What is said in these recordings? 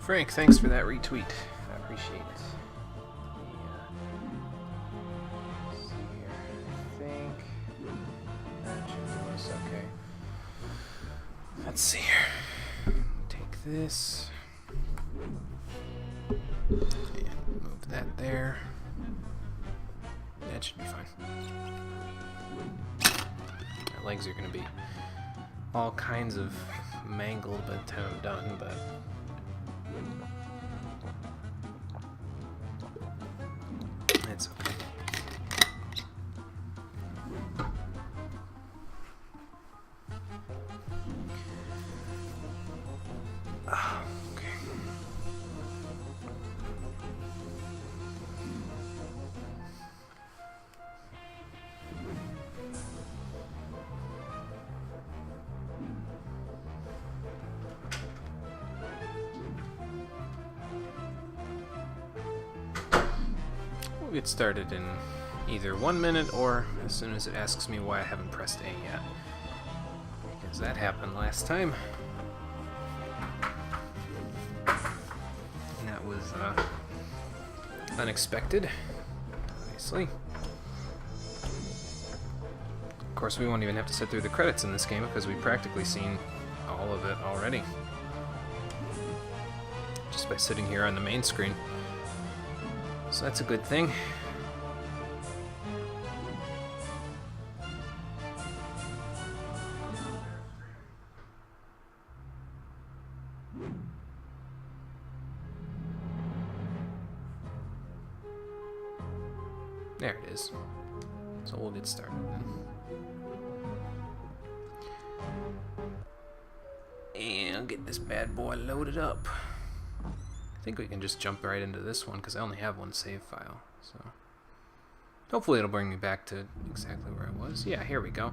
Frank, thanks for that retweet. I appreciate it. Let's see here. I think that should do us okay. Let's see here. Take this and move that there. That should be fine. My legs are going to be all kinds of mangled by the time I'm done, but it's okay. Okay. We'll get started in either 1 minute or as soon as it asks me why I haven't pressed A yet. Because that happened last time. And that was unexpected, obviously. Of course, we won't even have to sit through the credits in this game because we've practically seen all of it already. Just by sitting here on the main screen. So that's a good thing. There it is. So we'll get started then. And I'll get this bad boy loaded up. I think we can just jump right into this one because I only have one save file. So hopefully it'll bring me back to exactly where I was. Yeah, here we go.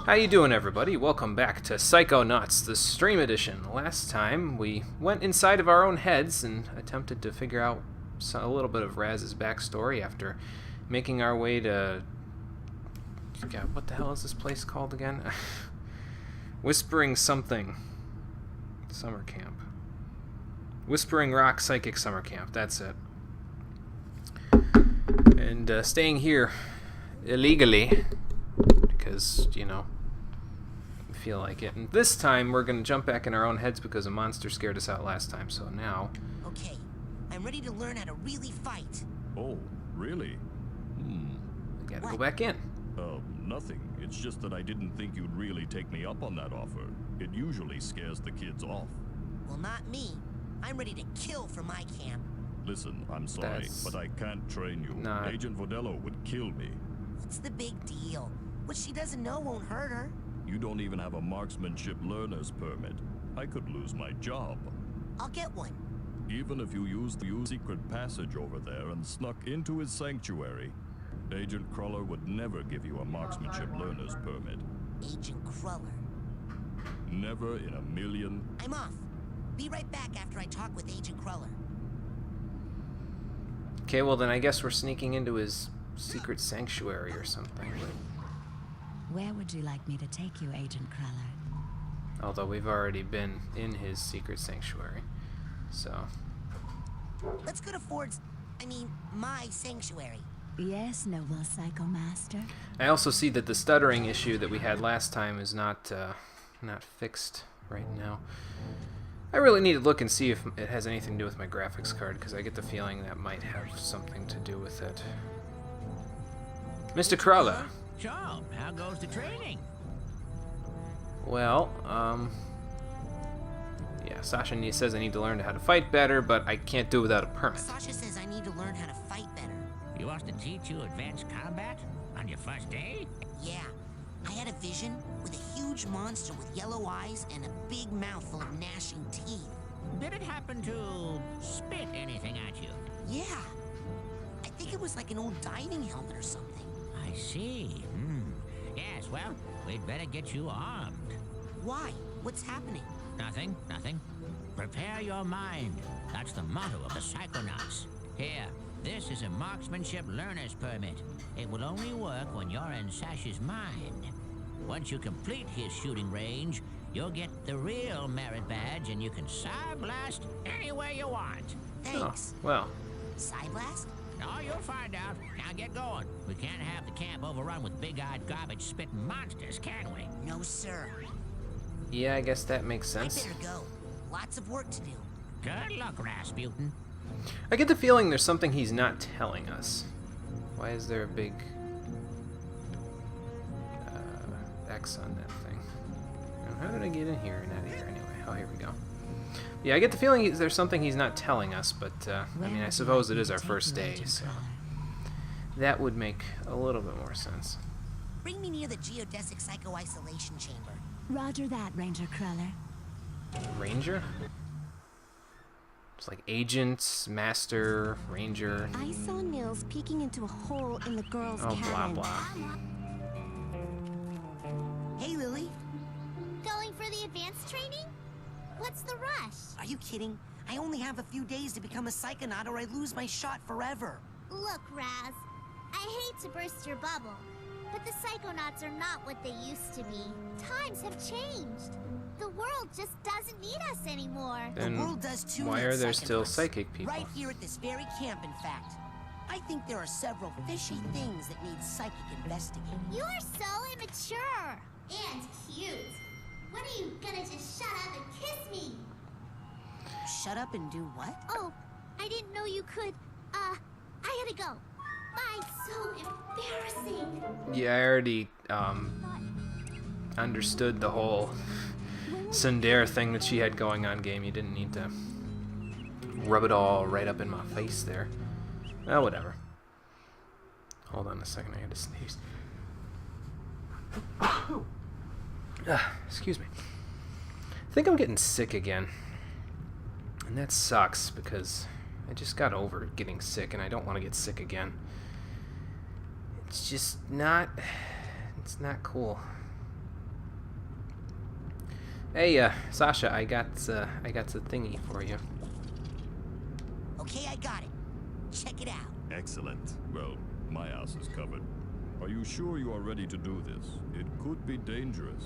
How you doing, everybody? Welcome back to Psychonauts, the stream edition. Last time we went inside of our own heads and attempted to figure out a little bit of Raz's backstory after making our way to... God, what the hell is this place called again? Whispering something. Summer camp. Whispering Rock Psychic Summer Camp, that's it. And staying here illegally because, you know, we feel like it. And this time we're going to jump back in our own heads because a monster scared us out last time. So now... Okay, I'm ready to learn how to really fight. Oh, really? We got to go back in. Nothing. It's just that I didn't think you'd really take me up on that offer. It usually scares the kids off. Well, not me. I'm ready to kill for my camp. Listen, I'm sorry, but I can't train you. Agent Vodello would kill me. What's the big deal? What she doesn't know won't hurt her. You don't even have a marksmanship learner's permit. I could lose my job. I'll get one. Even if you used the secret passage over there and snuck into his sanctuary, Agent Cruller would never give you a marksmanship learner's permit. Agent Cruller? Never in a million. I'm off. Be right back after I talk with Agent Cruller. Okay, well then I guess we're sneaking into his secret sanctuary or something. Where would you like me to take you, Agent Cruller? Although we've already been in his secret sanctuary, so... Let's go to my sanctuary. Yes, noble Psychomaster. I also see that the stuttering issue that we had last time is not fixed right now. I really need to look and see if it has anything to do with my graphics card, because I get the feeling that might have something to do with it. Mr. Cruller. So, how goes the training? Well, yeah, Sasha says I need to learn how to fight better, but I can't do it without a permit. Sasha says I need to learn how to fight better. You want to teach you advanced combat on your first day? Yeah. I had a vision with a huge monster with yellow eyes and a big mouth full of gnashing teeth. Did it happen to spit anything at you? Yeah. I think it was like an old diving helmet or something. I see. Yes, well, we'd better get you armed. Why? What's happening? Nothing. Prepare your mind. That's the motto of the Psychonauts. Here, this is a marksmanship learner's permit. It will only work when you're in Sashas Mind. Once you complete his shooting range, you'll get the real merit badge and you can Psyblast anywhere you want. Thanks. Oh, well. Psyblast? No, you'll find out. Now get going. We can't have the camp overrun with big-eyed garbage-spitting monsters, can we? No, sir. Yeah, I guess that makes I sense. better go. Lots of work to do. Good luck, Rasputin. I get the feeling there's something he's not telling us. Why is there a big X on that thing? Now, how did I get in here and out of here anyway? Oh, here we go. Yeah, I get the feeling there's something he's not telling us, but I mean, I suppose it is our first day, so that would make a little bit more sense. Bring me near the geodesic psycho-isolation chamber. Roger that, Ranger Cruller. Ranger? It's like agent, master, ranger. I saw Nils peeking into a hole in the girls' Oh, blah cabin. blah. Hey, Lily. Going for the advanced training? What's the rush? Are you kidding? I only have a few days to become a Psychonaut or I lose my shot forever. Look, Raz, I hate to burst your bubble, but the Psychonauts are not what they used to be. Times have changed. The world just doesn't need us anymore. Then the world does too. why need are there still Psychonauts. psychic people? Right here at this very camp, in fact. I think there are several fishy things that need psychic investigating. You are so immature. And cute. When are you gonna just shut up and kiss me? Shut up and do what? Oh, I didn't know you could. I gotta go. Bye. So embarrassing. Yeah, I already understood the whole Sundare thing that she had going on game. You didn't need to rub it all right up in my face there. Oh, whatever. Hold on a second, I had to sneeze. Excuse me. I think I'm getting sick again. And that sucks because I just got over getting sick and I don't want to get sick again. It's just not... It's not cool. Hey, Sasha, I got the thingy for you. Okay, I got it. Check it out. Excellent. Well, my ass is covered. Are you sure you are ready to do this? It could be dangerous.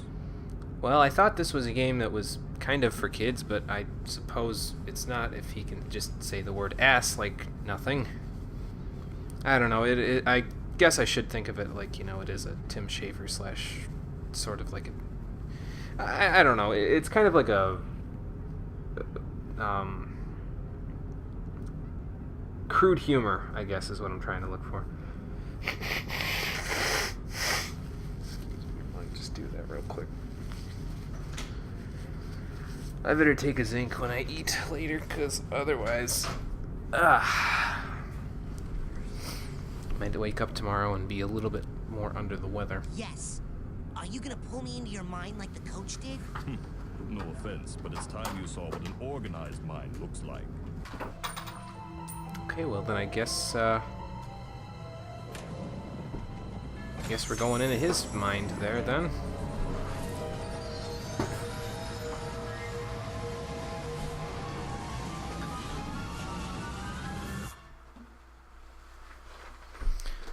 Well, I thought this was a game that was kind of for kids, but I suppose it's not if he can just say the word ass like nothing. I don't know. I guess I should think of it like, you know, it is a Tim Schafer / sort of like a... I don't know. It's kind of like a... crude humor, I guess, is what I'm trying to look for. Let me just do that real quick. I better take a zinc when I eat later, because otherwise... I might wake up tomorrow and be a little bit more under the weather. Yes. Are you gonna pull me into your mind like the coach did? No offense, but it's time you saw what an organized mind looks like. Okay, well then I guess we're going into his mind there then.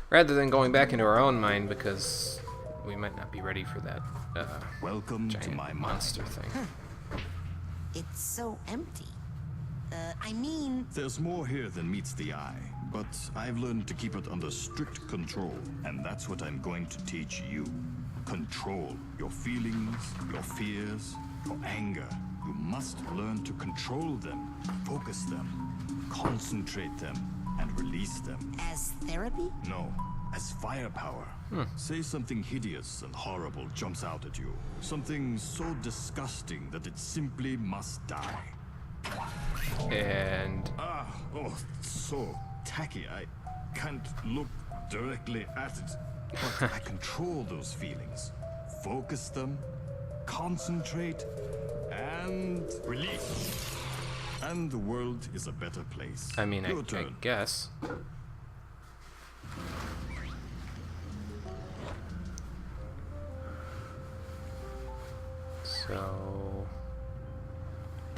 Rather than going back into our own mind, because we might not be ready for that Welcome to giant my monster mind. thing. It's so empty. I mean... There's more here than meets the eye, but I've learned to keep it under strict control, and that's what I'm going to teach you. Control your feelings, your fears, your anger. You must learn to control them, focus them, concentrate them, and release them. As therapy? No, as firepower. Say something hideous and horrible jumps out at you. Something so disgusting that it simply must die. And Oh, so tacky. I can't look directly at it. But I control those feelings. Focus them, concentrate, and release. And the world is a better place. I mean, Your I turn. guess. So,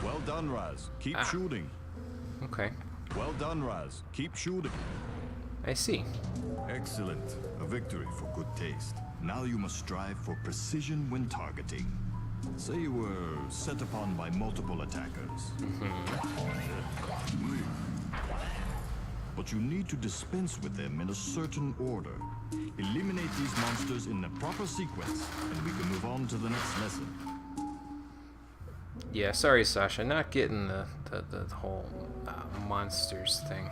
Well done, Raz. Keep shooting. okay, Well done, Raz. Keep shooting. I see. Excellent. A victory for good taste. Now you must strive for precision when targeting. Say you were set upon by multiple attackers. But you need to dispense with them in a certain order. Eliminate these monsters in the proper sequence, and we can move on to the next lesson. Yeah, sorry, Sasha. Not getting the whole monsters thing.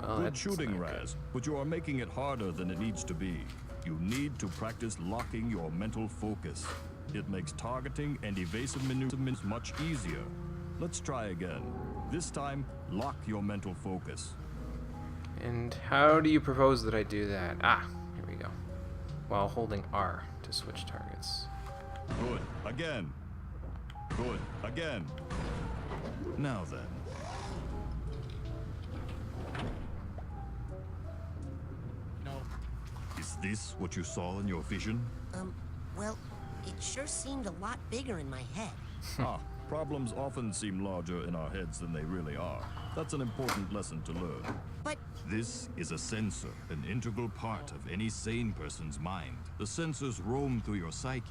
Well, Good that's shooting, not good. Raz, but you are making it harder than it needs to be. You need to practice locking your mental focus. It makes targeting and evasive maneuvers much easier. Let's try again. This time, lock your mental focus. And how do you propose that I do that? Ah, here we go. While holding R to switch targets. Good. Again. Good. Again. Now then. Is this what you saw in your vision? Well, it sure seemed a lot bigger in my head. Problems often seem larger in our heads than they really are. That's an important lesson to learn. But This is a sensor, an integral part of any sane person's mind. The sensors roam through your psyche,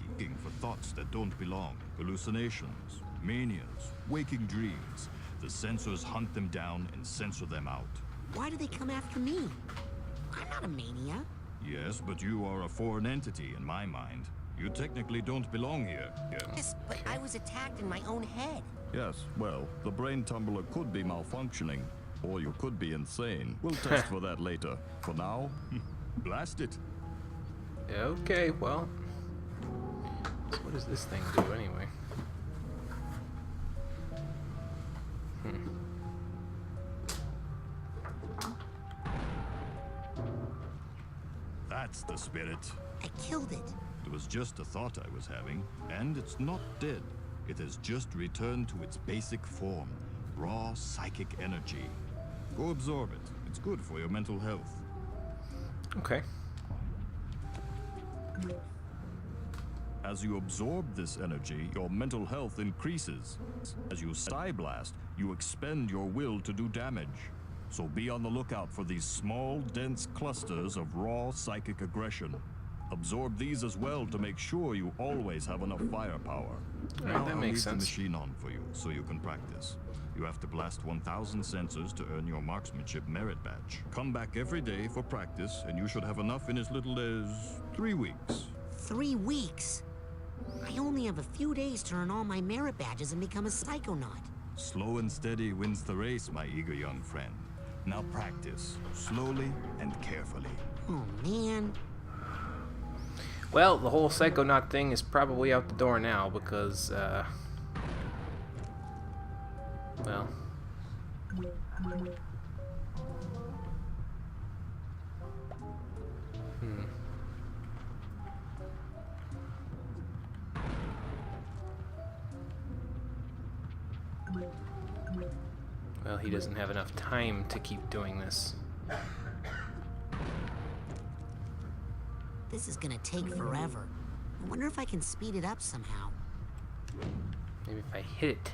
looking for thoughts that don't belong, hallucinations, manias, waking dreams. The sensors hunt them down and censor them out. why do they come after me? I'm not a mania. Yes, but you are a foreign entity in my mind. You technically don't belong here. Yes, but I was attacked in my own head. Yes, well, the brain tumbler could be malfunctioning, or you could be insane. We'll test for that later. For now, blast it. Okay, well. So what does this thing do anyway? That's the spirit. I killed it. It was just a thought I was having, and it's not dead. It has just returned to its basic form, raw psychic energy. Go absorb it. It's good for your mental health. Okay. As you absorb this energy, your mental health increases. As you Psy Blast, you expend your will to do damage. So be on the lookout for these small, dense clusters of raw psychic aggression. Absorb these as well to make sure you always have enough firepower. Right, Now that I'll makes leave the sense. machine on for you so you can practice. You have to blast 1,000 sensors to earn your marksmanship merit badge. Come back every day for practice, and you should have enough in as little as 3 weeks. 3 weeks? I only have a few days to earn all my merit badges and become a Psychonaut. Slow and steady wins the race, my eager young friend. Now practice, slowly and carefully. Oh, man. Well, the whole Psychonaut thing is probably out the door now because, well. Well, he doesn't have enough time to keep doing this. This is gonna take forever. I wonder if I can speed it up somehow. Maybe if I hit it.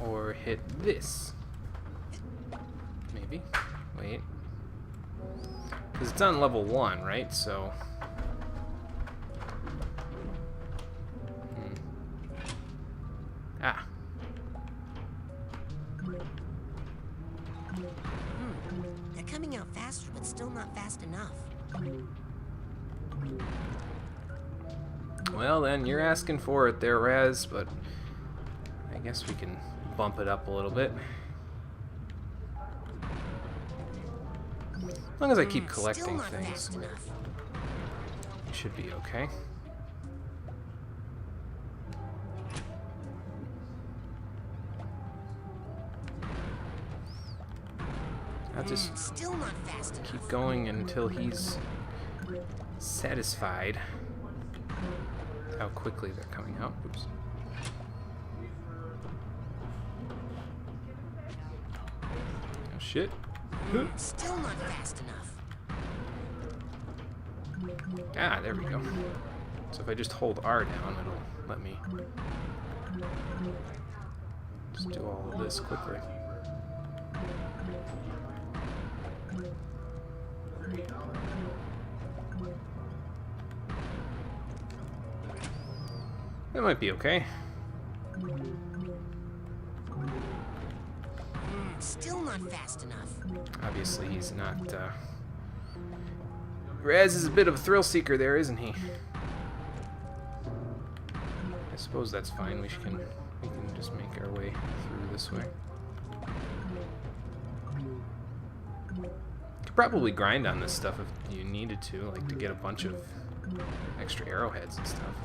Or hit this. Maybe. Wait. Because it's on level 1, right? So. Ah. They're coming out faster, but still not fast enough. Well, then you're asking for it there, Raz, but I guess we can bump it up a little bit. As long as I keep Still collecting not things, fast enough. it should be okay. I'll just Still not fast enough. keep going until he's satisfied with how quickly they're coming out. Oops. Oh shit. Still not fast enough. Ah, there we go. So if I just hold R down, it'll let me just do all of this quicker. That might be okay. Still not fast enough. Obviously, he's not. Raz is a bit of a thrill seeker there, isn't he? I suppose that's fine. We can just make our way through this way. Could probably grind on this stuff if you needed to, like to get a bunch of extra arrowheads and stuff.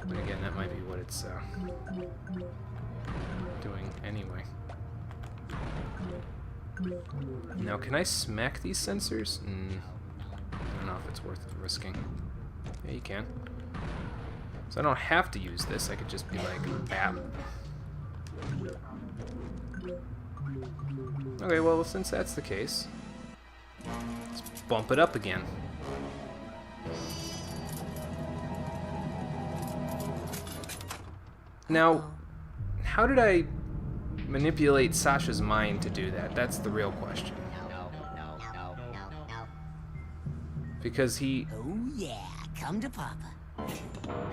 But again, that might be what it's doing anyway. Now, can I smack these sensors? I don't know if it's worth risking. Yeah, you can. So I don't have to use this. I could just be like, bap. Okay, well, since that's the case, let's bump it up again. Now, how did I manipulate Sashas mind to do that? That's the real question. Because he Oh yeah, come to Papa.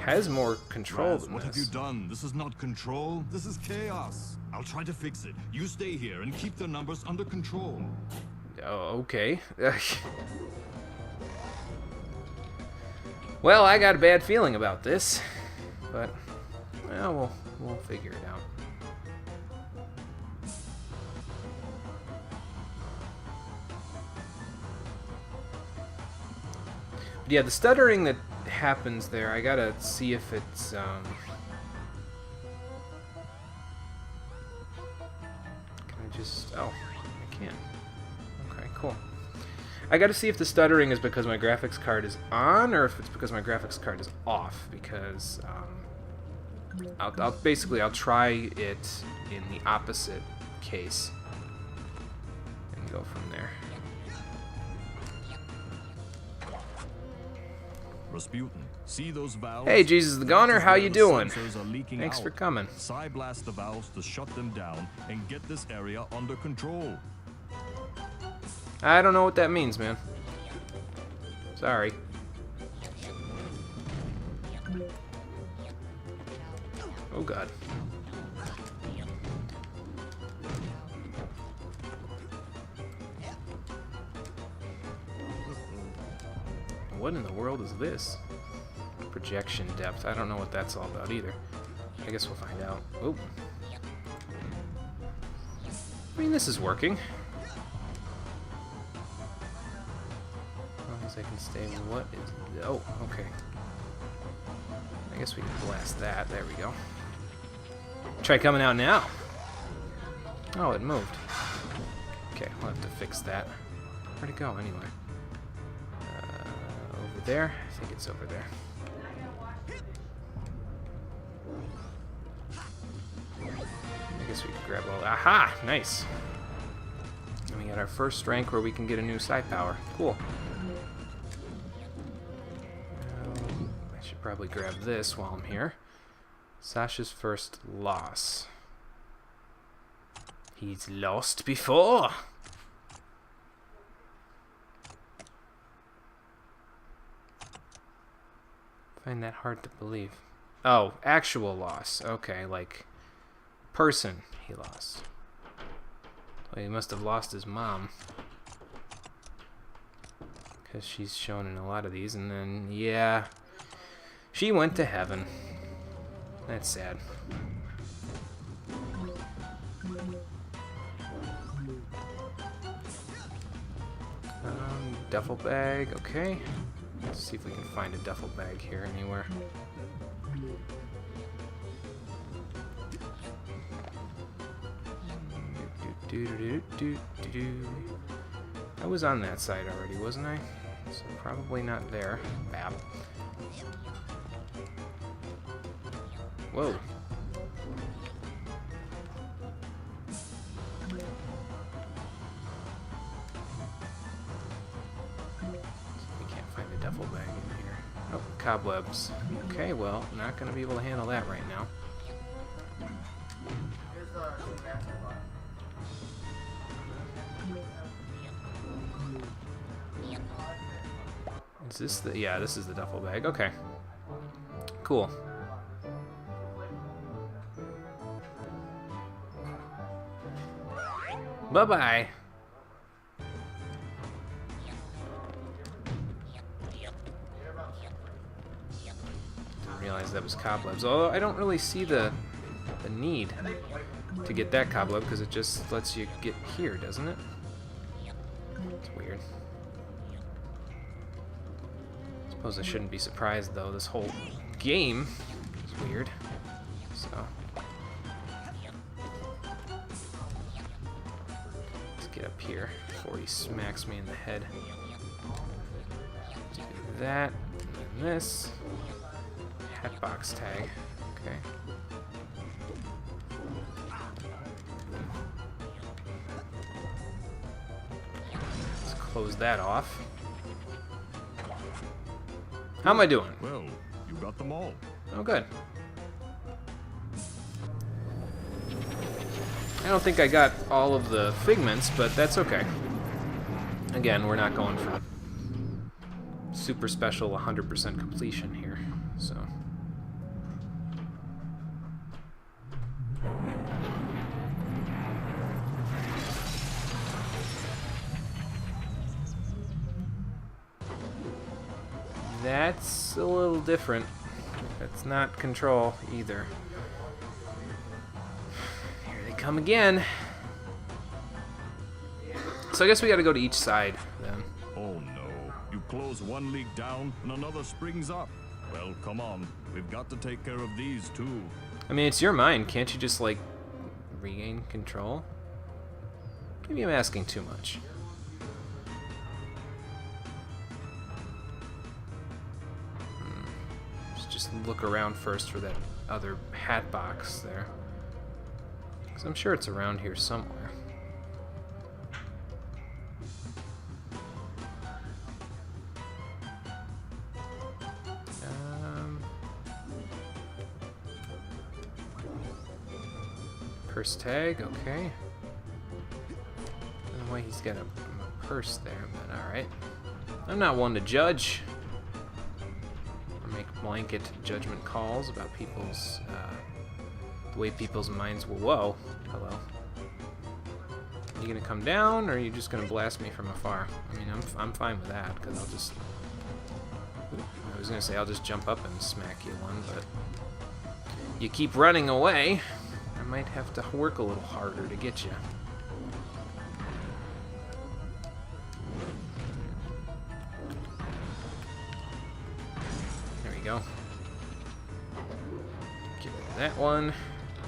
has more control Raz, than what have this. you done? This is not control. This is chaos. I'll try to fix it. You stay here and keep the numbers under control. Oh, okay. Well, I got a bad feeling about this, but well, we'll figure it out. But yeah, the stuttering that happens there, I gotta see if it's can I just I can't. Okay, cool. I gotta see if the stuttering is because my graphics card is on or if it's because my graphics card is off, because I'll try it in the opposite case and go from there. Rasputin, see those valves? Hey, Jesus the Goner, how you doing? Sensors are leaking Thanks for out. coming. Blast the valves to shut them down and get this area under control. I don't know what that means, man. Sorry. Oh God. What in the world is this? Projection depth. I don't know what that's all about either. I guess we'll find out. Oh. I mean, this is working. As long as I can stay. What is... Oh, okay. I guess we can blast that. There we go. Try coming out now. Oh, it moved. Okay, we'll have to fix that. Where'd it go anyway? Over there? I think it's over there. I guess we could grab all... Aha! Nice! And we got our first rank where we can get a new psi power. Cool. I should probably grab this while I'm here. Sasha's first loss. He's lost before! Find that hard to believe. Oh, actual loss. Okay, like person he lost. Well, he must have lost his mom. Because she's shown in a lot of these. And then, yeah, she went to heaven. That's sad. Duffel bag, okay. Let's see if we can find a duffel bag here anywhere. I was on that side already, wasn't I? So probably not there. Bap. Whoa. Duffel bag in here. Oh, cobwebs. Okay, well, not going to be able to handle that right now. Is this the... Yeah, this is the duffel bag. Okay. Cool. Bye-bye. Didn't realize that was cobwebs. Although I don't really see the need to get that cobweb because it just lets you get here, doesn't it? It's weird. Suppose I shouldn't be surprised though. This whole game is weird. So let's get up here before he smacks me in the head. Do that and this. Hatbox tag. Okay. Let's close that off. How am I doing? Well, you got them all. Oh, good. I don't think I got all of the figments, but that's okay. Again, we're not going for super special 100% completion here, so. That's a little different. That's not control either. Here they come again. So I guess we gotta go to each side then. Oh no. You close one leak down and another springs up. Well, come on. We've got to take care of these too. I mean, it's your mind. Can't you just, like, regain control? Maybe I'm asking too much. Just look around first for that other hat box there. Because I'm sure it's around here somewhere. Purse tag, okay. I don't know why he's got a purse there, but alright. I'm not one to judge. Make blanket judgment calls about people's, the way people's minds will. Whoa, hello. Are you gonna come down, or are you just gonna blast me from afar? I mean, I'm fine with that, because I'll just. I was gonna say I'll just jump up and smack you one, but you keep running away. I might have to work a little harder to get you. Go. Get rid of that one.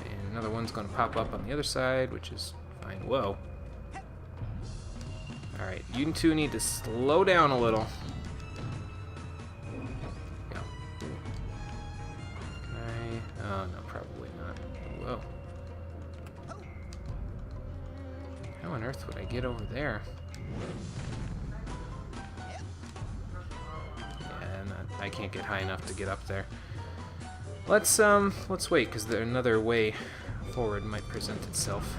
And another one's going to pop up on the other side, which is fine. Whoa. Alright, you two need to slow down a little. Go. Can I? Oh, no, probably not. Whoa. How on earth would I get over there? I can't get high enough to get up there. Let's wait, because another way forward might present itself.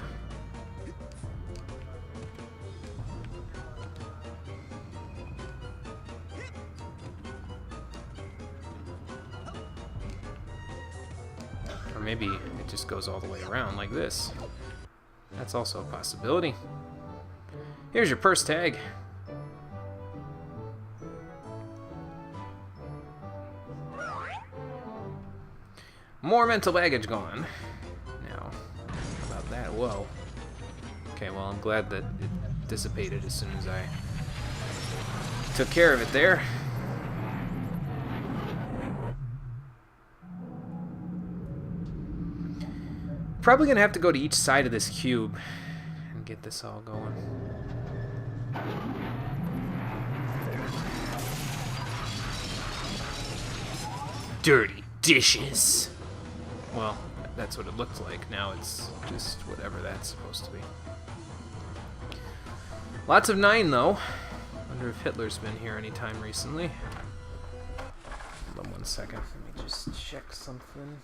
Or maybe it just goes all the way around like this. That's also a possibility. Here's your purse tag. More mental baggage gone. Now, how about that? Whoa. Okay, well, I'm glad that it dissipated as soon as I took care of it there. Probably gonna have to go to each side of this cube and get this all going. Dirty dishes. Well, that's what it looked like. Now it's just whatever that's supposed to be. Lots of 9, though. Wonder if Hitler's been here anytime recently. Hold on one second. Let me just check something.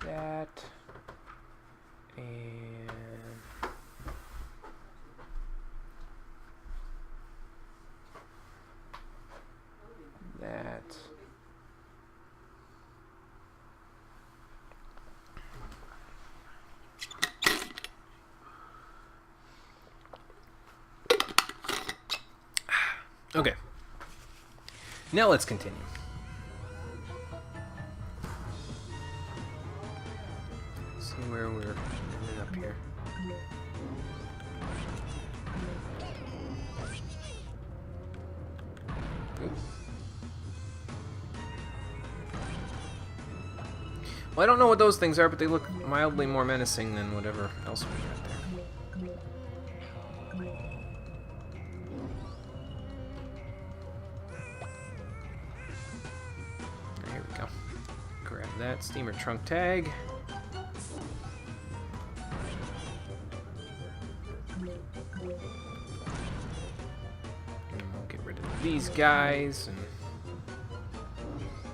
That. And... that. Now let's continue. See where we're ending up here. Oop. Well, I don't know what those things are, but they look mildly more menacing than whatever else we got there. Here we go. Grab that steamer trunk tag. And we'll get rid of these guys and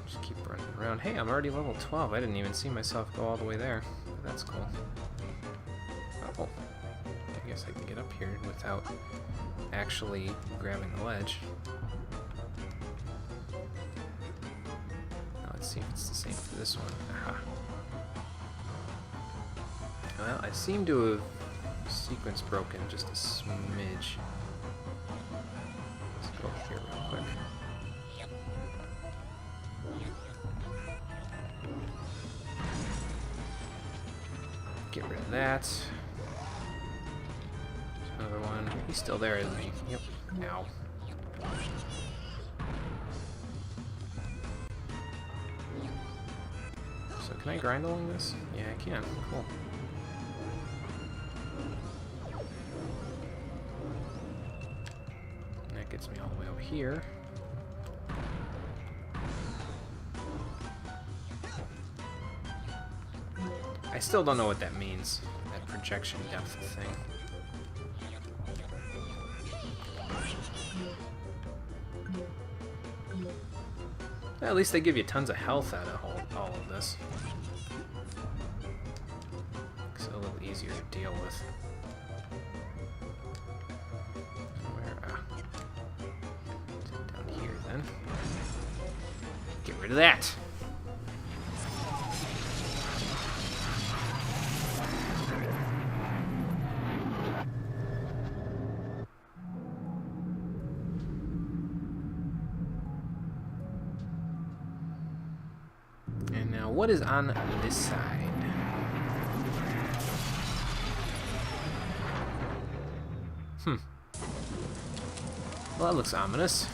just keep running around. Hey, I'm already level 12. I didn't even see myself go all the way there. But that's cool. Oh, I guess I can get up here without actually grabbing the ledge. Now let's see if it's the same for this one. Aha. Well, I seem to have sequence broken just a smidge. Let's go up here real quick. Get rid of that. There's another one. He's still there, isn't he? Yep. Ow. So can I grind along this? Yeah, I can. Cool. And that gets me all the way over here. I still don't know what that means, that projection depth thing. Well, at least they give you tons of health out of all of this. Makes it a little easier to deal with. Down here then. Get rid of that. What is on this side? Well, that looks ominous.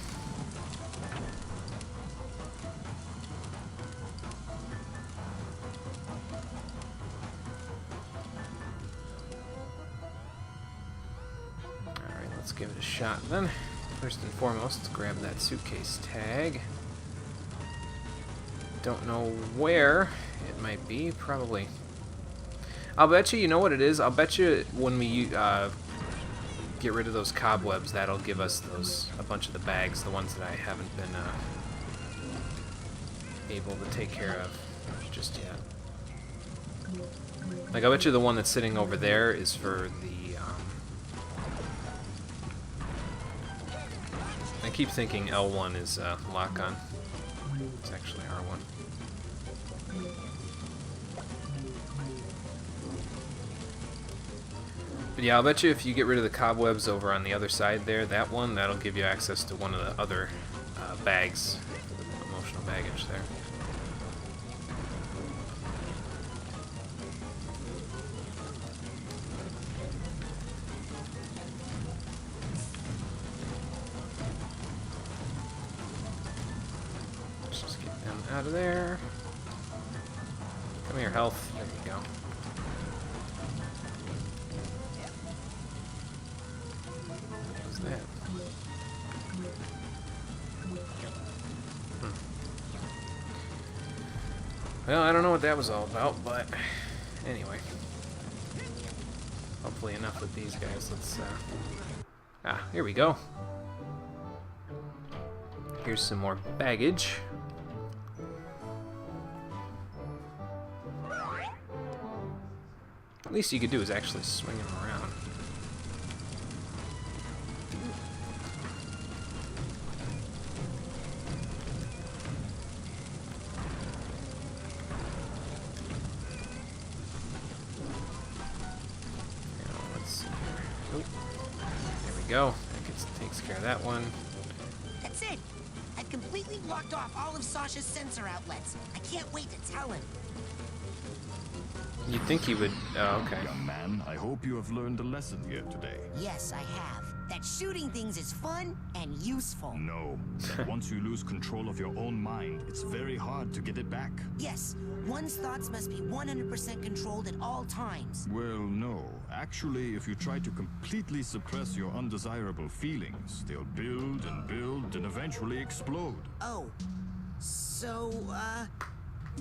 Alright, let's give it a shot then. First and foremost, let's grab that suitcase tag. Don't know where it might be. Probably. I'll bet you know what it is. I'll bet you when we get rid of those cobwebs, that'll give us a bunch of the bags, the ones that I haven't been able to take care of just yet. Like, I bet you the one that's sitting over there is for the... I keep thinking L1 is lock-on. It's actually R1. But yeah, I'll bet you if you get rid of the cobwebs over on the other side there, that one, that'll give you access to one of the other bags, the emotional baggage there. Let's just get them out of there. Come here, health. There you go. That. Well, I don't know what that was all about, but anyway. Hopefully enough with these guys. Let's, here we go. Here's some more baggage. At least you could do is actually swing them around. Go. That takes care of that one. That's it. I've completed completely blocked off all of Sasha's sensor outlets. I can't wait to tell him. You'd think he would. Oh, okay. Young man, I hope you have learned a lesson here today. Yes, I have. That shooting things is fun and useful. No, that once you lose control of your own mind, it's very hard to get it back. Yes, one's thoughts must be 100% controlled at all times. Well, no. Actually, if you try to completely suppress your undesirable feelings, they'll build and eventually explode. Oh, so,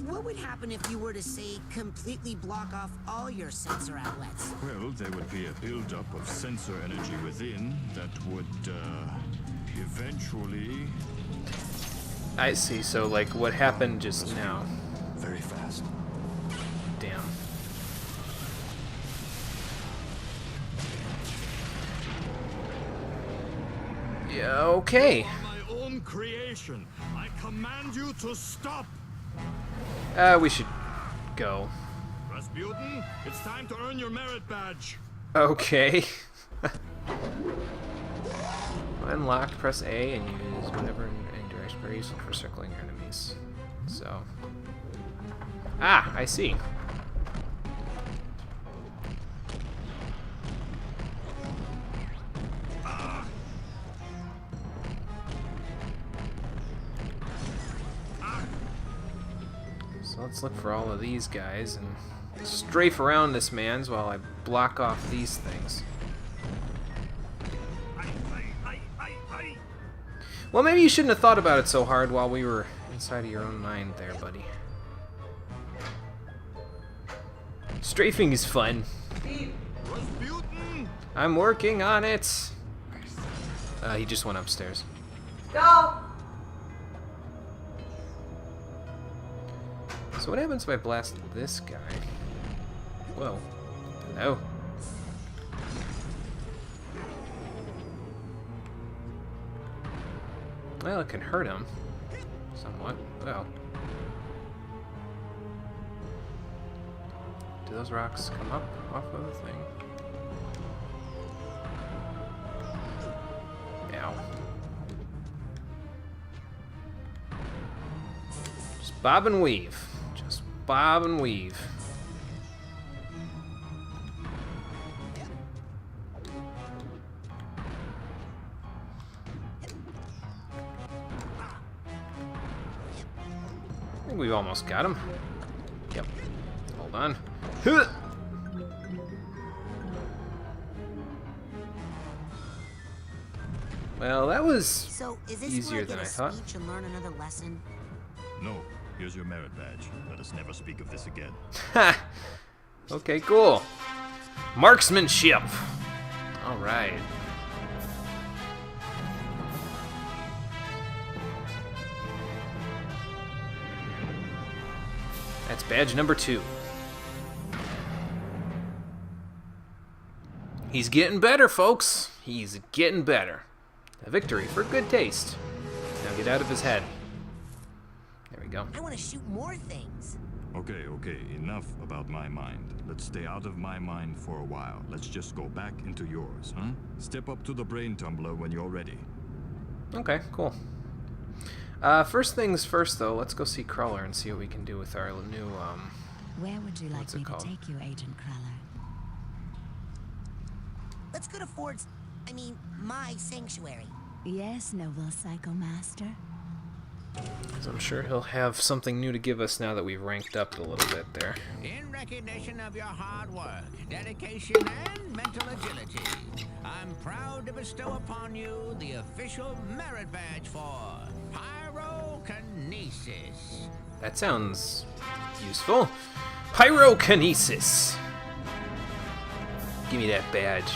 what would happen if you were to, say, completely block off all your sensor outlets? Well, there would be a buildup of sensor energy within that would, eventually... I see. So, like, what happened just now? Very fast. Damn. Yeah, okay. You are my own creation. I command you to stop. We should go. Rasputin, it's time to earn your merit badge. Okay. Unlocked, press A and use whatever in any direction. Very useful for circling your enemies. So. Ah, I see. So let's look for all of these guys and strafe around this man's while I block off these things. Well, maybe you shouldn't have thought about it so hard while we were inside of your own mind there, buddy. Strafing is fun. I'm working on it. He just went upstairs. Go! So what happens if I blast this guy? Whoa. Hello. Well, it can hurt him. Somewhat. Well. Do those rocks come up off of the thing? Ow. Just bob and weave. Just bob and weave. I think we've almost got him. Yep. Hold on. Huh! Well, that was So, is this easier where I than get I a thought. speech and learn another lesson? No, here's your merit badge. Let us never speak of this again. Ha! Okay, cool. Marksmanship. All right. That's badge number 2. He's getting better, folks. He's getting better. A victory for good taste. Now get out of his head. There we go. I want to shoot more things. Okay, enough about my mind. Let's stay out of my mind for a while. Let's just go back into yours, huh? Step up to the brain tumbler when you're ready. Okay, cool. First things first, though, let's go see Crawler and see what we can do with our new, Where would you like What's it me to called? take you, Agent Crawler? Let's go to Ford's, my sanctuary. Yes, noble Psycho Master. 'cause I'm sure he'll have something new to give us now that we've ranked up a little bit there. In recognition of your hard work, dedication, and mental agility, I'm proud to bestow upon you the official merit badge for pyrokinesis. That sounds useful. Pyrokinesis. Give me that badge.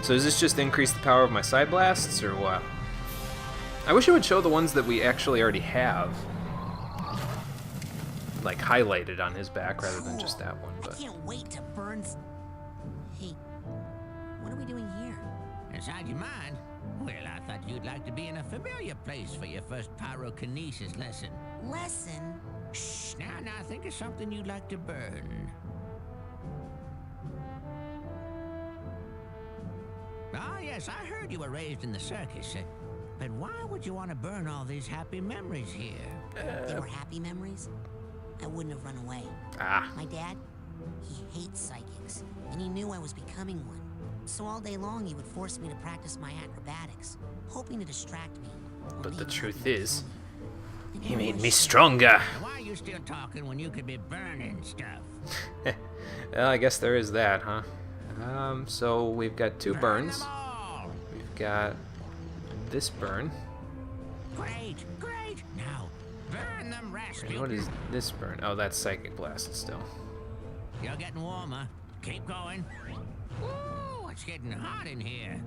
So does this just increase the power of my side blasts, or what? I wish it would show the ones that we actually already have, like highlighted on his back rather than just that one. I But can't wait to burn. Hey, what are we doing here? Inside your mind? Well, I thought you'd like to be in a familiar place for your first pyrokinesis lesson. Lesson? Shh, now, think of something you'd like to burn. Ah, yes, I heard you were raised in the circus. But why would you want to burn all these happy memories here? They were happy memories. I wouldn't have run away. Ah. My dad, he hates psychics, and he knew I was becoming one. So all day long, he would force me to practice my acrobatics, hoping to distract me. Or But the maybe truth help me is, overcome it. he made me stronger. Why are you still talking when you could be burning stuff? Well, I guess there is that, huh? So we've got 2 burns. Burn them all. We've got this burn. Great, great. Now, burn them, And Rasputin. what is this burn? Oh, that's Psychic Blast still. You're getting warmer. Keep going. Ooh, it's getting hot in here.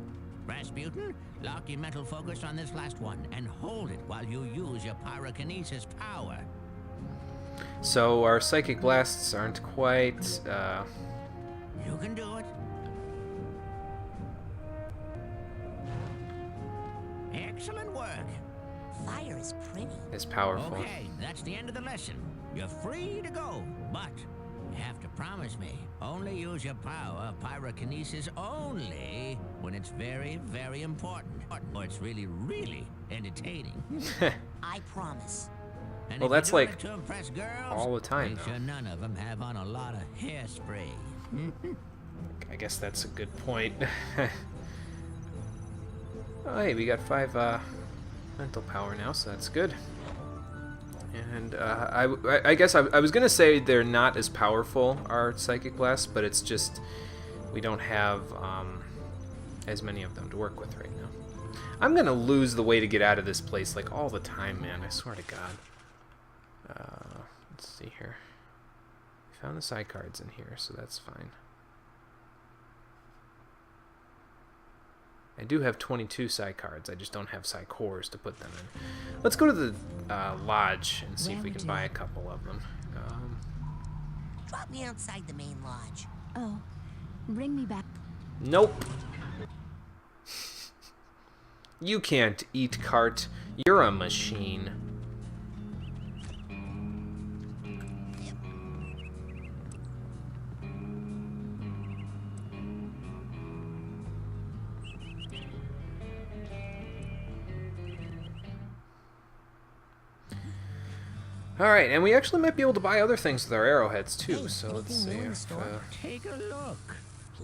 Rasputin, lock your mental focus on this last one and hold it while you use your pyrokinesis power. So our Psychic Blasts aren't quite... You can do it. Excellent work. Fire is pretty. as powerful. Okay, that's the end of the lesson. You're free to go, but you have to promise me only use your power of pyrokinesis only when it's very, very important, or it's really, really entertaining. I promise. And Well, if that's you're doing like it to impress girls, all the time, make though. sure none of them have on a lot of hairspray. I guess that's a good point. Oh, hey, we got 5 mental power now, so that's good. And I guess I was gonna say they're not as powerful, our Psychic Blasts, but it's just we don't have as many of them to work with right now. I'm gonna lose the way to get out of this place like all the time, man. I swear to God. Let's see here. We found the side cards in here, so that's fine. I do have 22 side cards. I just don't have side cores to put them in. Let's go to the lodge and see if we can buy a couple of them. Drop me outside the main lodge. Oh, bring me back. Nope. You can't eat cart. You're a machine. Alright, and we actually might be able to buy other things with our arrowheads too, Hey, so let's see anything new in the if store? Take a look.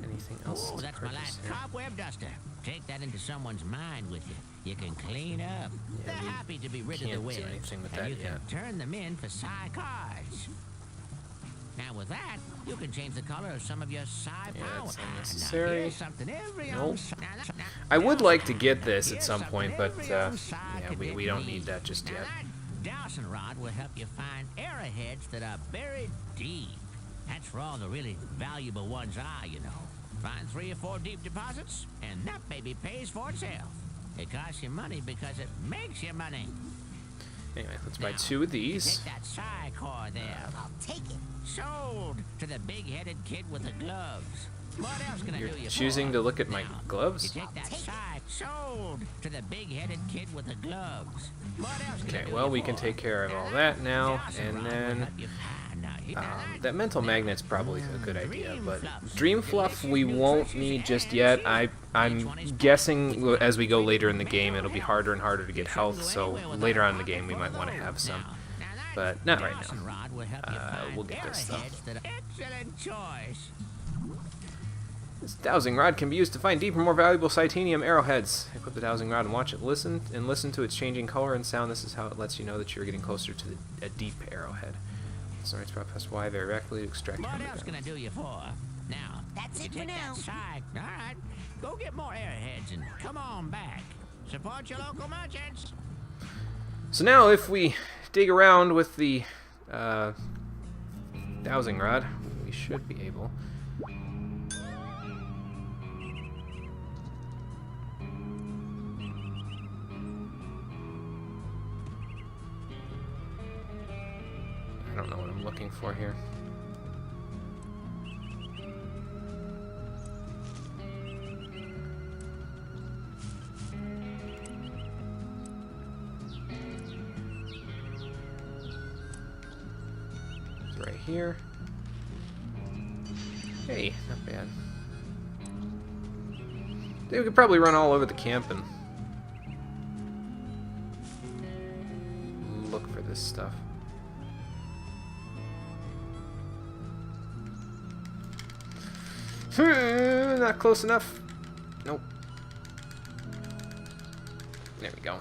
anything else Oh, to that's my purchase last here. cobweb duster. Take that into someone's mind with you. You can clean up. They're we happy to be rid of the can't do webs, anything with and that you yet. can turn them in for psi cards. Now with that, you can change the color of some of your psi Yeah, power. that's Now, unnecessary. here's something every Nope. old psi- now, I would now, like to get this at here's some something point, but every old psi yeah, cadet we don't need needs. that just Now, yet. that Dowsing Rod will help you find arrowheads that are buried deep. That's where all the really valuable ones are, you know. Find 3 or 4 deep deposits, and that baby pays for itself. It costs you money because it makes you money. Anyway, let's buy Now, 2 of these. Take that psi core there. I'll take it. Sold to the big-headed kid with the gloves. What else can I You're do you choosing for? to look at my Now, gloves? You take that psi. Sold to the big-headed kid with the gloves. What else can I Okay, do well, you we can for? take care of all that now, Dowsing and Rod will then help you find- now, hit that. that mental magnet's probably a good idea, Dream but Fluffs. Dream Fluff we Delicious, won't nutritious, need just and yet. cheap. I'm Each one is guessing packed as we go with later in the game, mental it'll be health. harder and harder to get You health, shouldn't go so anywhere without later a on in the game we pocket might full want to of have those. some. Now that But not right Dowsing now. Rod will help you find We'll get this stuff. arrowheads that are- Excellent choice. This Dowsing Rod can be used to find deeper, more valuable Titanium arrowheads. Equip the Dowsing Rod and watch it listen to its changing color and sound. This is how it lets you know that you're getting closer to a deep arrowhead. So right spot, press Y very rapidly to extract What from the else can ground. I do you for? Now, That's you it for take now. that side. All right, go get more arrowheads and come on back. Support your local merchants. So now if we dig around with the Dowsing Rod, we should be able... I don't know what I'm looking for here. It's right here. Hey, not bad. We could probably run all over the camp and look for this stuff. Not close enough. Nope. There we go.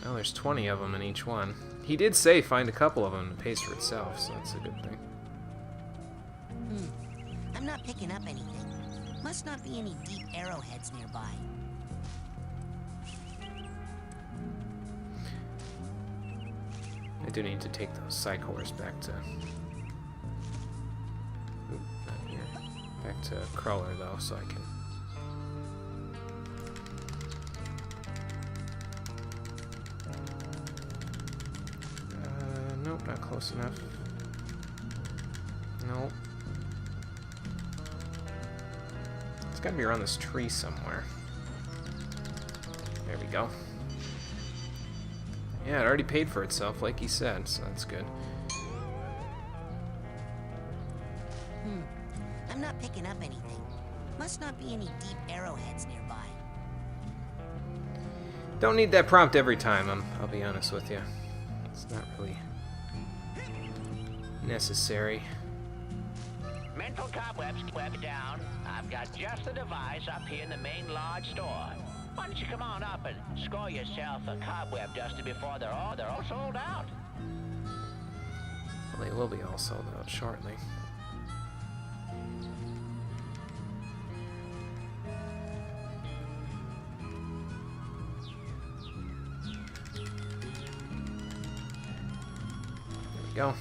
Well, there's 20 of them in each one. He did say find a couple of them and it pays for itself, so that's a good thing. I'm not picking up anything. Must not be any deep arrowheads nearby. I do need to take those Psychors back to... Oop, not here. Back to Crawler, though, so I can... Nope, not close enough. Nope. It's gotta be around this tree somewhere. There we go. Yeah, it already paid for itself, like he said, so that's good. I'm not picking up anything. Must not be any deep arrowheads nearby. Don't need that prompt every time, I'll be honest with you. It's not really necessary. Mental cobwebs, web down. I've got just the device up here in the main lodge store. Why don't you come on up and score yourself a cobweb duster before they're all sold out? Well, they will be all sold out shortly. There we go.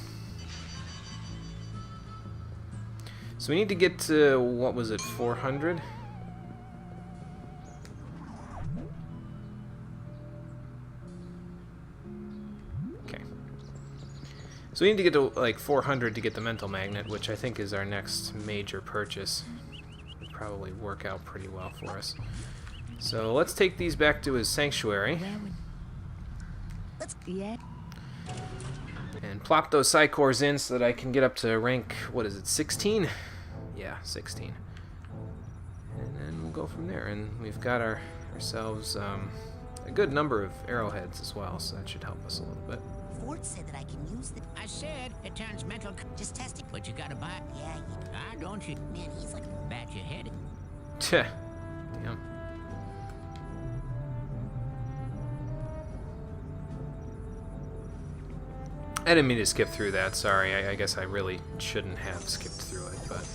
So we need to get to, what was it, 400? Okay. So we need to get to like 400 to get the mental magnet, which I think is our next major purchase. Would probably work out pretty well for us. So let's take these back to his sanctuary. Yeah. And plop those Psychors in so that I can get up to rank, what is it, 16? Yeah, 16. And then we'll go from there. And we've got ourselves a good number of arrowheads as well, so that should help us a little bit. Ford said that I can use the... I said it turns mental... Just testing. But you gotta buy it. Yeah, Don't you? man, he's like... Bat your head. Tch. Damn. I didn't mean to skip through that, sorry. I guess I really shouldn't have skipped through it, but...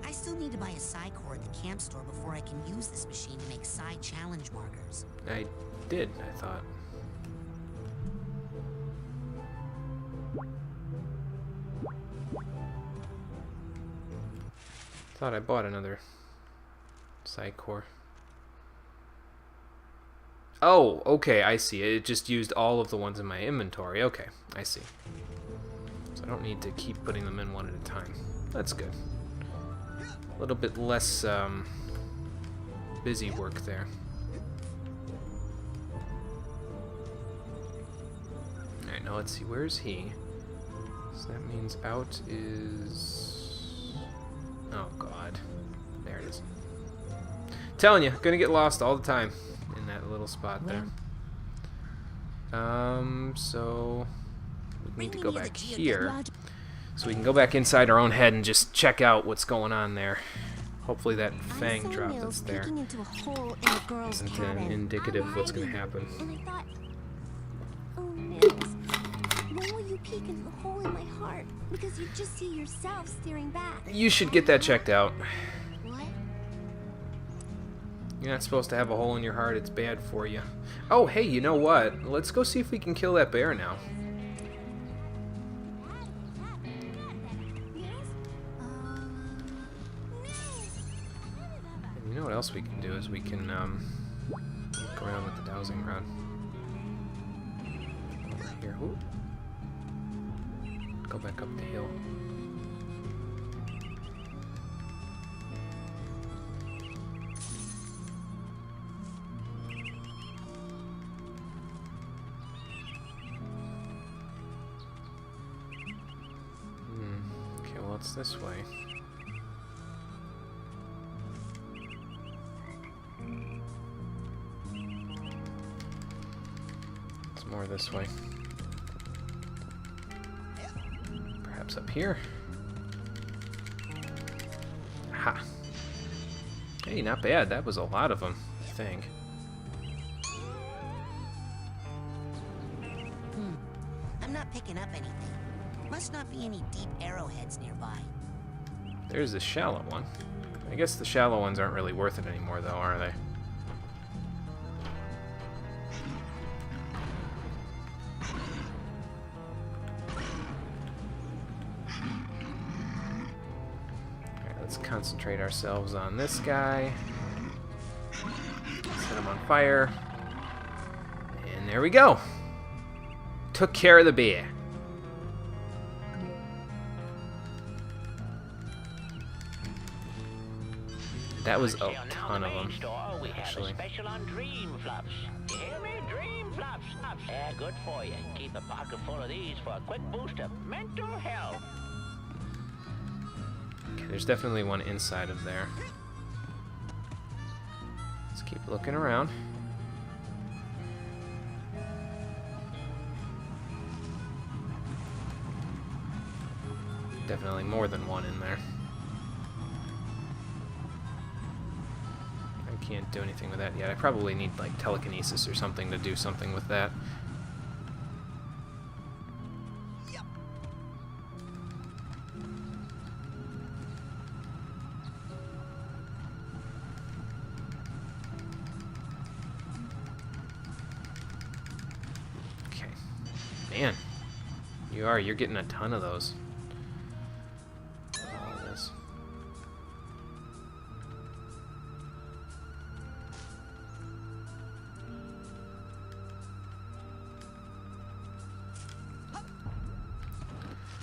I still need to buy a Psychor at the camp store before I can use this machine to make Psy challenge markers. I did, I thought. Thought I bought another Psychor. Oh, okay, I see. It just used all of the ones in my inventory. Okay, I see. So I don't need to keep putting them in one at a time. That's good. A little bit less busy work there. Alright, now let's see. Where's he? So that means out is... Oh, God. There it is. Telling you, gonna get lost all the time in that little spot there. So we need to go back here so we can go back inside our own head and just check out what's going on there. Hopefully that fang drop that's there isn't indicative of what's going to happen. And I thought, oh, Nils, when will you peek into the hole in my heart? Because you just see yourself staring back. You should get that checked out. What? You're not supposed to have a hole in your heart. It's bad for you. Oh, hey, you know what? Let's go see if we can kill that bear now. And you know what else we can do is we can go around with the Dowsing Rod. Over here. Ooh. Go back up the hill. Okay, well, it's this way. more this way. Perhaps up here. Ha! Hey, not bad. That was a lot of them, I think. I'm not picking up anything. Must not be any deep arrowheads nearby. There's the shallow one. I guess the shallow ones aren't really worth it anymore, though, are they? Alright, let's concentrate ourselves on this guy. Set him on fire. And there we go. Took care of the bear. That was a ton of them, actually. Special on dream fluffs. You hear me? Dream fluffs. Yeah, good for you. Keep a pocket full of these for a quick boost of mental health. Okay, there's definitely one inside of there. Let's keep looking around. Definitely more than one in there. Can't do anything with that yet. I probably need like telekinesis or something to do something with that. Okay. Man, you're getting a ton of those. All this.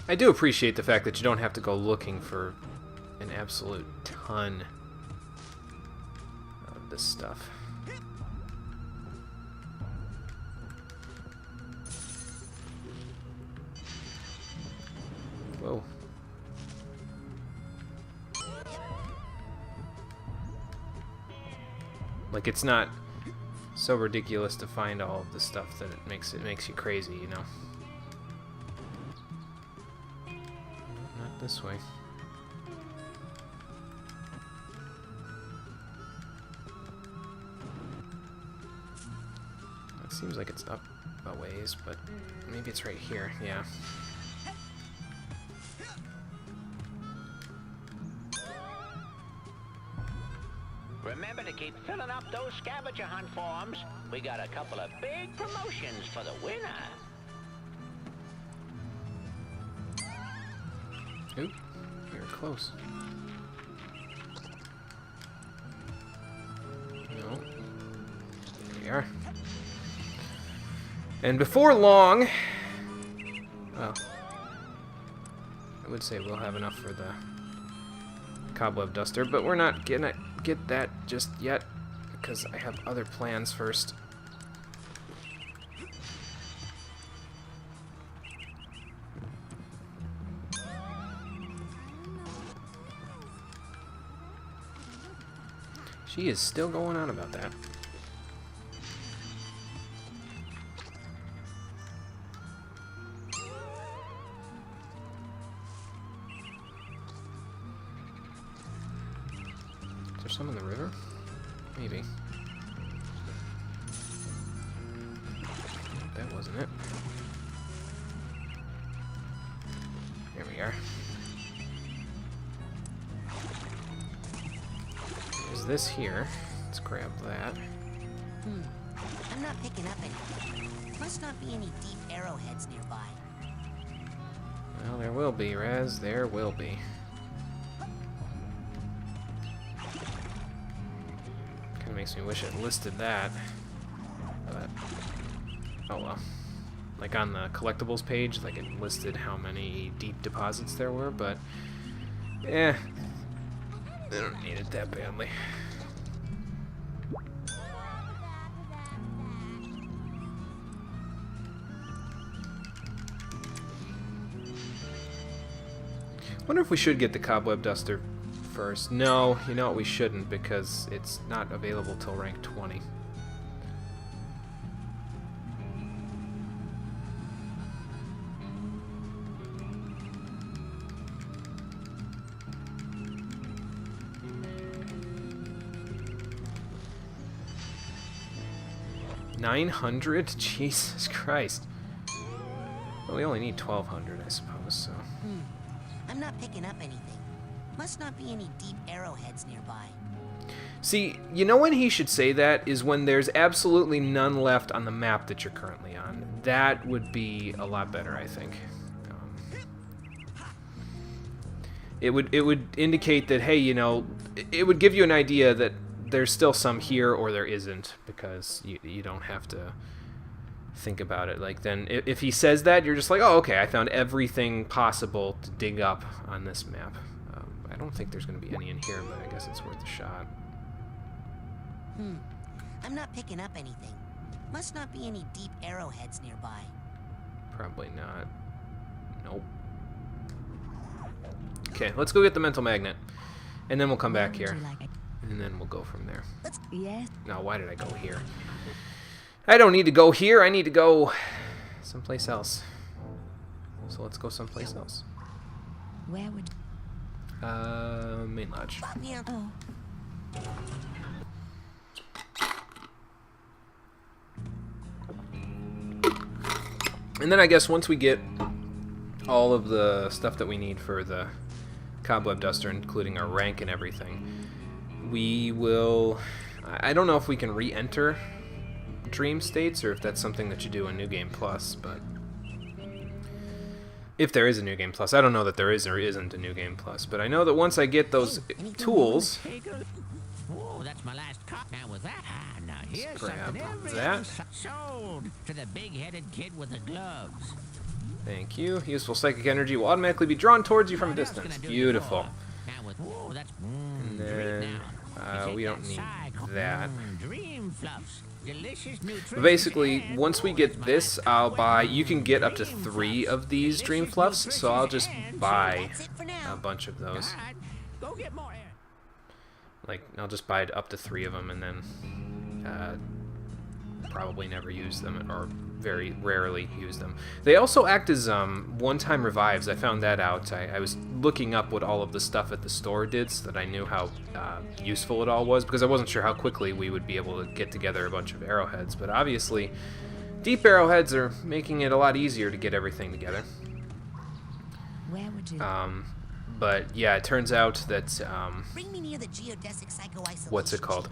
I do appreciate the fact that you don't have to go looking for an absolute ton of this stuff. Whoa. Like, it's not so ridiculous to find all of the stuff that it makes you crazy, you know? This way. It seems like it's up a ways, but maybe it's right here. Yeah. Remember to keep filling up those scavenger hunt forms. We got a couple of big promotions for the winner. Oop, we were close. No. There we are. And before long, well, I would say we'll have enough for the cobweb duster, but we're not gonna get that just yet because I have other plans first. She is still going on about that. Is there some in the river? Maybe. That wasn't it. Here we are. There's this here. Let's grab that. I'm not picking up anything. Must not be any deep arrowheads nearby. Well, there will be, Raz. There will be. Kind of makes me wish it listed that. But, oh well. Like on the collectibles page, like it listed how many deep deposits there were, but I don't need it that badly. Wonder if we should get the cobweb duster first. No, you know what, we shouldn't, because it's not available till rank 20. 900? Jesus Christ. Well, we only need 1,200, I suppose, so... I'm not picking up anything. Must not be any deep arrowheads nearby. See, you know when he should say that is when there's absolutely none left on the map that you're currently on. That would be a lot better, I think. It would indicate that, hey, you know, it would give you an idea that there's still some here or there isn't, because you don't have to think about it. Like, then if he says that, you're just like, oh, okay, I found everything possible to dig up on this map. I don't think there's going to be any in here, but I guess it's worth a shot. I'm not picking up anything. Must not be any deep arrowheads nearby. Probably not. Nope. Okay, let's go get the mental magnet. And then we'll come back here. And then we'll go from there. Yes. Now, why did I go here? I don't need to go here. I need to go someplace else. So let's go someplace else. Where would... Main lodge. Oh. And then I guess once we get all of the stuff that we need for the cobweb duster, including our rank and everything, we will... I don't know if we can re-enter dream states or if that's something that you do in New Game Plus, but... If there is a New Game Plus. I don't know that there is or isn't a New Game Plus, but I know that once I get those tools... Whoa, that's my last cop. Now with that, now here's Grab something every that. sold to the big-headed kid with the gloves. Thank you. Useful psychic energy will automatically be drawn towards you from a distance. Beautiful. Now with, whoa, that's And then we don't need that. Dream Fluffs. Delicious But basically, once we get this, I'll buy... You can get up to 3 of these Dream Fluffs, so I'll just buy a bunch of those. Go get more. Like, I'll just buy up to 3 of them and then probably never use them, or very rarely use them. They also act as one-time revives. I found that out. I was looking up what all of the stuff at the store did so that I knew how useful it all was, because I wasn't sure how quickly we would be able to get together a bunch of arrowheads. But obviously, deep arrowheads are making it a lot easier to get everything together. Where would you... But yeah, it turns out that Bring me near the geodesic psycho-isolation what's it called?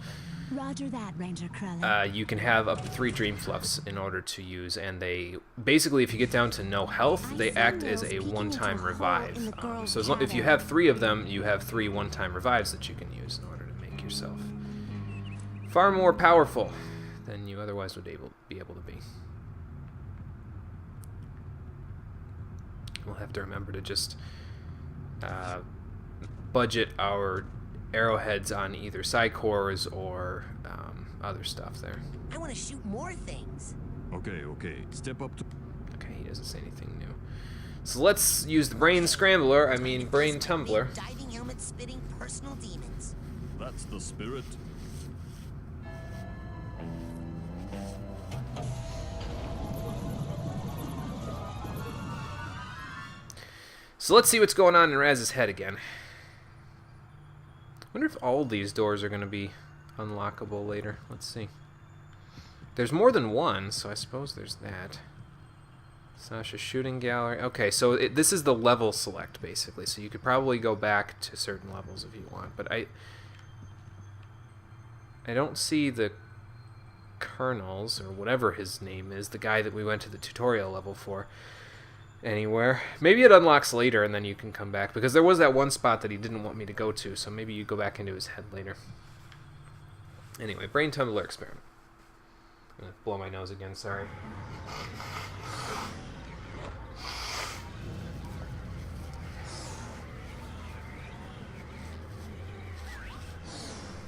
Roger that, Ranger Krullen. You can have up to 3 Dream Fluffs in order to use, and they basically, if you get down to no health, they act as a one-time revive. So as long, if you have 3 of them, you have 3 one-time revives that you can use in order to make yourself far more powerful than you otherwise would be able to be. We'll have to remember to just budget our arrowheads on either Psychors or other stuff there. I want to shoot more things. Okay, step up to... Okay, he doesn't say anything new. So let's use the Brain Scrambler, Brain Tumbler. Diving helmet spitting personal demons. That's the spirit. So let's see what's going on in Raz's head again. I wonder if all these doors are going to be unlockable later. Let's see. There's more than one, so I suppose there's that. Sasha's shooting gallery. Okay, so this is the level select, basically. So you could probably go back to certain levels if you want. But I don't see the Colonel's, or whatever his name is, the guy that we went to the tutorial level for, anywhere. Maybe it unlocks later and then you can come back, because there was that one spot that he didn't want me to go to, so maybe you go back into his head later. Anyway, Brain Tumbler experiment. I'm gonna blow my nose again, sorry.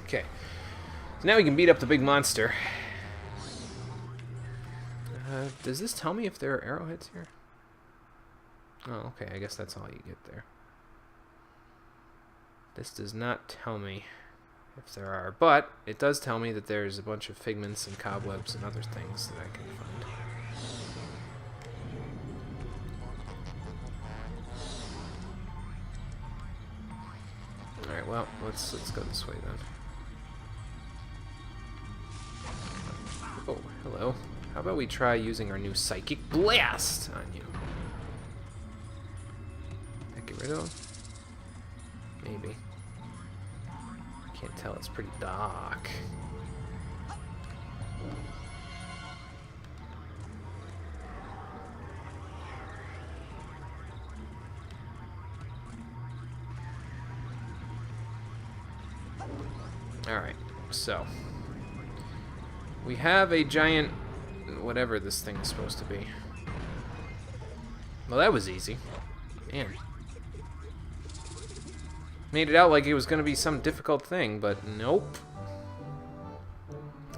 Okay, so now we can beat up the big monster. Does this tell me if there are arrowheads here? Oh, okay, I guess that's all you get there. This does not tell me if there are, but it does tell me that there's a bunch of figments and cobwebs and other things that I can find. Alright, well, let's go this way then. Oh. Hello. How about we try using our new Psychic Blast on you? That get rid of? Maybe. Can't tell, it's pretty dark. Alright, so we have a giant whatever this thing is supposed to be. Well, that was easy. Man. Made it out like it was going to be some difficult thing, but nope.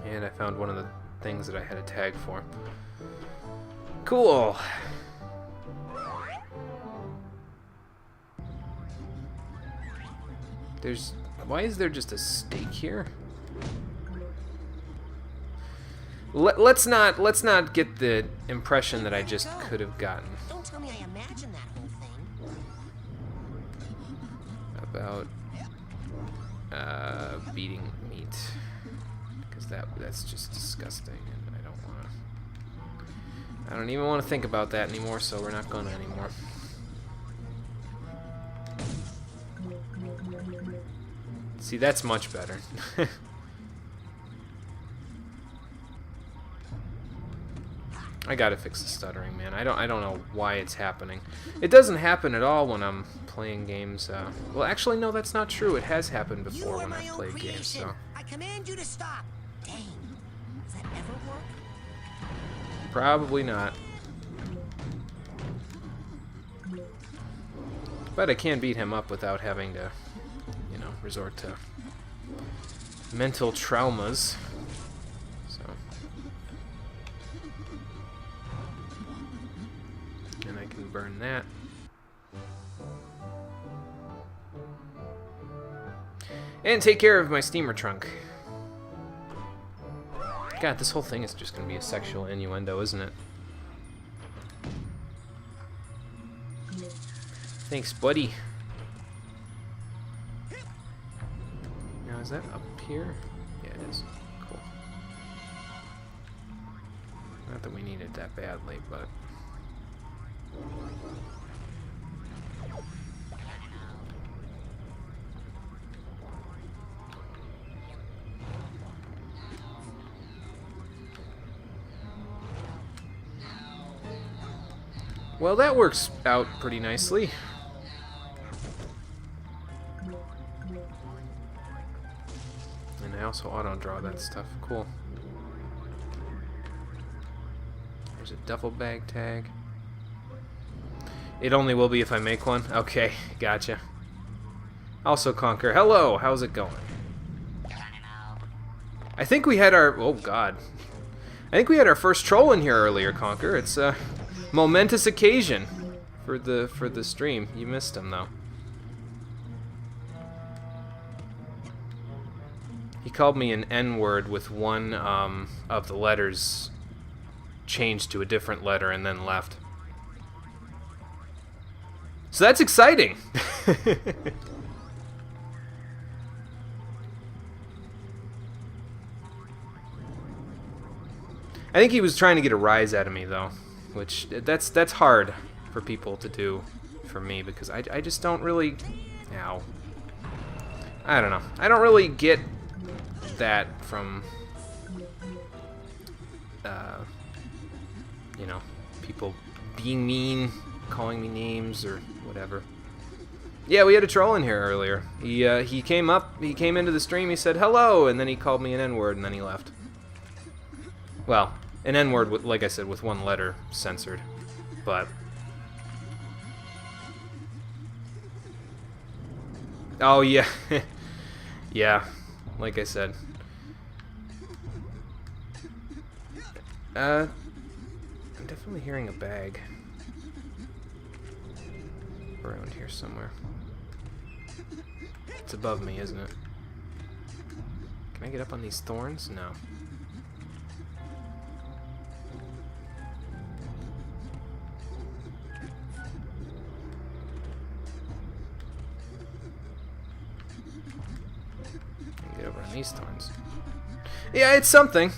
And I found one of the things that I had a tag for. Cool. Why is there just a stake here? Let's not get the impression that I just could have gotten. Don't tell me I imagined that whole thing. About beating meat, because that's just disgusting, and I don't even want to think about that anymore. So we're not gonna anymore. See, that's much better. I gotta fix the stuttering, man. I don't know why it's happening. It doesn't happen at all when I'm playing games. Well, actually, no, that's not true. It has happened before when I've played games. So I command you to stop. Dang. Does that ever work? probably not. But I can beat him up without having to, you know, resort to mental traumas. So. And I can burn that. And take care of my steamer trunk. God, this whole thing is just going to be a sexual innuendo, isn't it? Thanks, buddy. Now, is that up here? Yeah, it is. Cool. Not that we need it that badly, but... Well, that works out pretty nicely. And I also auto-draw that stuff. Cool. There's a duffel bag tag. It only will be if I make one? Okay, gotcha. Also, Conquer. Hello, how's it going? I think we had our... Oh, God. I think we had our first troll in here earlier, Conquer. It's a momentous occasion for the stream. You missed him, though. He called me an N-word with one of the letters changed to a different letter and then left. So that's exciting! I think he was trying to get a rise out of me, though, which that's hard for people to do for me because I just don't really... Ow. I don't know. I don't really get that from, you know, people being mean, calling me names or whatever. Yeah, we had a troll in here earlier. He came into the stream, he said hello, and then he called me an N-word, and then he left. Well, an N-word, with, like I said, with one letter censored, but... Oh, yeah. Yeah, like I said. I'm definitely hearing a bag around here somewhere. It's above me, isn't it? Can I get up on these thorns? No. Get over on these thorns. Yeah, it's something.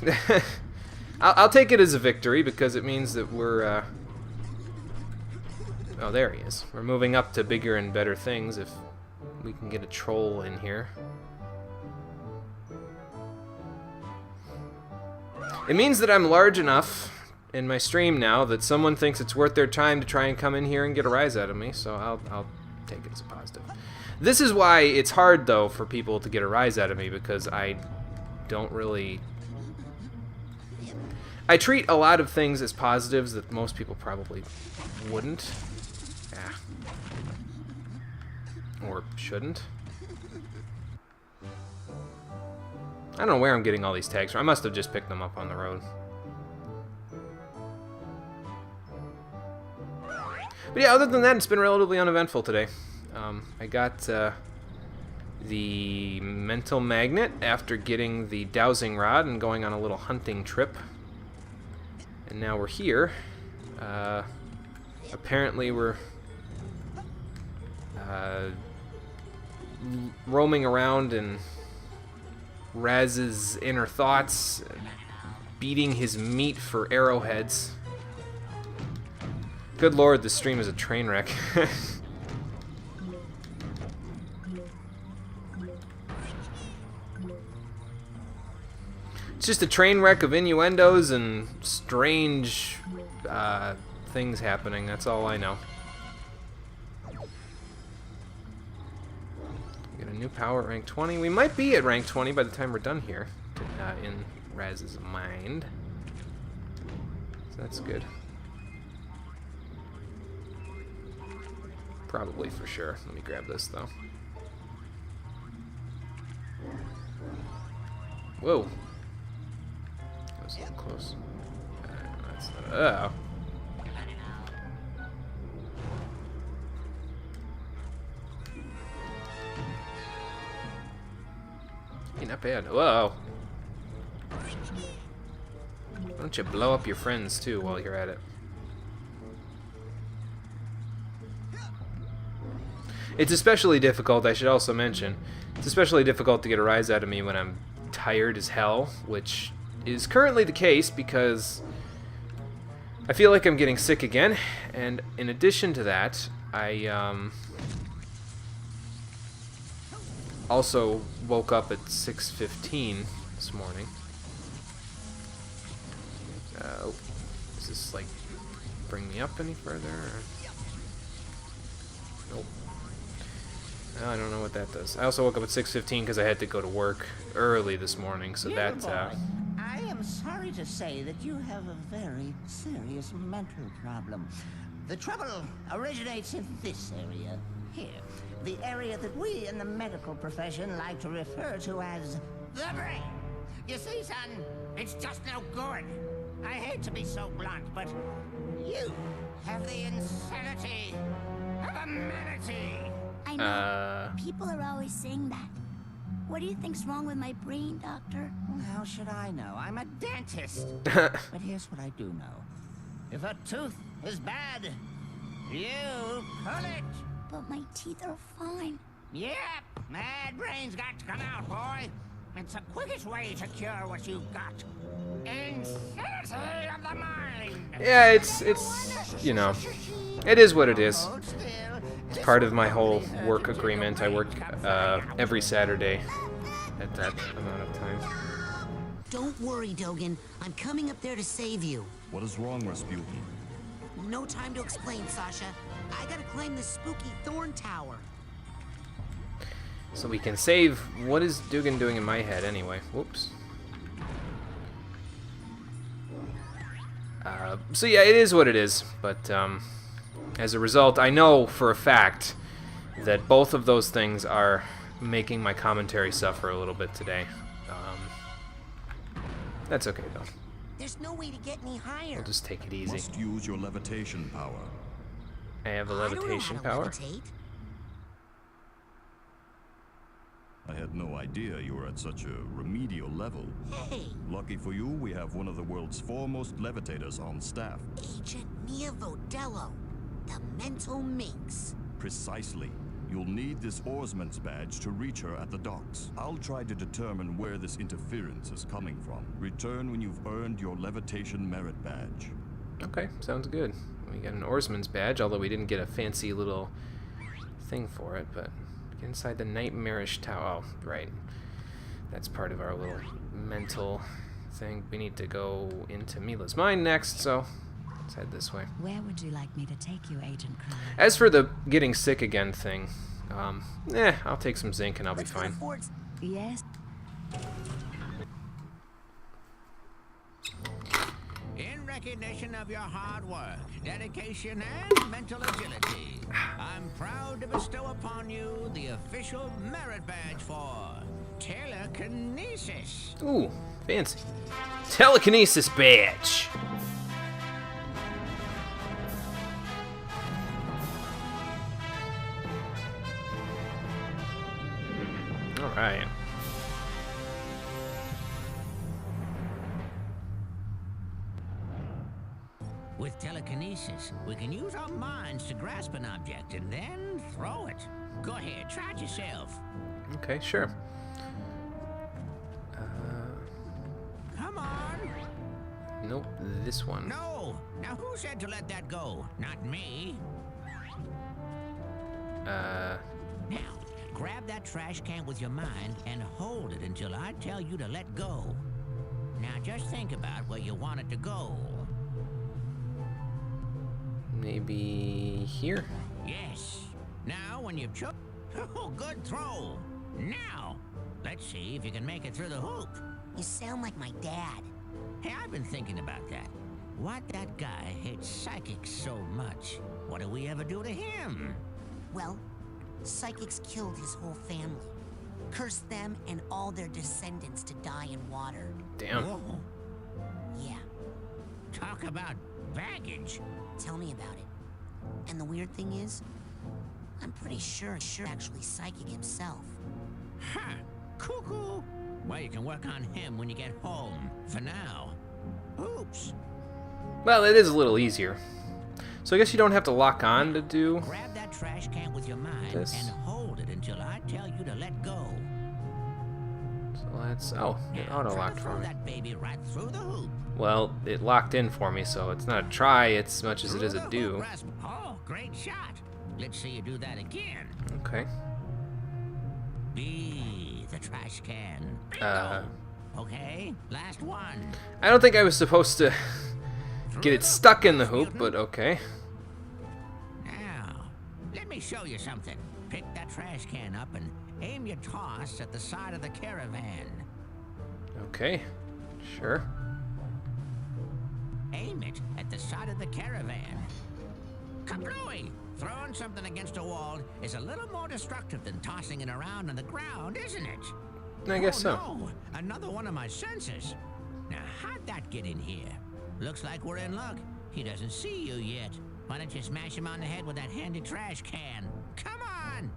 I'll take it as a victory because it means that we're... Oh, there he is. We're moving up to bigger and better things if we can get a troll in here. It means that I'm large enough in my stream now that someone thinks it's worth their time to try and come in here and get a rise out of me, so I'll take it as a positive. This is why it's hard, though, for people to get a rise out of me, because I don't really... I treat a lot of things as positives that most people probably wouldn't. Yeah. Or shouldn't. I don't know where I'm getting all these tags from. I must have just picked them up on the road. But yeah, other than that, it's been relatively uneventful today. I got the mental magnet after getting the Dowsing Rod and going on a little hunting trip. And now we're here. Apparently we're roaming around in Raz's inner thoughts, beating his meat for arrowheads. Good lord, this stream is a train wreck. It's just a train wreck of innuendos and strange things happening. That's all I know. Get a new power at rank 20. We might be at rank 20 by the time we're done here in Raz's mind. So that's good. Probably for sure. Let me grab this though. Whoa. That was a little close. That's not. Oh. Hey, not bad. Whoa. Why don't you blow up your friends too while you're at it? It's especially difficult, I should also mention, it's especially difficult to get a rise out of me when I'm tired as hell, which is currently the case because I feel like I'm getting sick again, and in addition to that, I also woke up at 6:15 this morning. Does this, like, bring me up any further? Or? Nope. I don't know what that does. I also woke up at 6:15 because I had to go to work early this morning, so Dear that... boy, I am sorry to say that you have a very serious mental problem. The trouble originates in this area, here. The area that we in the medical profession like to refer to as the brain. You see, son, it's just no good. I hate to be so blunt, but you have the insanity of a manatee. I know. People are always saying that. What do you think's wrong with my brain, Doctor? How should I know? I'm a dentist. But here's what I do know. If a tooth is bad, you pull it. But my teeth are fine. Yep, mad brain's got to come out, boy. It's the quickest way to cure what you've got. Insanity of the mind. Yeah, it's you know, it is what it is. It's part of my whole work agreement. I work every Saturday at that amount of time. Don't worry, Dogen. I'm coming up there to save you. What is wrong, Rasputin? No time to explain, Sasha. I gotta climb the spooky thorn tower. So we can save... What is Dugan doing in my head anyway? Whoops. So yeah, it is what it is. But as a result, I know for a fact that both of those things are making my commentary suffer a little bit today. That's okay though. There's no way to get any higher. I'll just take it easy. Must use your levitation power. I have a levitation power. I had no idea you were at such a remedial level. Hey! Lucky for you, we have one of the world's foremost levitators on staff. Agent Mia Vodello, the mental minx. Precisely. You'll need this oarsman's badge to reach her at the docks. I'll try to determine where this interference is coming from. Return when you've earned your levitation merit badge. Okay, sounds good. We got an oarsman's badge, although we didn't get a fancy little thing for it, but get inside the nightmarish tower. Oh, right. That's part of our little mental thing. We need to go into Mila's mind next, so let's head this way. Where would you like me to take you, Agent Crow? As for the getting sick again thing, I'll take some zinc and I'll be fine. Yes? In recognition of your hard work, dedication, and mental agility, I'm proud to bestow upon you the official merit badge for telekinesis. Ooh, fancy. Telekinesis badge. Alright. With telekinesis, we can use our minds to grasp an object and then throw it. Go ahead, try it yourself. Okay, sure. Come on. Nope, this one. No. Now who said to let that go? Not me. Now, grab that trash can with your mind and hold it until I tell you to let go. Now just think about where you want it to go. Maybe here? Yes. Now, when you've chosen... Oh, good throw. Now, let's see if you can make it through the hoop. You sound like my dad. Hey, I've been thinking about that. Why'd that guy hate psychics so much? What did we ever do to him? Well, psychics killed his whole family. Cursed them and all their descendants to die in water. Damn. Whoa. Yeah, Talk about baggage. tell me about it. And the weird thing is, I'm pretty sure actually psychic himself. Ha! Cuckoo! Well, you can work on him when you get home. For now. Oops. Well, it is a little easier. So I guess you don't have to lock on to do Grab that trash can with your mind this. and hold it until I tell you to let go. So let's... Oh, it Now, try to auto-locked throw for me. that baby right through the hoop. Well, it locked in for me, so it's not a try as much as it Through is a the do. hoop, Rasp. Oh, great shot. Let's see you do that again. Okay. Be the trash can. Uh, Bingo. Okay, last one. I don't think I was supposed to get Through it the stuck in the hoop, Rasputin. but okay. Now, let me show you something. Pick that trash can up and aim your toss at the side of the caravan. Okay. Sure. Aim it at the side of the caravan. Kablooey! Throwing something against a wall is a little more destructive than tossing it around on the ground, isn't it? I guess so. No, another one of my sensors. Now, how'd that get in here? Looks like we're in luck. He doesn't see you yet. Why don't you smash him on the head with that handy trash can? Come on!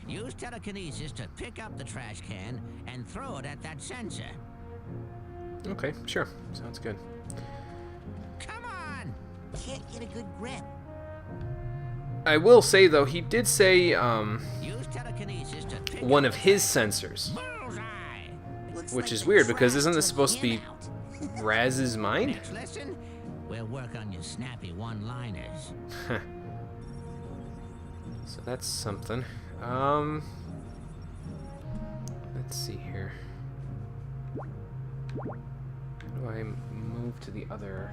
Use telekinesis to pick up the trash can and throw it at that sensor. Okay, sure. Sounds good. Come on! Can't get a good grip. I will say, though, he did say, Use telekinesis to pick one up of the his trash- sensors. Bullseye! Looks Which like is the weird, because trash isn't this took supposed to him be out. Raz's mind? Next lesson, we'll work on your snappy one-liners. So that's something. Let's see here. How do I move to the other?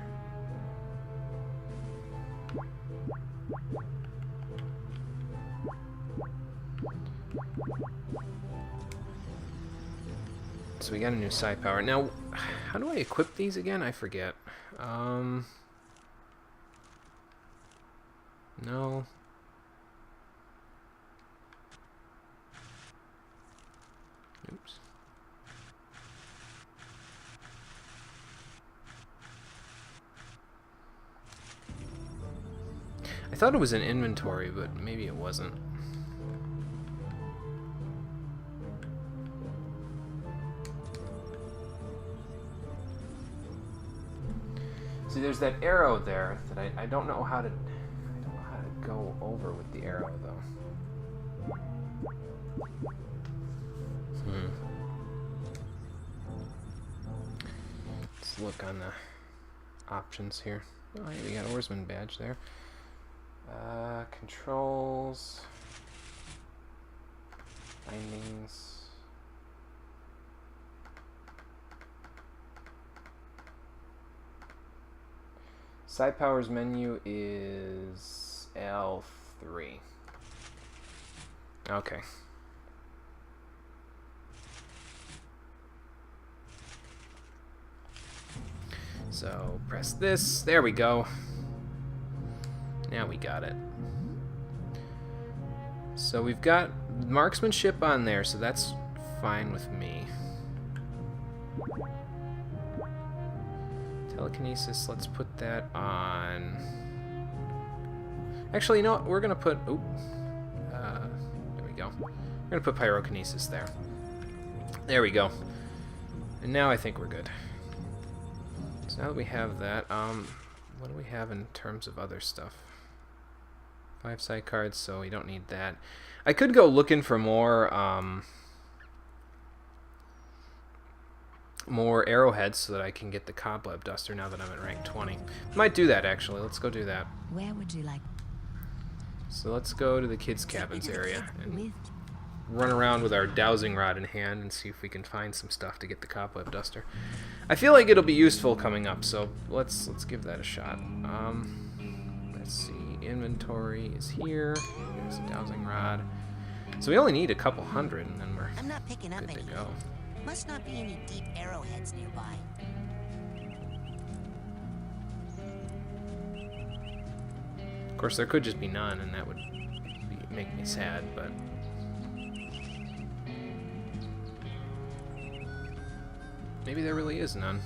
So we got a new psi power. Now, how do I equip these again? I forget. No. Oops. I thought it was an inventory, but maybe it wasn't. See, there's that arrow there that I don't know how to go over with the arrow though. Let's look on the options here. Oh, yeah, we got oarsman badge there. Controls, bindings. Side powers menu is L3. Okay. So press this. There we go. Now we got it. So we've got marksmanship on there, so that's fine with me. Telekinesis, let's put that on. Actually, you know what? We're gonna put. Oop. There we go. We're gonna put pyrokinesis there. There we go. And now I think we're good. So now that we have that, what do we have in terms of other stuff? 5 side cards, so we don't need that. I could go looking for more more arrowheads so that I can get the cobweb duster now that I'm at rank 20. Might do that actually. Let's go do that. Where would you like? So let's go to the kids' cabins area and run around with our dowsing rod in hand and see if we can find some stuff to get the cobweb duster. I feel like it'll be useful coming up, so let's give that a shot. Let's see. Inventory is here. There's a dowsing rod. So we only need a couple hundred, and then we're I'm not picking up good to any. go. Must not be any deep arrowheads nearby. Of course, there could just be none, and that would make me sad, but... maybe there really is none.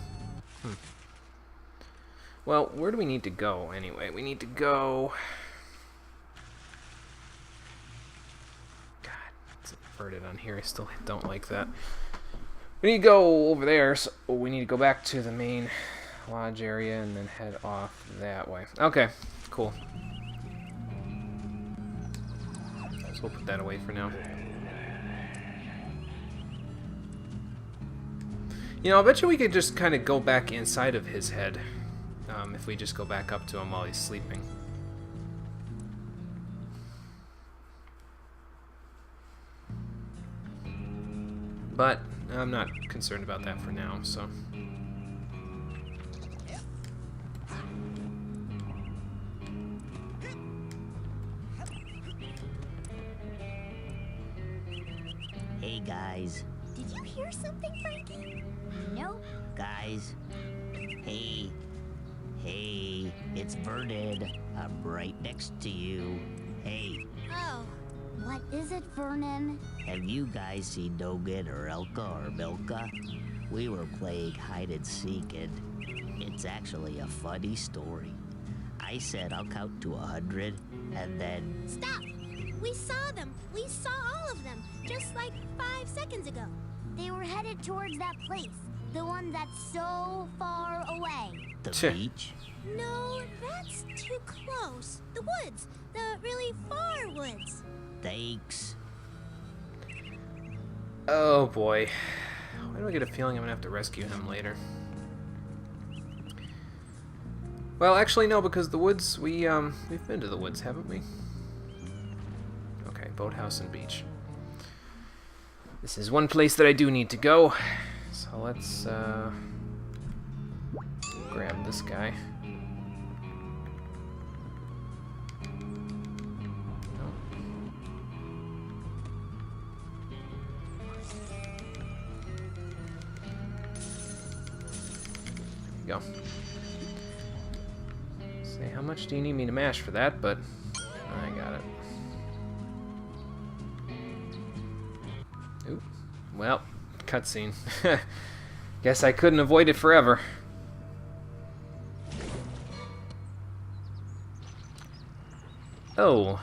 Well, where do we need to go, anyway? We need to go... God, it's inverted on here. I still don't like that. We need to go over there, so we need to go back to the main lodge area and then head off that way. Okay, cool. So we'll put that away for now. You know, I bet you we could just kind of go back inside of his head if we just go back up to him while he's sleeping. But I'm not concerned about that for now, so... Hey, guys. Did you hear something, Frankie? Nope. Guys. Hey. Hey, it's Vernon. I'm right next to you. Hey, Oh. What is it, Vernon? have you guys seen Nogan or Elka or Milka? We were playing hide and seek, and it's actually a funny story. I said I'll count to 100, and then... Stop! We saw them. We saw all of them, just like 5 seconds ago. They were headed towards that place, the one that's so far away. The Tch. beach? No, that's too close. The woods, the really far woods. Thanks. Oh boy. Why do I get a feeling I'm gonna have to rescue him later? Well, actually no, because the woods, we've been to the woods, haven't we? Okay, boathouse and beach. This is one place that I do need to go. So let's grab this guy. Go. Say, how much do you need me to mash for that? But I got it. Oop. Well, cutscene. Guess I couldn't avoid it forever. Oh,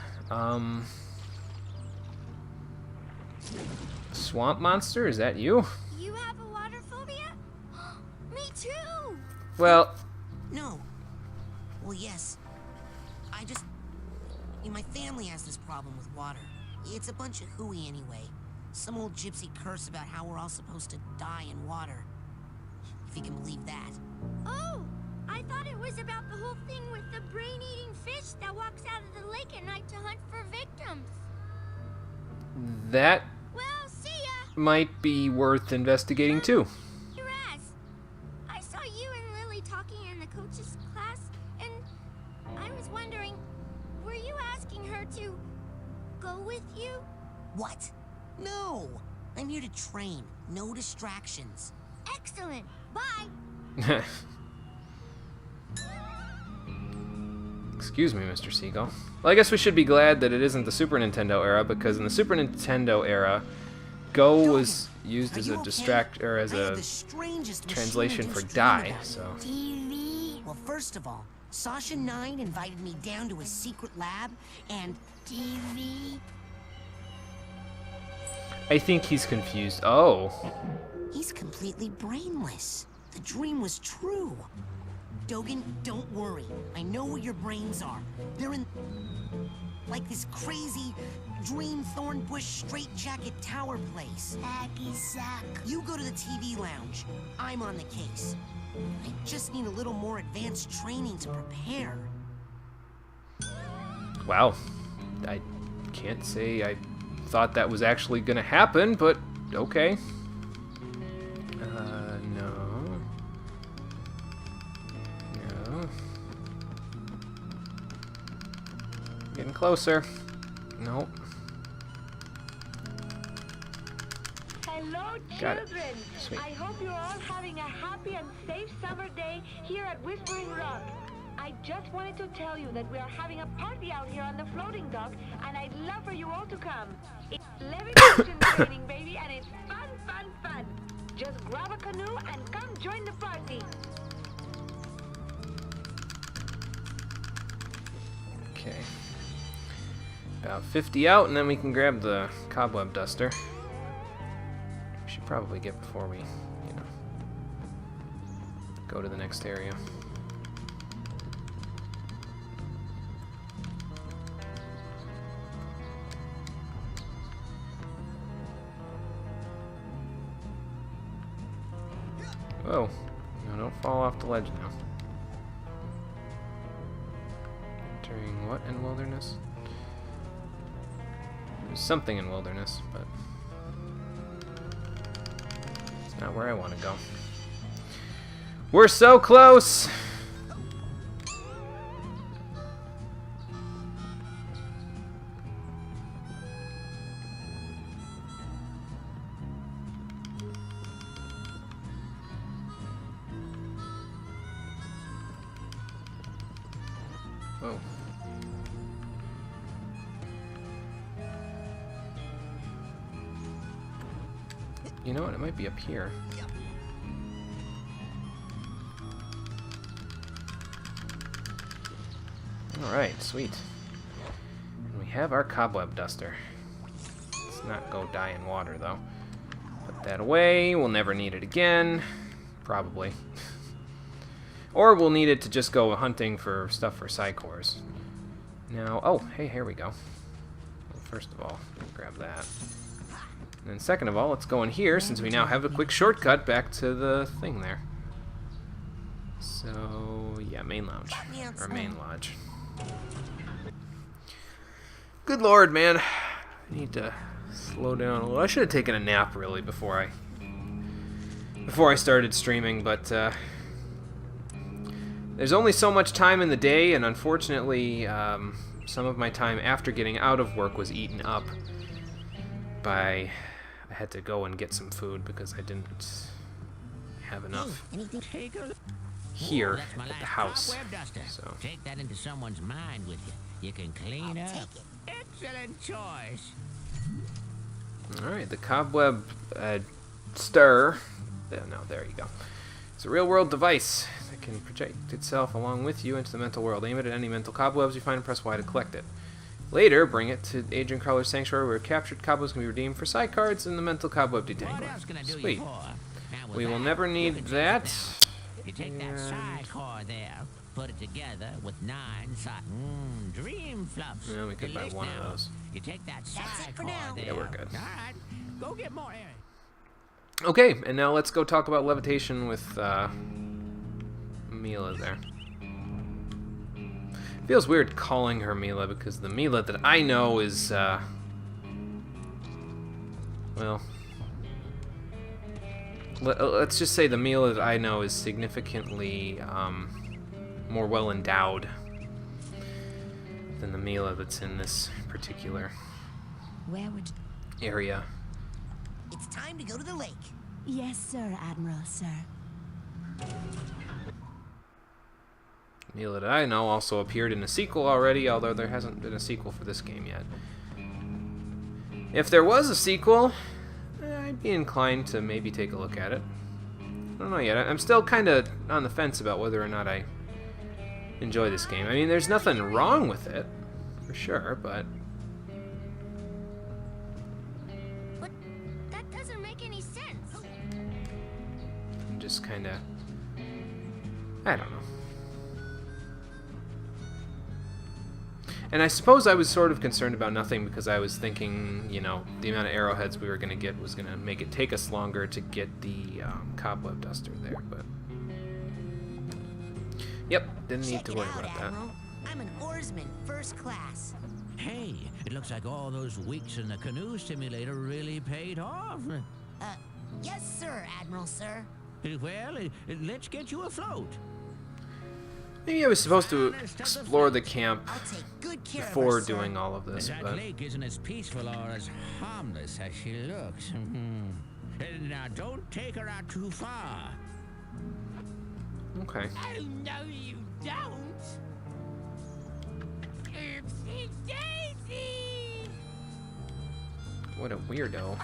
swamp monster, is that you? You have a water phobia? Me too! Well, No. Well, yes. My family has this problem with water. It's a bunch of hooey anyway. Some old gypsy curse about how we're all supposed to die in water. If you can believe that. Oh, I thought it was about the whole thing with the brain-eating fish that walks out of the lake at night to hunt for victims. That Well, see ya. might be worth investigating too. Raz, I saw you and Lily talking in the coach's class, and I was wondering, were you asking her to go with you? What? No! I'm here to train. No distractions. Excellent. Bye. Excuse me, Mr. Seagull. Well, I guess we should be glad that it isn't the Super Nintendo era, because in the Super Nintendo era, Go was used as a as a translation for die. So TV. Well, first of all, Sasha 9 invited me down to his secret lab, and TV. I think he's confused. Oh, He's completely brainless. The dream was true. Dogen, don't worry. I know where your brains are. They're in, like, this crazy dream thorn bush straitjacket tower place. Hacky sack. You go to the TV lounge. I'm on the case. I just need a little more advanced training to prepare. wow. I can't say I thought that was actually gonna happen, but okay. No. No. Getting closer. Nope. Hello, Got it. children. Sweet. I hope you're all having a happy and safe summer day here at Whispering Rock. I just wanted to tell you that we are having a party out here on the floating dock, and I'd love for you all to come. It's levitation training, baby, and it's fun, fun, fun. Just grab a canoe and come join the party. Okay. About 50 out, and then we can grab the cobweb duster. We should probably get before we, go to the next area. Whoa. No, don't fall off the ledge now. Entering what in wilderness? There's something in wilderness, but it's not where I want to go. We're so close! Whoa. You know what? It might be up here. Alright, sweet. And we have our cobweb duster. Let's not go die in water, though. Put that away. We'll never need it again. Probably. Or we'll need it to just go hunting for stuff for Psychors. Now, oh, hey, here we go. Well, first of all, grab that. And then second of all, let's go in here, since we now have a quick shortcut back to the thing there. So, yeah, main lounge. Or main lodge. Good lord, man. I need to slow down a little. I should have taken a nap, really, before I started streaming, but, there's only so much time in the day, and unfortunately, some of my time after getting out of work was eaten up by... I had to go and get some food because I didn't have enough here Ooh, that's my at the last house. cobweb duster. So, Take that into someone's mind with you. You can clean up. Excellent choice. alright, the cobweb stir. No, there you go. It's a real-world device that can project itself along with you into the mental world. Aim it at any mental cobwebs you find and press Y to collect it. Later, bring it to Adrian Crawler's Sanctuary, where captured cobwebs can be redeemed for side cards in the mental cobweb What detangler. else can I do Sweet. you for? Now, with We will that, never you need can that. check You take that psi core there, put it together with 9 dream fluffs. Yeah, we could buy one of those. You take that psi That's it for core now. there. Yeah, we're good. All right, go get more air. Okay, and now let's go talk about levitation with Mila there. Feels weird calling her Mila because the Mila that I know is, well, let's just say the Mila that I know is significantly more well endowed than the Mila that's in this particular Where would... area. It's time to go to the lake. Yes, sir, Admiral, sir. Mila that I know also appeared in a sequel already, although there hasn't been a sequel for this game yet. If there was a sequel, I'd be inclined to maybe take a look at it. I don't know yet. I'm still kind of on the fence about whether or not I enjoy this game. I mean, there's nothing wrong with it, for sure, but... But that doesn't make any sense. I'm just kind of... I don't know. And I suppose I was sort of concerned about nothing because I was thinking, you know, the amount of arrowheads we were going to get was going to make it take us longer to get the cobweb duster there, but... Yep, didn't need Check to it worry out, about that. Admiral. I'm an oarsman, first class. Hey, it looks like all those weeks in the canoe simulator really paid off. Yes, sir, Admiral, sir. Well, let's get you afloat. Maybe I was supposed to explore the camp I'll take good care of before her, sir. doing all of this, That but... lake isn't as peaceful or as harmless as she looks. Now, don't take her out too far. Okay. Oh, no, you don't. Oopsie daisy. What a weirdo.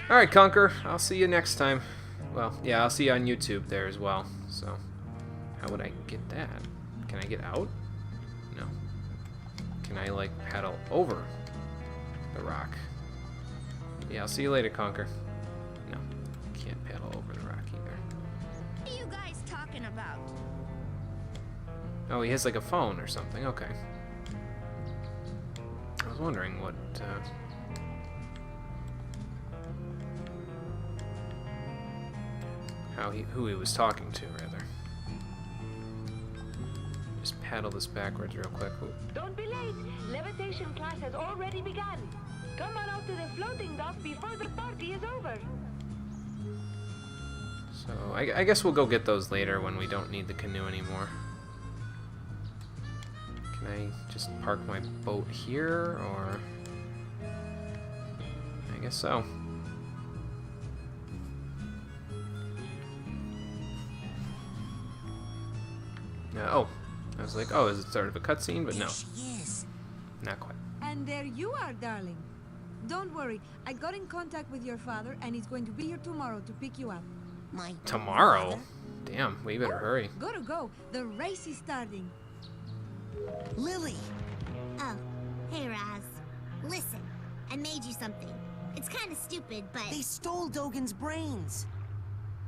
Alright, Conker. I'll see you next time. Well, yeah, I'll see you on YouTube there as well. So, how would I get that? Can I get out? No. Can I, like, paddle over the rock? Yeah, I'll see you later, Conker. No, can't paddle over the rock either. What are you guys talking about? Oh, he has, like, a phone or something. Okay. I was wondering what, who he was talking to, rather. Just paddle this backwards real quick. Ooh. Don't be late. Levitation class has already begun. Come on out to the floating dock before the party is over. So, I guess we'll go get those later when we don't need the canoe anymore. Can I just park my boat here, or... I guess so. Oh, I was like, oh, is it sort of a cutscene? But no, There she is. not quite. And there you are, darling. Don't worry, I got in contact with your father, and he's going to be here tomorrow to pick you up. My Tomorrow? father? Damn, we better hurry. Gotta go. The race is starting. Lily. Oh, hey Raz. Listen, I made you something. It's kind of stupid, but They stole Dogen's brains.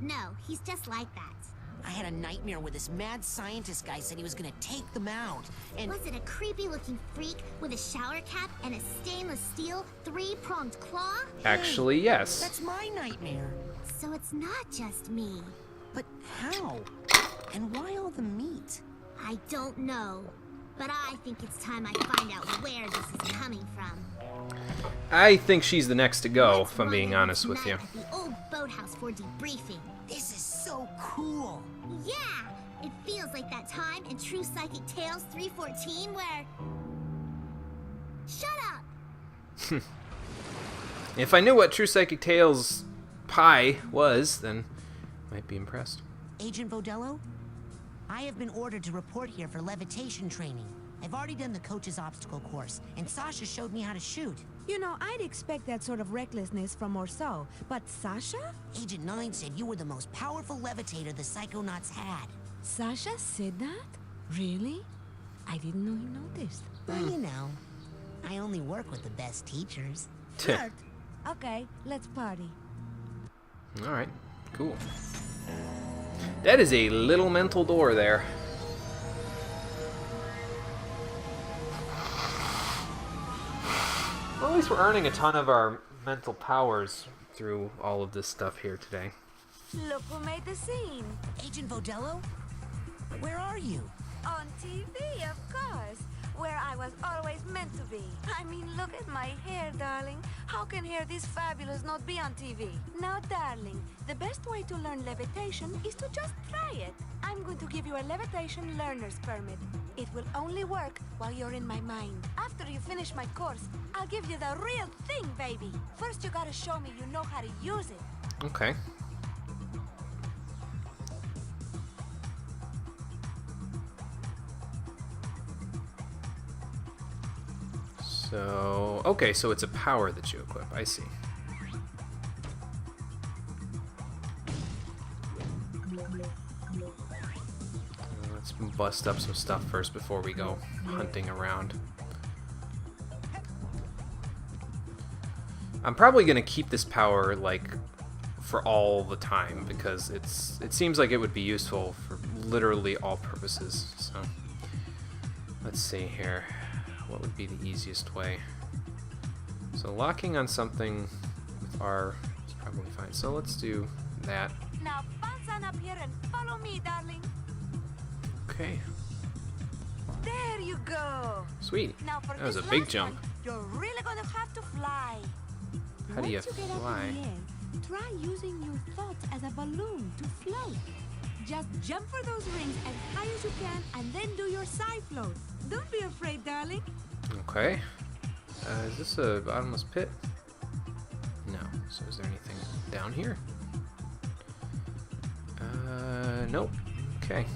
no, he's just like that. I had a nightmare where this mad scientist guy said he was gonna take them out. And Was it a creepy-looking freak with a shower cap and a stainless steel three-pronged claw? Actually, yes. that's my nightmare. So it's not just me. But how? And why all the meat? I don't know, but I think it's time I find out where this is coming from. I think she's the next to go, Let's if I'm being run honest with you. tonight at the old boathouse for debriefing. This is so cool. Yeah, it feels like that time in True Psychic Tales 314 where... Shut up! If I knew what True Psychic Tales pie was, then I might be impressed. Agent Vodello, I have been ordered to report here for levitation training. I've already done the coach's obstacle course, and Sasha showed me how to shoot. You know, I'd expect that sort of recklessness from Orso, but Sasha? Agent 9 said you were the most powerful levitator the Psychonauts had. Sasha said that? Really? I didn't know he noticed. Well, you know, I only work with the best teachers. Flirt. Okay, let's party. Alright. Cool. That is a little mental door there. Well, at least we're earning a ton of our mental powers through all of this stuff here today. Look who made the scene. Agent Vodello? Where are you? On TV, of course. Where I was always meant to be. I mean, look at my hair, darling. How can hair this fabulous not be on TV? Now, darling, the best way to learn levitation is to just try it. I'm going to give you a levitation learner's permit. It will only work while you're in my mind. After you finish my course, I'll give you the real thing, baby. First, you gotta show me you know how to use it. Okay. So, okay, so it's a power that you equip. I see. Let's bust up some stuff first before we go hunting around. I'm probably gonna keep this power like for all the time because it seems like it would be useful for literally all purposes. So let's see here. What would be the easiest way? So locking on something with R is probably fine. So let's do that. Now bounce on up here and follow me, darling. Okay. There you go. Sweet. Now for That was a this big last jump. one, you're really gonna have to fly. How do you Once you get up fly? in the air, try using your thoughts as a balloon to float. Just jump for those rings as high as you can and then do your side float. Don't be afraid, darling. Okay. Is this a bottomless pit? No. So is there anything down here? Nope. Okay.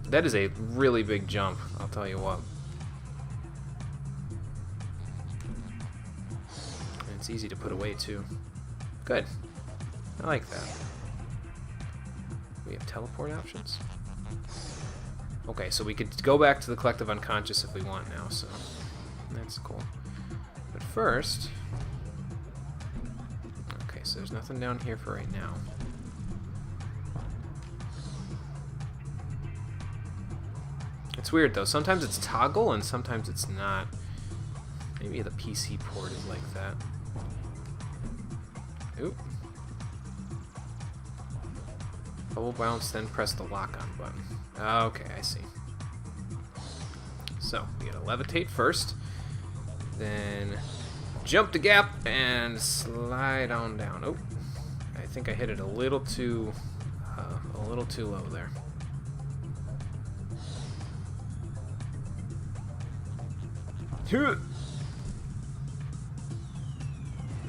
That is a really big jump, I'll tell you what. And it's easy to put away too. Good. I like that. We have teleport options. Okay, so we could go back to the collective unconscious if we want now, so that's cool. But first... Okay, so there's nothing down here for right now. It's weird though, sometimes it's toggle and sometimes it's not. Maybe the PC port is like that. Oop. Bubble bounce, then press the lock on button. Okay, I see. So, we gotta levitate first, then jump the gap and slide on down. Oh, I think I hit it a little too low there.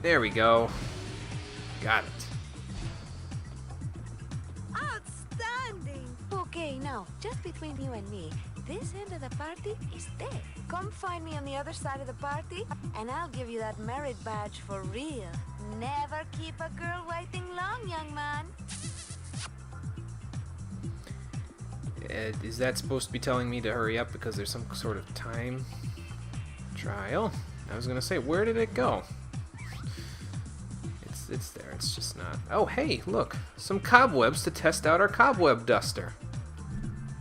There we go. Got it. Outstanding! Okay, now, just between you and me, this end of the party is dead. Come find me on the other side of the party, and I'll give you that merit badge for real. Never keep a girl waiting long, young man. Is that supposed to be telling me to hurry up because there's some sort of time trial? I was gonna say, where did it go? It's there, it's just not. Oh, hey, look, some cobwebs to test out our cobweb duster.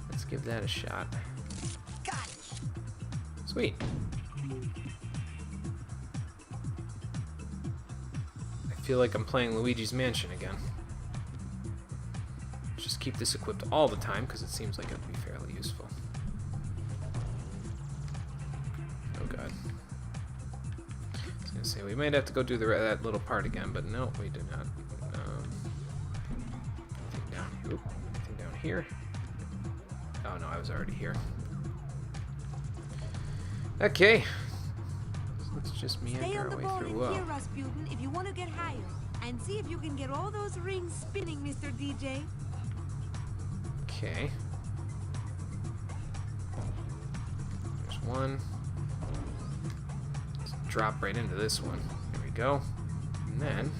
Let's give that a shot. Got it. Sweet. I feel like I'm playing Luigi's Mansion again. Just keep this equipped all the time because it seems like it would be fairly useful. Oh god. I was gonna say we might have to go do that little part again, but no, we do not. Anything down here? Oh no, I was already here. Okay. So let's just Stay meander on our the way ball through. in Whoa. here, Rasputin, if you want to get higher. And see if you can get all those rings spinning, Mr. DJ. Okay. There's one. Let's drop right into this one. There we go. And then...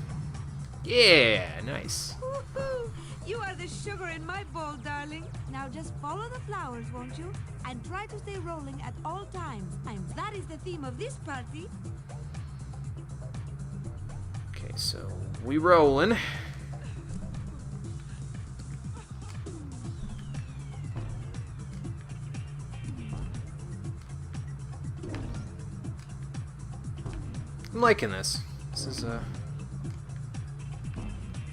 Yeah! Nice. Woohoo! You are the sugar in my bowl, darling. Now just follow the flowers, won't you? And try to stay rolling at all times. And that is the theme of this party. Okay, so we rolling. I'm liking this. This is a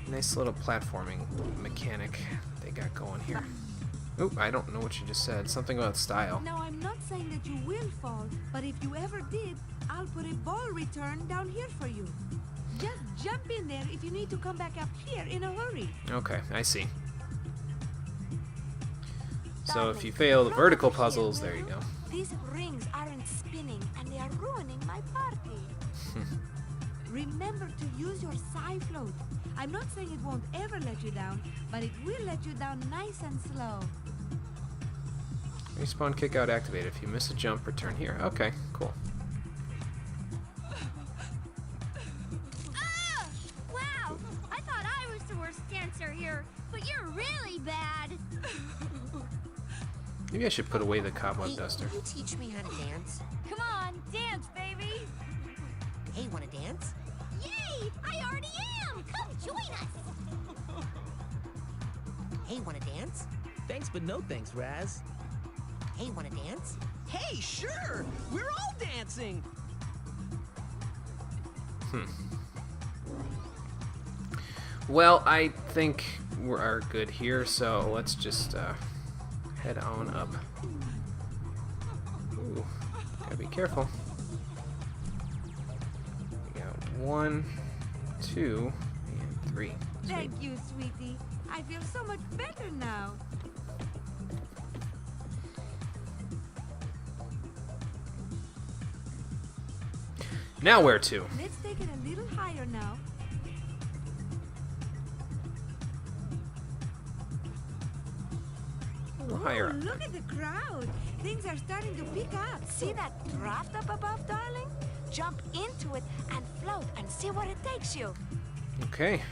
nice little platforming mechanic they got going here. Oop, I don't know what you just said. Something about style. Now, I'm not saying that you will fall, but if you ever did, I'll put a ball return down here for you. Just jump in there if you need to come back up here in a hurry. Okay, I see. So if you fail the vertical puzzles, there you go. These rings aren't spinning and they are ruining my party. Remember to use your psi float. I'm not saying it won't ever let you down, but it will let you down nice and slow. Respawn kick out activated. If you miss a jump, return here. Okay, cool. Wow! I thought I was the worst dancer here, but you're really bad. Maybe I should put away the cobweb duster. Can you teach me how to dance? Come on, dance, baby! Hey, wanna dance? Yay! I already am! Come join us! Hey, wanna dance? Thanks, but no thanks, Raz. Hey, wanna dance? Hey, sure! We're all dancing! Well, I think we are good here, so let's just head on up. Ooh, gotta be careful. We got 1, 2, and 3. Thank you, sweetie. I feel so much better now. Now where to? Let's take it a little higher now. A little higher up. Look at the crowd. Things are starting to pick up. See that draft up above, darling? Jump into it and float and see where it takes you. Okay.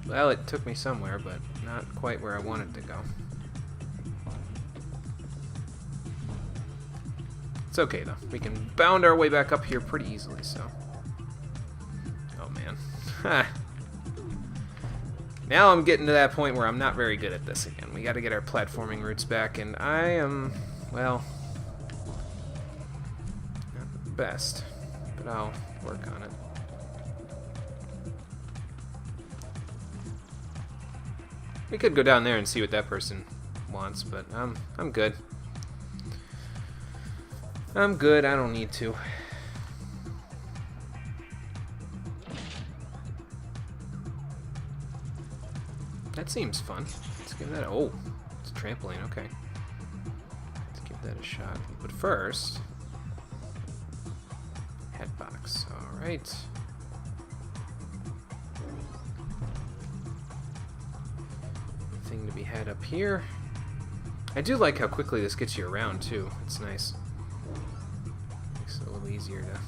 Well, it took me somewhere, but not quite where I wanted to go. It's okay, though. We can bound our way back up here pretty easily, so... Oh, man. Ha! Now I'm getting to that point where I'm not very good at this again. We gotta get our platforming roots back, and I am, well... not the best, but I'll work on it. We could go down there and see what that person wants, but I'm good. I'm good, I don't need to. That seems fun. Let's give that a... Oh, it's a trampoline, okay. Let's give that a shot. But first... Headbox, alright. Thing to be had up here. I do like how quickly this gets you around, too. It's nice. Makes it a little easier to...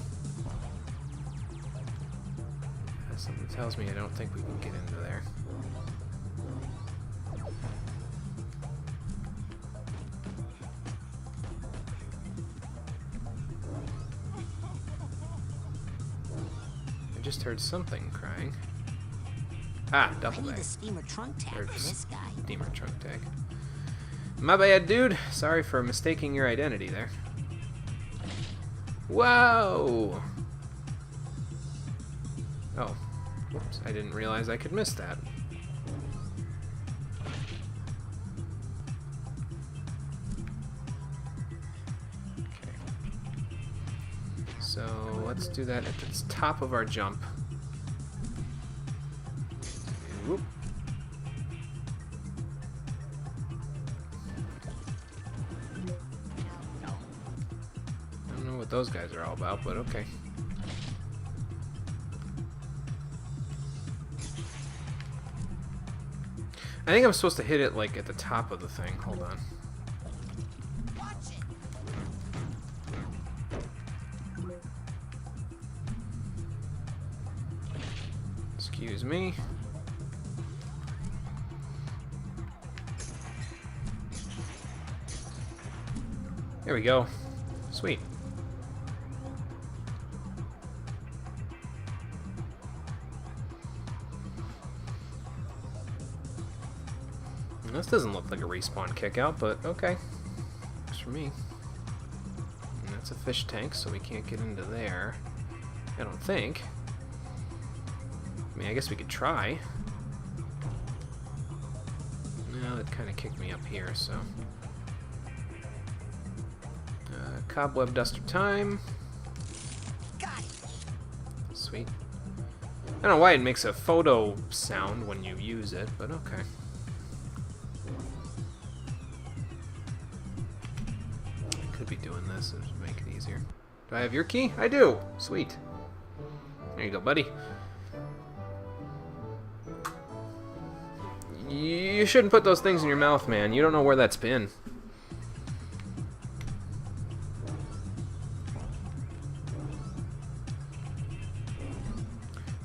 Something tells me I don't think we can get into there. I just heard something crying. Ah, duffel I need bag. a steamer trunk tag Or for this guy. steamer trunk tag. My bad, dude. Sorry for mistaking your identity there. Whoa! Oh. Whoops. I didn't realize I could miss that. Okay. So, let's do that at the top of our jump. Whoop. I don't know what those guys are all about, but okay. I think I'm supposed to hit it like at the top of the thing. Hold on. Excuse me. There we go. Sweet. This doesn't look like a respawn kickout, but okay. for me. And that's a fish tank, so we can't get into there. I don't think. I mean, I guess we could try. No, it kind of kicked me up here, so... cobweb duster time. Got it. Sweet. I don't know why it makes a photo sound when you use it, but okay. I could be doing this and make it easier. Do I have your key? I do! Sweet. There you go, buddy. You shouldn't put those things in your mouth, man. You don't know where that's been.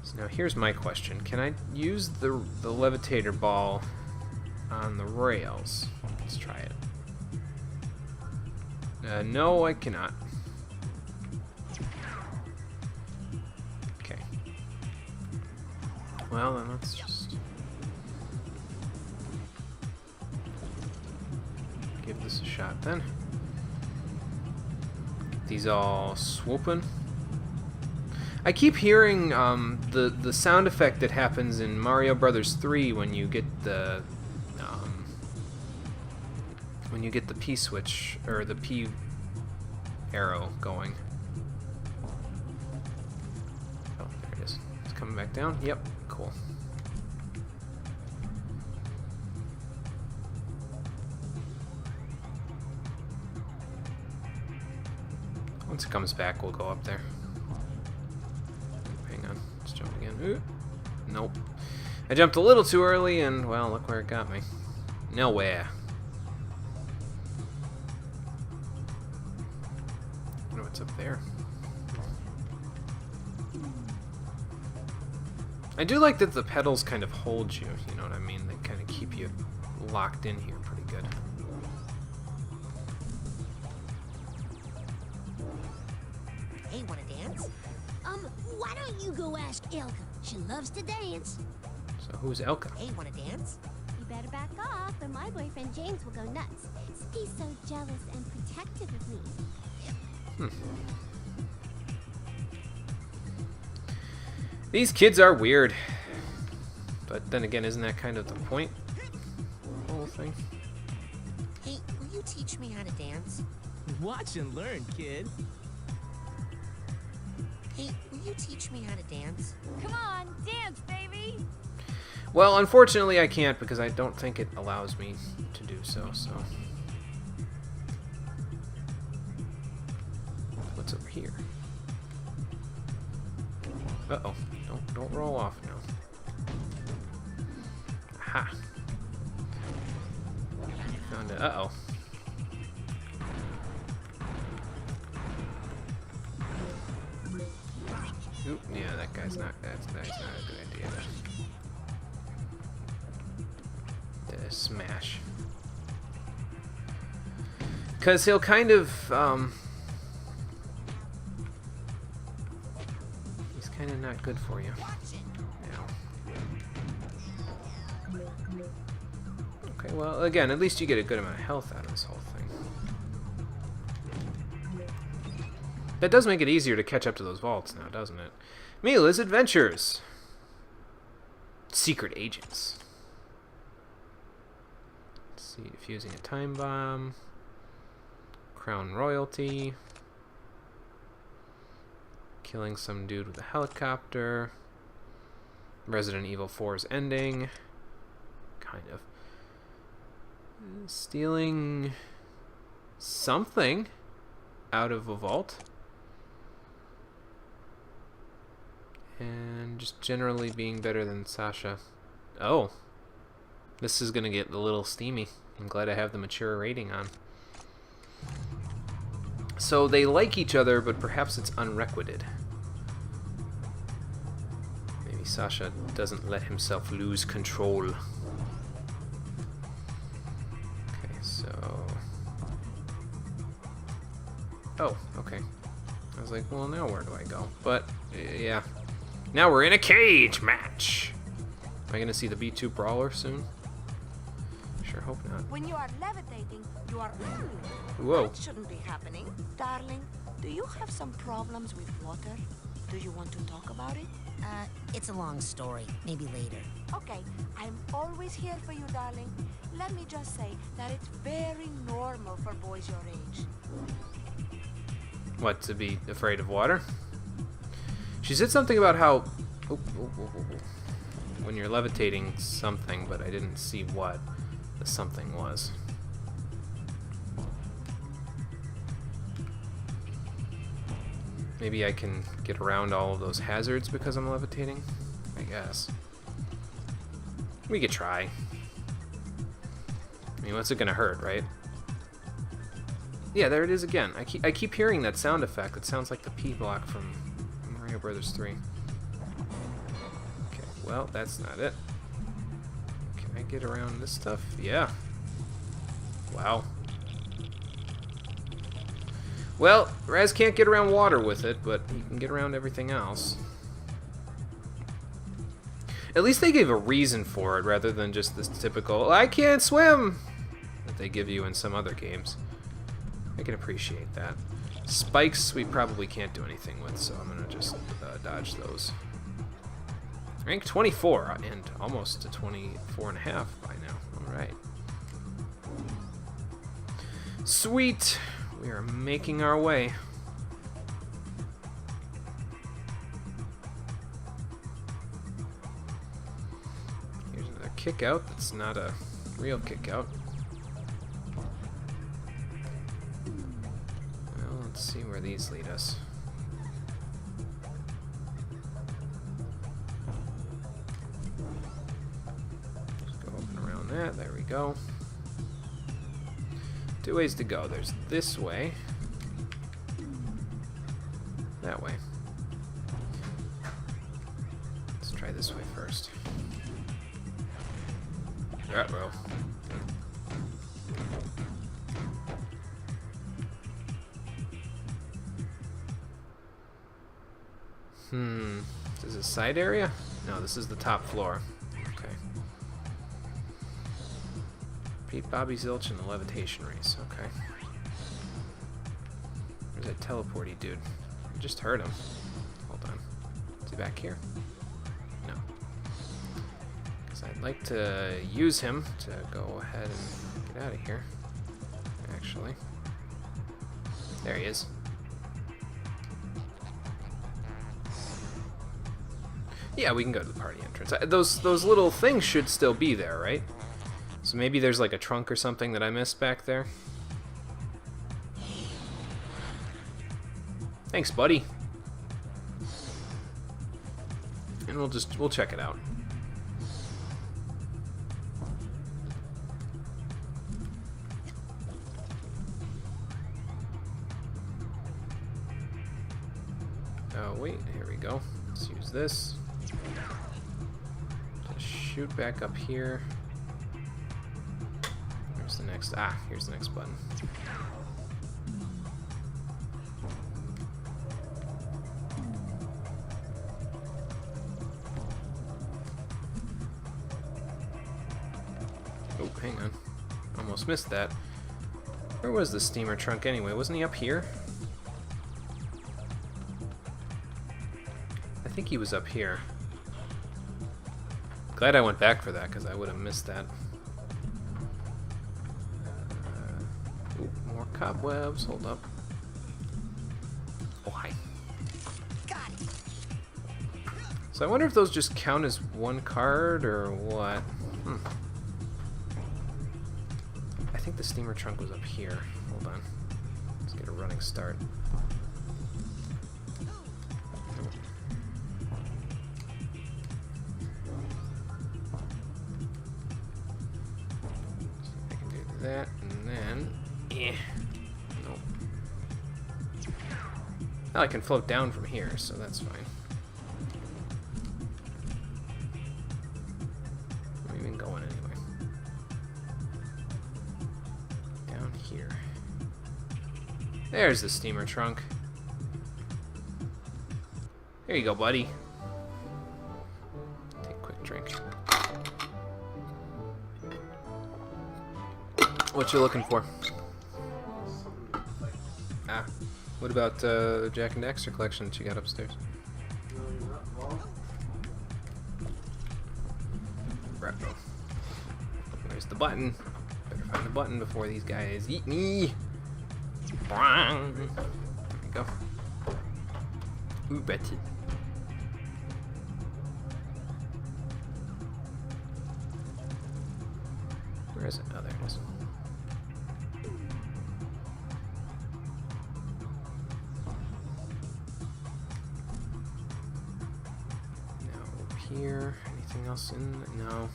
So now here's my question. Can I use the levitator ball on the rails? Let's try it. No, I cannot. Okay. Well, then let's just... give this a shot then. Get these all swooping. I keep hearing the sound effect that happens in Mario Brothers 3 when you get the P switch or the P arrow going. Oh, there it is. It's coming back down. Yep, cool. Once it comes back, we'll go up there. Hang on, let's jump again. Ooh. Nope. I jumped a little too early, and, well, look where it got me. Nowhere. I wonder what's up there. I do like that the pedals kind of hold you, you know what I mean? They kind of keep you locked in here pretty good. Hey, wanna dance? Why don't you go ask Ilka? She loves to dance. So who's Elka? Hey, wanna dance? You better back off, or my boyfriend James will go nuts. He's so jealous and protective of me. These kids are weird. But then again, isn't that kind of the point? The whole thing. Hey, will you teach me how to dance? Watch and learn, kid. Hey, will you teach me how to dance? Come on, dance, baby! Well, unfortunately I can't because I don't think it allows me to do so, so. What's over here? Uh-oh. Don't roll off now. Aha. Found it. Uh-oh. Oop, yeah, that's not a good idea to smash. Because he'll kind of, he's kind of not good for you. Now. Okay, well, again, at least you get a good amount of health out of this whole thing. That does make it easier to catch up to those vaults now, doesn't it? Mila's Adventures. Secret agents. Let's see, defusing a time bomb. Crown royalty. Killing some dude with a helicopter. Resident Evil 4's ending. Kind of. Stealing something out of a vault. And just generally being better than Sasha. Oh. This is going to get a little steamy. I'm glad I have the mature rating on. So they like each other, but perhaps it's unrequited. Maybe Sasha doesn't let himself lose control. Okay, so... Oh, okay. I was like, well, now where do I go? But, yeah. Now we're in a cage match! Am I going to see the B2 Brawler soon? Sure sure hope not. When you are levitating, you are... Whoa. That shouldn't be happening. Darling, do you have some problems with water? Do you want to talk about it? It's a long story. Maybe later. Okay, I'm always here for you, darling. Let me just say that it's very normal for boys your age. What, to be afraid of water? She said something about how... when you're levitating something, but I didn't see what the something was. Maybe I can get around all of those hazards because I'm levitating? I guess. We could try. I mean, what's it gonna hurt, right? Yeah, there it is again. I keep hearing that sound effect. It sounds like the P block from Mario Brothers 3. Okay, well, that's not it. Can I get around this stuff? Yeah. Wow. Well, Raz can't get around water with it, but he can get around everything else. At least they gave a reason for it rather than just this typical, I can't swim, that they give you in some other games. I can appreciate that. Spikes we probably can't do anything with, so I'm going to just dodge those. Rank 24, and almost to 24.5 by now. Alright. Sweet! We are making our way. Here's another kick out that's not a real kick out. Well, let's see where these lead us. Just go up and around that. There we go. 2 ways to go. There's this way. That way. Let's try this way first. Uh-oh. Is this a side area? No, this is the top floor. Okay. Beat Bobby Zilch in the levitation race. Okay. There's that teleporty dude. I just heard him. Hold on. Is he back here? No. Because I'd like to use him to go ahead and get out of here. Actually. There he is. Yeah, we can go to the party entrance. Those little things should still be there, right? So maybe there's like a trunk or something that I missed back there. Thanks, buddy. And we'll check it out. Oh, wait, here we go. Let's use this. Just shoot back up here. Here's the next, here's the next button. Oh, hang on. Almost missed that. Where was the steamer trunk anyway? Wasn't he up here? I think he was up here. Glad I went back for that, because I would have missed that. Ooh, more cobwebs. Hold up. Oh, hi. Got it. So I wonder if those just count as one card, or what? I think the steamer trunk was up here. Hold on. Let's get a running start. That, and then, nope. Now I can float down from here, so that's fine. I'm even going anyway. Down here. There's the steamer trunk. There you go, buddy. Take a quick drink. What you looking for? Ah. What about Jack and Daxter collection that you got upstairs? Bravo. Where's the button? Better find the button before these guys eat me. There we go. Ooh, Betty. Where is it? Oh, there it is. Here, anything else in? No.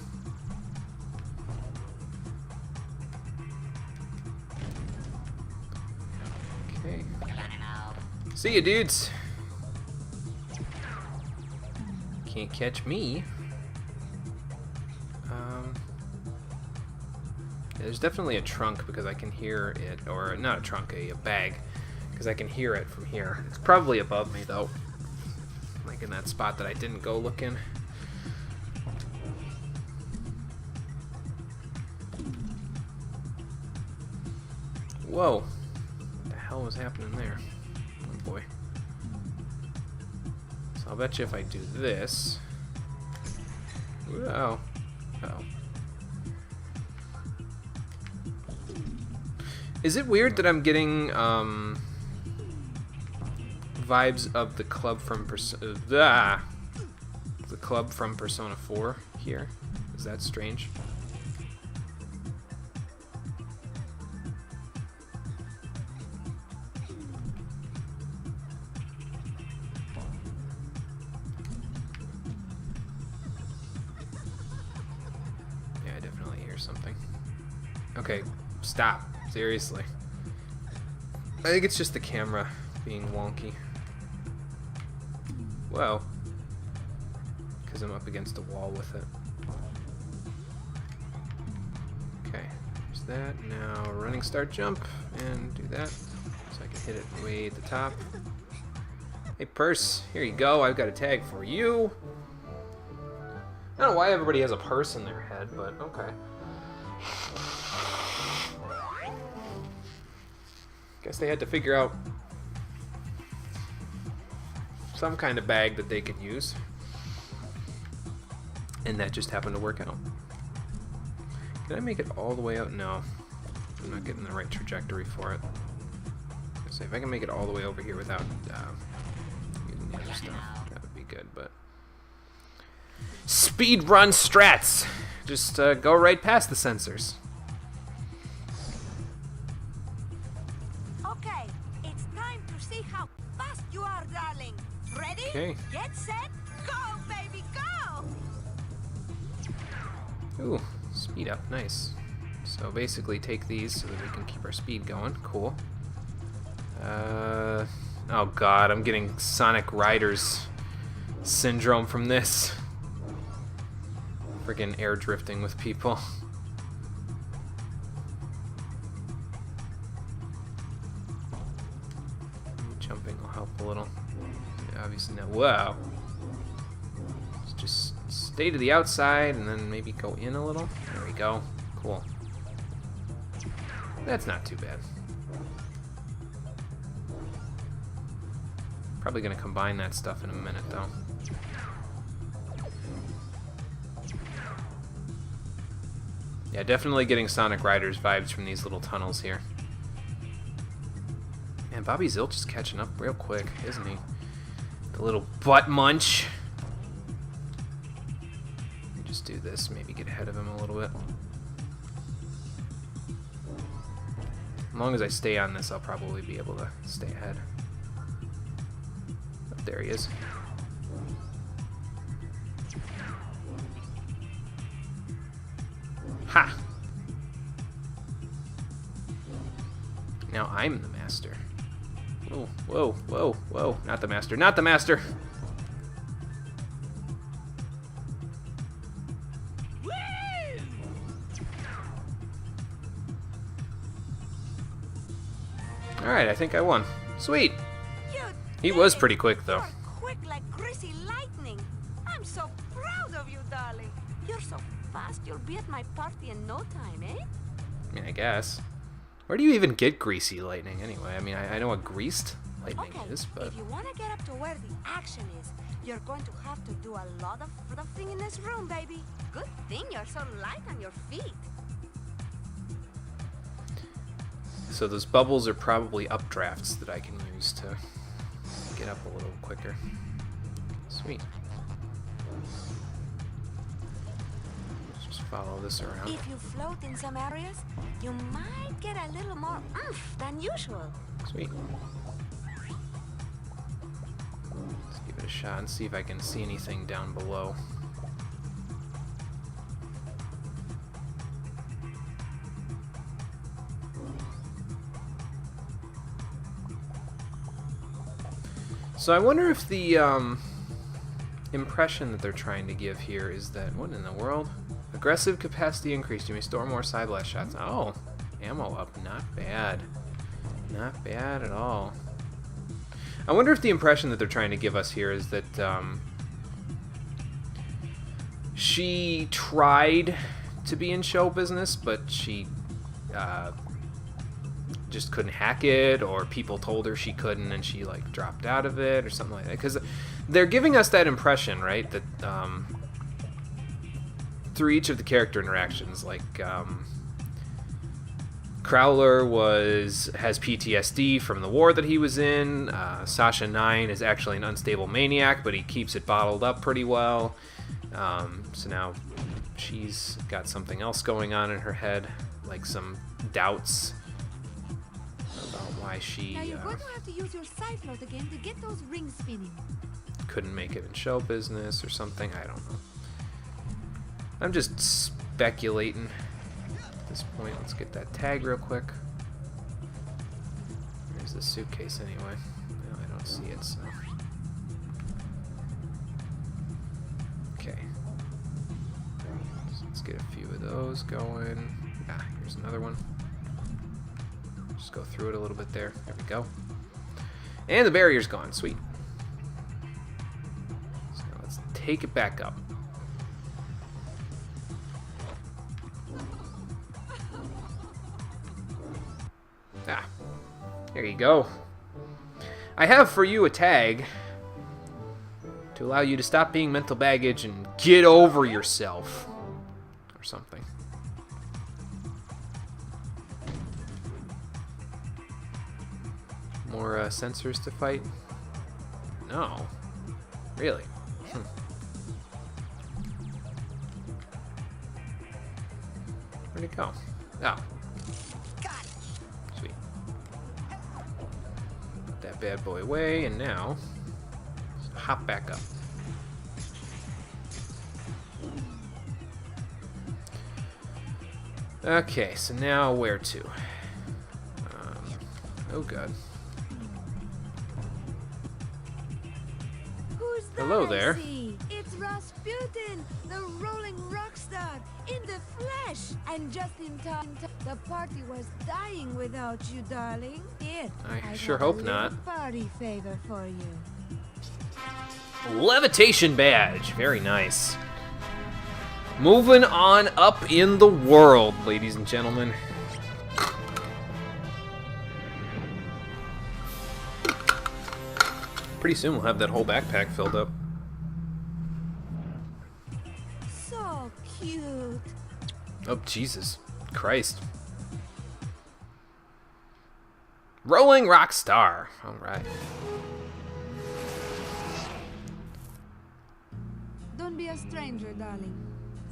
Okay. See ya, dudes. Can't catch me. There's definitely a trunk because I can hear it, or not a trunk, a bag, because I can hear it from here. It's probably above me though, like in that spot that I didn't go look in. Whoa. What the hell was happening there? Oh boy. So I'll bet you if I do this... Whoa. Uh-oh. Is it weird that I'm getting vibes of the club from Persona 4 here? Is that strange? Yeah, I definitely hear something. Okay, stop. Seriously. I think it's just the camera being wonky. Whoa. Because I'm up against a wall with it. Okay, there's that. Now running start jump and do that. So I can hit it way at the top. Hey purse, here you go. I've got a tag for you. I don't know why everybody has a purse in their head, but okay. Guess they had to figure out some kind of bag that they could use. And that just happened to work out. Can I make it all the way out? No. I'm not getting the right trajectory for it. So if I can make it all the way over here without using the other stuff, that would be good, but... Speed run strats! Just go right past the sensors. Ready? Okay. Get set, go, baby, go! Ooh, speed up, nice. So basically take these so that we can keep our speed going. Cool. Oh god, I'm getting Sonic Riders syndrome from this. Friggin' air drifting with people. Jumping will help a little. Obviously now, wow. Just stay to the outside and then maybe go in a little. There we go. Cool. That's not too bad. Probably gonna combine that stuff in a minute though. Yeah, definitely getting Sonic Riders vibes from these little tunnels here. Man, Bobby Zilch is catching up real quick, isn't he? The little butt munch. Let me just do this, maybe get ahead of him a little bit. As long as I stay on this, I'll probably be able to stay ahead. Oh, there he is. Ha! Now I'm the master. Whoa, whoa, whoa, whoa. Not the master, not the master! Alright, I think I won. Sweet! He was pretty quick, though. Quick like greasy lightning. I'm so proud of you, darling. You're so fast, you'll be at my party in no time, eh? I mean, I guess. Where do you even get greasy lightning anyway? I mean, I know what greased lightning is, but... if you want to get up to where the action is, you're going to have to do a lot of fluffing in this room, baby. Good thing you're so light on your feet. So those bubbles are probably updrafts that I can use to get up a little quicker. Sweet. Just follow this around. If you float in some areas, you might get a little more oomph than usual. Sweet. Let's give it a shot and see if I can see anything down below. So I wonder if the impression that they're trying to give here is that, what in the world? Aggressive capacity increased. You may store more side blast shots. Oh, ammo up. Not bad. Not bad at all. I wonder if the impression that they're trying to give us here is that she tried to be in show business, but she just couldn't hack it, or people told her she couldn't and she like dropped out of it or something like that, because they're giving us that impression, right, that through each of the character interactions, like Crowler has PTSD from the war that he was in. Sasha 9 is actually an unstable maniac, but he keeps it bottled up pretty well. So now she's got something else going on in her head, like some doubts about why she Now you're going to have to use your side float again to get those rings spinning. couldn't make it in show business or something. I don't know. I'm just speculating at this point. Let's get that tag real quick. Where's the suitcase anyway? No, I don't see it, so... Okay. So let's get a few of those going. Ah, here's another one. Just go through it a little bit there. There we go. And the barrier's gone. Sweet. So let's take it back up. Ah, there you go. I have for you a tag to allow you to stop being mental baggage and get over yourself. Or something. More sensors to fight? No. Really? Where'd it go? Oh. Sweet. Put that bad boy away, and now hop back up. Okay, so now where to? Oh god. Who's that? Hello there. I see? It's Rasputin, the rolling rock star, in the flesh. And just in time, the party was dying without you, darling. Here, I sure hope not. Party favor for you. Levitation badge. Very nice. Moving on up in the world, ladies and gentlemen. Pretty soon we'll have that whole backpack filled up. So cute. Oh, Jesus Christ. Rolling rock star. All right. Don't be a stranger, darling.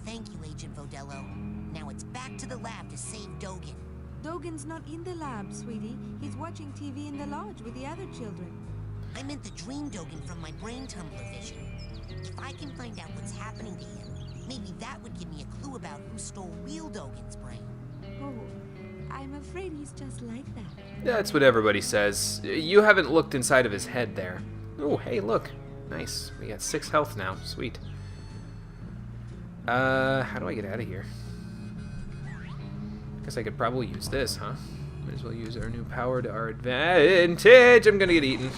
Thank you, Agent Vodello. Now it's back to the lab to save Dogen. Dogen's not in the lab, sweetie. He's watching TV in the lodge with the other children. I meant the dream Dogen from my brain tumbler vision. If I can find out what's happening to him, maybe that would give me a clue about who stole real Dogen's brain. Oh, I'm afraid he's just like that. That's what everybody says. You haven't looked inside of his head there. Oh, hey, look. Nice. We got 6 health now. Sweet. How do I get out of here? Guess I could probably use this, huh? Might as well use our new power to our advantage. I'm gonna get eaten.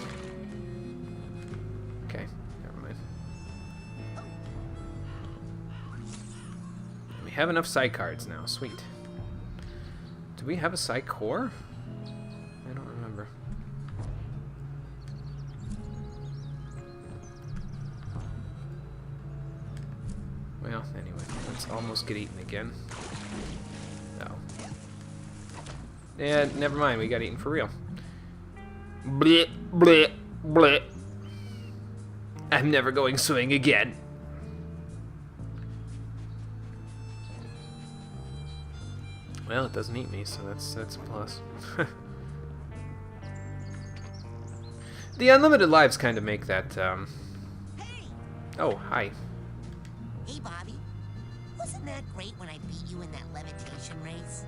Okay, never mind. We have enough side cards now. Sweet. Do we have a Psych core? I don't remember. Well, anyway, let's almost get eaten again. Oh. Yeah, never mind, we got eaten for real. Bleh, bleh, bleh. I'm never going swimming again. Well, it doesn't eat me, so that's a plus. The unlimited lives kind of make that, Hey! Oh, hi. Hey, Bobby. Wasn't that great when I beat you in that levitation race?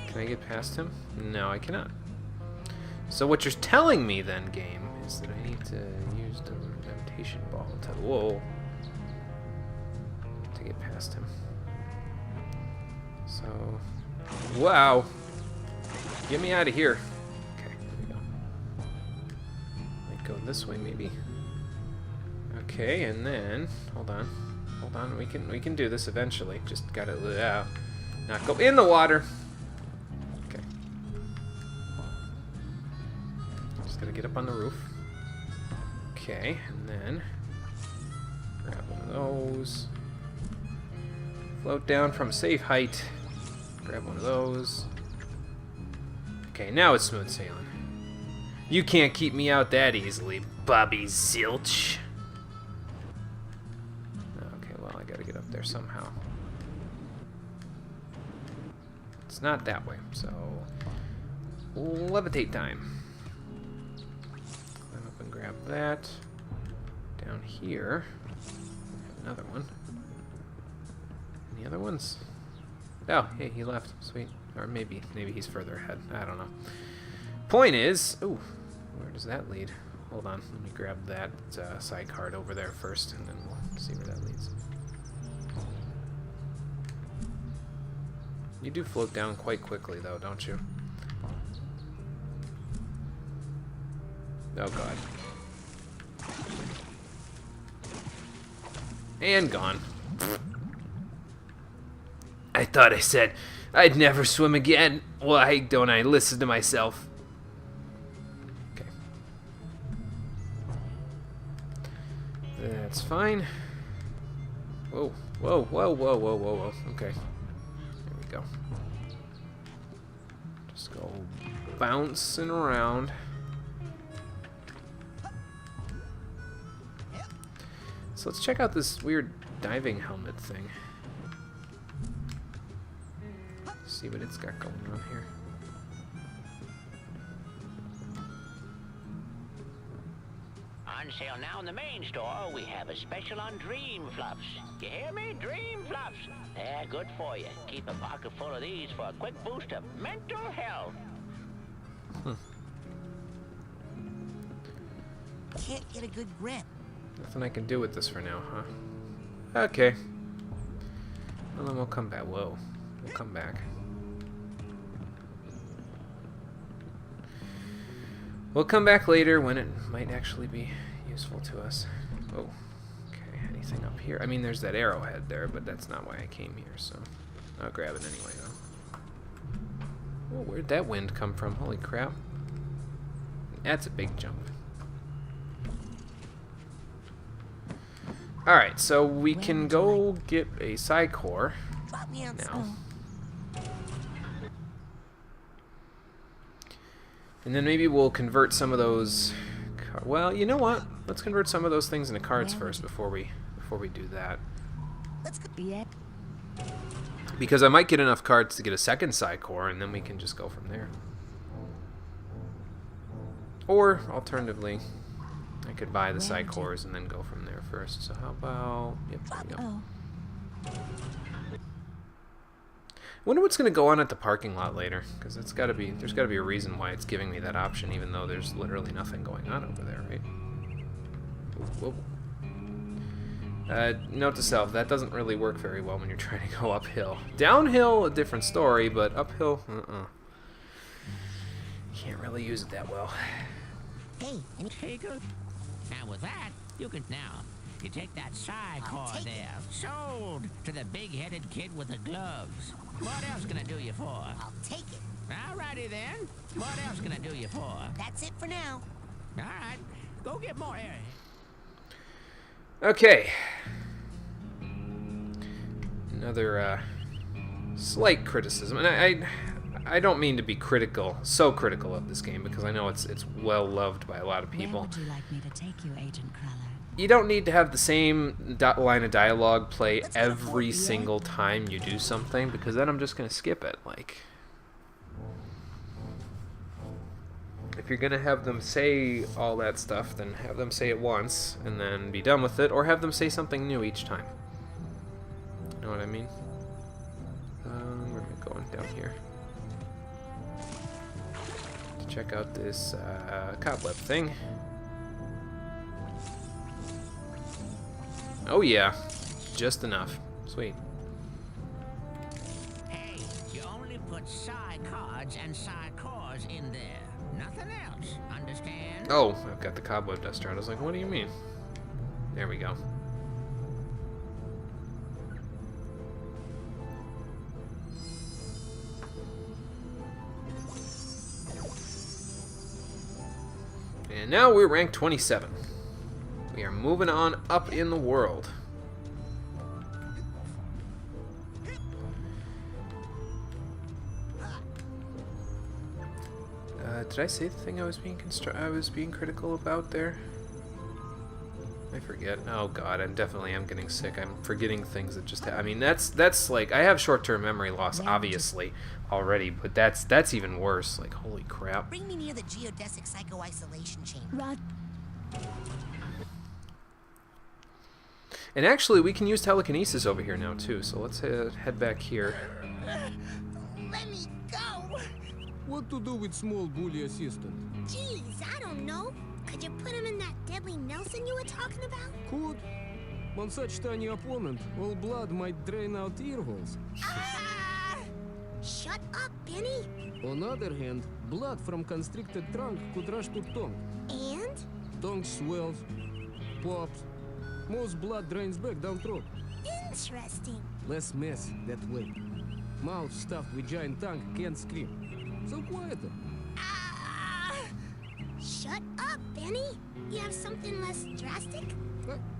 Can I get past him? No, I cannot. So what you're telling me then, game, is that I need to use the levitation ball to... Whoa. To get past him. So... Wow! Get me out of here. Okay, here we go. Might go this way, maybe. Okay, and then... Hold on. Hold on, we can do this eventually. Just gotta... not go in the water! Gotta get up on the roof. Okay, and then grab one of those. Float down from safe height. Grab one of those. Okay, now it's smooth sailing. You can't keep me out that easily, Bobby Zilch. Okay, well, I gotta get up there somehow. It's not that way, so levitate time. Grab that. Down here. Another one. Any other ones? Oh, hey, he left. Sweet. Or maybe he's further ahead. I don't know. Point is... Ooh, where does that lead? Hold on. Let me grab that side card over there first, and then we'll see where that leads. You do float down quite quickly, though, don't you? Oh, God. And gone. I thought I said I'd never swim again. Why don't I listen to myself? Okay. That's fine. Whoa, whoa, whoa, whoa, whoa, whoa, whoa. Okay. There we go. Just go bouncing around. So let's check out this weird diving helmet thing. See what it's got going on here. On sale now in the main store, we have a special on Dream Fluffs. You hear me? Dream Fluffs. They're good for you. Keep a pocket full of these for a quick boost of mental health. Can't get a good grip. Nothing I can do with this for now, huh? Okay. Well, then we'll come back. Whoa. We'll come back. We'll come back later when it might actually be useful to us. Oh. Okay, anything up here? I mean, there's that arrowhead there, but that's not why I came here, so I'll grab it anyway, though. Oh, where'd that wind come from? Holy crap. That's a big jump. Alright, so we can go get a side core now. And then maybe we'll convert some of those... Well, you know what? Let's convert some of those things into cards first before we do that. Let's go. Yeah. Because I might get enough cards to get a second side core, and then we can just go from there. Or, alternatively... I could buy the side cores and then go from there first. So how about... Yep, there we go. Wonder what's going to go on at the parking lot later, because there's got to be a reason why it's giving me that option, even though there's literally nothing going on over there, right? Whoa. Note to self, that doesn't really work very well when you're trying to go uphill. Downhill, a different story, but uphill, can't really use it that well. Hey, take a... Now with that, you can now. You take that sidecar take there. Sold to the big-headed kid with the gloves. What else can I do you for? I'll take it. Alrighty then. What else can I do you for? That's it for now. Alright. Go get more air. Okay. Another slight criticism, and I don't mean to be so critical of this game, because I know it's well loved by a lot of people. Where would you like me to take you, Agent Cruller? You don't need to have the same line of dialogue play every single time you do something, because then I'm just gonna skip it. Like, if you're gonna have them say all that stuff, then have them say it once and then be done with it, or have them say something new each time. You know what I mean? Where am I going? Down here. To check out this cobweb thing. Oh yeah, just enough. Sweet. Hey, you only put side cards and side cores in there. Nothing else. Understand? Oh, I've got the cobweb duster out. I was like, what do you mean? There we go. And now we're ranked 27. We are moving on up in the world. Did I say the thing I was being critical about there? I forget. Oh god, I definitely am getting sick. I'm forgetting things that just I mean, that's like, I have short-term memory loss obviously already, but that's even worse. Like, holy crap. Bring me near the geodesic psycho-isolation chamber. Rod. And actually, we can use telekinesis over here now too. So let's head back here. Let me go. What to do with small bully assistant? Jeez, I don't know. Could you put him in that deadly Nelson you were talking about? Could. On such tiny opponent, all blood might drain out ear holes. Ah! Shut up, Benny. On other hand, blood from constricted trunk could rush to tongue. And? Tongue swells, pops. Most blood drains back down throat. Interesting. Less mess that way. Mouth stuffed with giant tongue can't scream. So quieter. Ah! Shut up, Benny. You have something less drastic?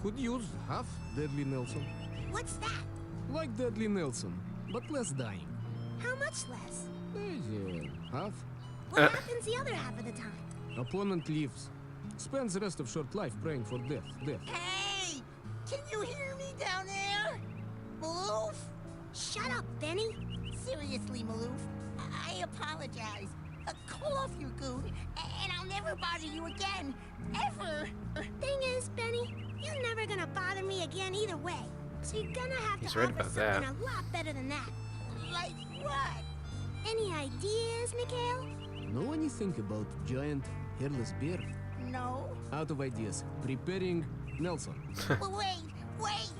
Could use half Deadly Nelson. What's that? Like Deadly Nelson, but less dying. How much less? Half. What happens the other half of the time? Opponent leaves. Spends the rest of short life praying for death. Hey! Can you hear me down there? Maloof? Shut up, Benny. Seriously, Maloof. I apologize. Call off your goon, and I'll never bother you again. Ever. Thing is, Benny, you're never gonna bother me again either way. So you're gonna have He's to right offer about something that. a lot better than that. Like what? Any ideas, Mikhail? Know anything about giant hairless bear? No. Out of ideas. Preparing Nelson. Well, wait.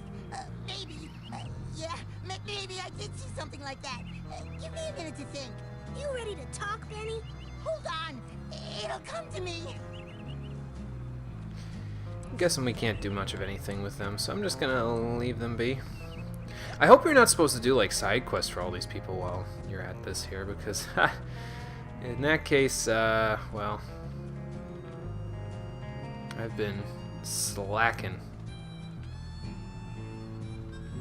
Maybe. Yeah, maybe I did see something like that. Give me a minute to think. You ready to talk, Benny? Hold on. It'll come to me. I'm guessing we can't do much of anything with them, so I'm just gonna leave them be. I hope you're not supposed to do like side quests for all these people while you're at this here, because in that case, well, I've been slacking.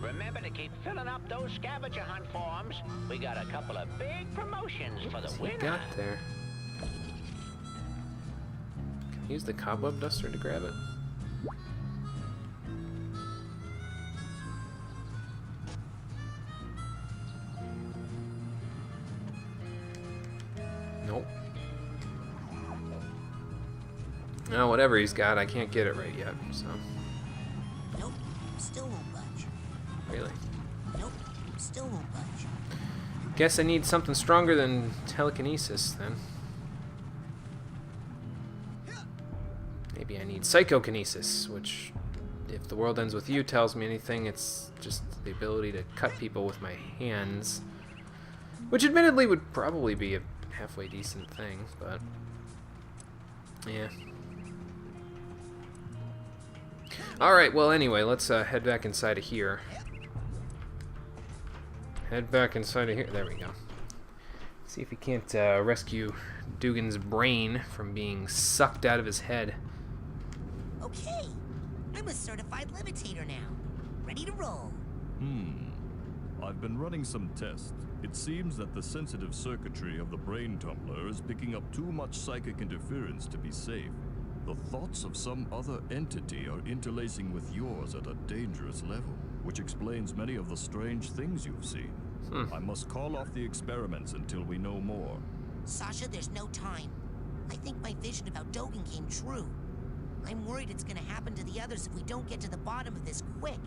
Remember to keep filling up those scavenger hunt forms. We got a couple of big promotions for the What's he winner. got there? Can I use the cobweb duster to grab it? Nope. No, whatever he's got, I can't get it right yet, so. Nope. Still won't budge. Really. Nope. Still won't budge. Guess I need something stronger than telekinesis, then. Maybe I need psychokinesis, which, if the world ends with you tells me anything, it's just the ability to cut people with my hands. Which admittedly would probably be a halfway decent thing, but yeah. Alright, well anyway, let's head back inside of here. Head back inside of here. There we go. See if we can't rescue Dugan's brain from being sucked out of his head. Okay, I'm a certified levitator now. Ready to roll. I've been running some tests. It seems that the sensitive circuitry of the brain tumbler is picking up too much psychic interference to be safe. The thoughts of some other entity are interlacing with yours at a dangerous level, which explains many of the strange things you've seen. I must call off the experiments until we know more. Sasha, there's no time. I think my vision about Dogen came true. I'm worried it's gonna happen to the others if we don't get to the bottom of this quick.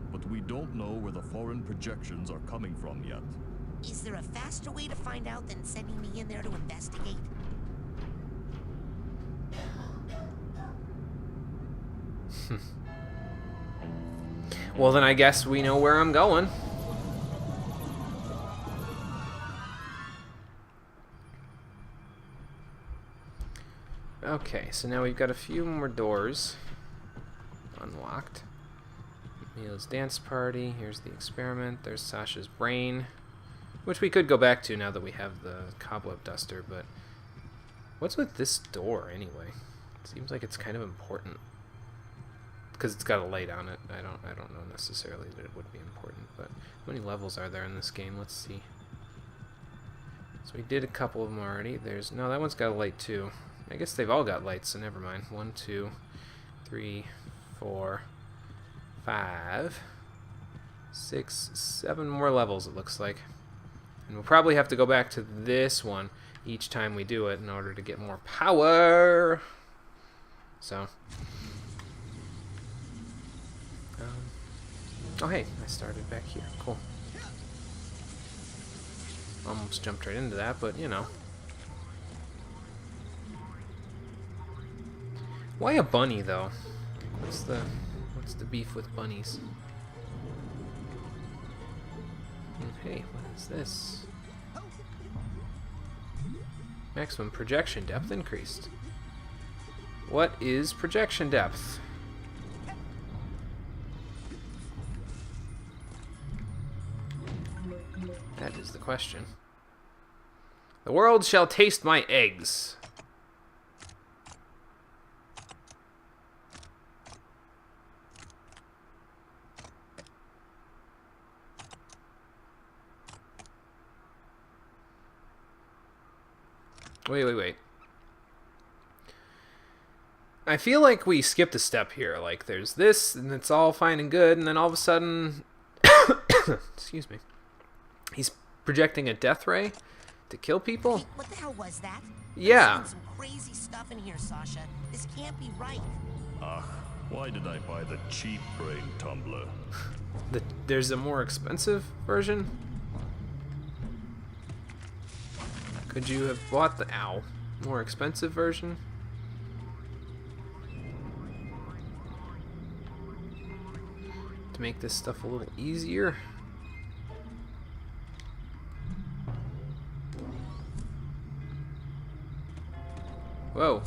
But we don't know where the foreign projections are coming from yet. Is there a faster way to find out than sending me in there to investigate? Well, then I guess we know where I'm going. Okay, so now we've got a few more doors unlocked. Mila's dance party. Here's the experiment. There's Sasha's brain, which we could go back to now that we have the cobweb duster. But what's with this door anyway? It seems like it's kind of important because it's got a light on it. I don't know necessarily that it would be important. But how many levels are there in this game? Let's see. So we did a couple of them already. There's no, that one's got a light too. I guess they've all got lights, so never mind. 1, 2, 3, 4, 5, 6, 7 more levels, it looks like. And we'll probably have to go back to this one each time we do it in order to get more power. So. Oh, hey, I started back here. Cool. Almost jumped right into that, but you know. Why a bunny, though? What's the beef with bunnies? And hey, what is this? Maximum projection depth increased. What is projection depth? That is the question. The world shall taste my eggs. Wait. I feel like we skipped a step here. Like, there's this, and it's all fine and good, and then all of a sudden... excuse me. He's projecting a death ray to kill people? Hey, what the hell was that? Yeah. I'm seeing some crazy stuff in here, Sasha. This can't be right. Why did I buy the cheap brain tumbler? There's a more expensive version? Could you have bought the more expensive version? To make this stuff a little easier? Whoa.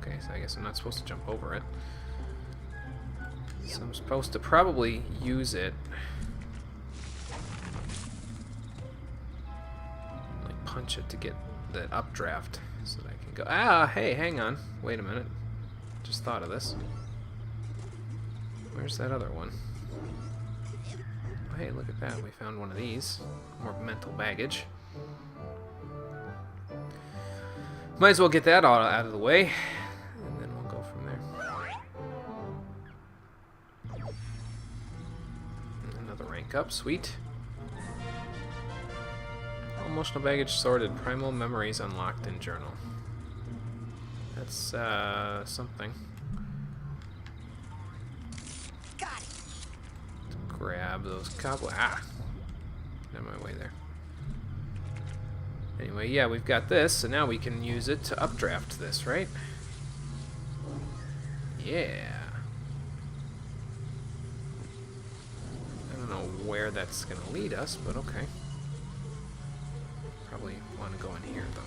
Okay, so I guess I'm not supposed to jump over it. So I'm supposed to probably use it. Like punch it to get the updraft so that I can go. Hey, hang on. Wait a minute. Just thought of this. Where's that other one? Oh, hey, look at that. We found one of these. More mental baggage. Might as well get that all out of the way, and then we'll go from there. Another rank up, sweet. Emotional baggage sorted, primal memories unlocked in journal. That's something. Got it. Let's grab those cobwebs. Get out of my way there. Anyway, yeah, we've got this, so now we can use it to updraft this, right? Yeah. I don't know where that's going to lead us, but okay. Probably want to go in here, though.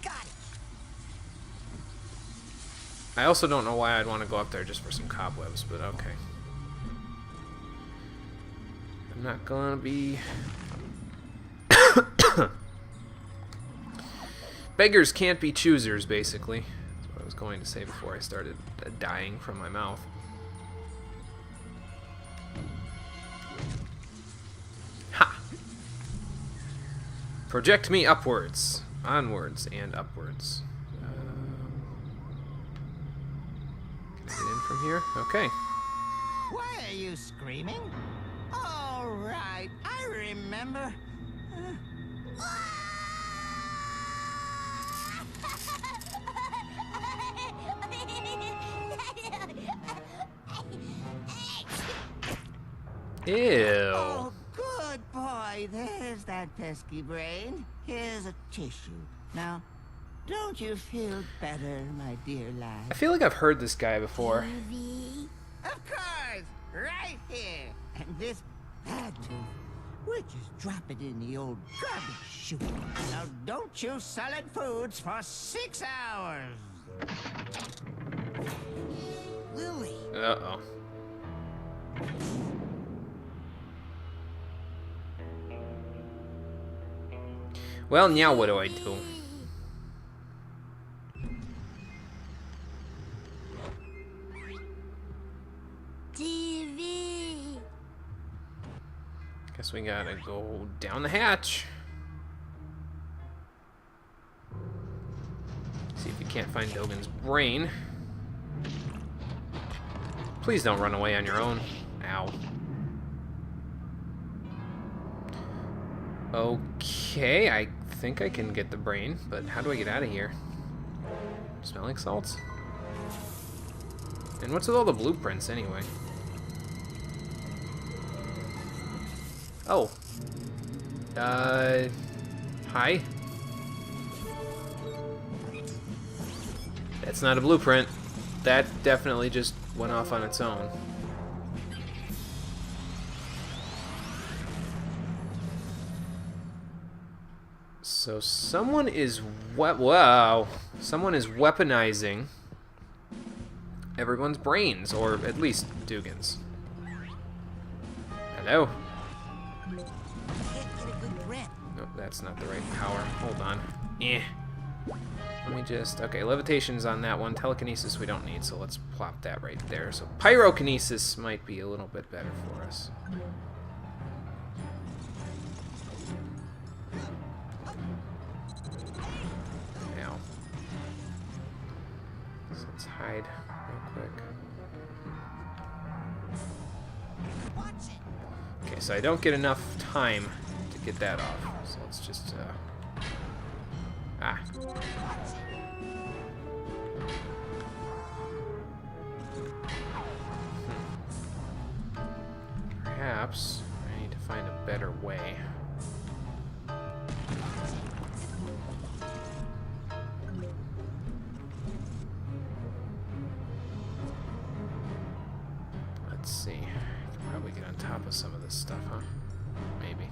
Got it. I also don't know why I'd want to go up there just for some cobwebs, but okay. I'm not gonna be... Beggars can't be choosers, basically. That's what I was going to say before I started dying from my mouth. Ha! Project me upwards, onwards, and upwards. Can I get in from here? Okay. Why are you screaming? All right, I remember. Ew. Oh, good boy. There's that pesky brain. Here's a tissue. Now, don't you feel better, my dear lad? I feel like I've heard this guy before. Of course, right here. And this bad tooth, we'll just drop it in the old garbage chute. Now, don't chew solid foods for 6 hours. Lily. Uh-oh. Well, now what do I do? TV. Guess we gotta go down the hatch. See if we can't find Dogen's brain. Please don't run away on your own. Ow. Okay, I think I can get the brain, but how do I get out of here? Smelling salts? And what's with all the blueprints anyway? Oh. Hi? That's not a blueprint. That definitely just went off on its own. So someone is wow. Someone is weaponizing everyone's brains, or at least Dugan's. Hello? Nope, that's not the right power. Hold on. Let me just... Okay, levitation's on that one. Telekinesis we don't need, so let's plop that right there. So pyrokinesis might be a little bit better for us. Now. So let's hide real quick. Okay, so I don't get enough time to get that off. So let's just... Perhaps I need to find a better way. Let's see. I can probably get on top of some of this stuff, huh? Maybe.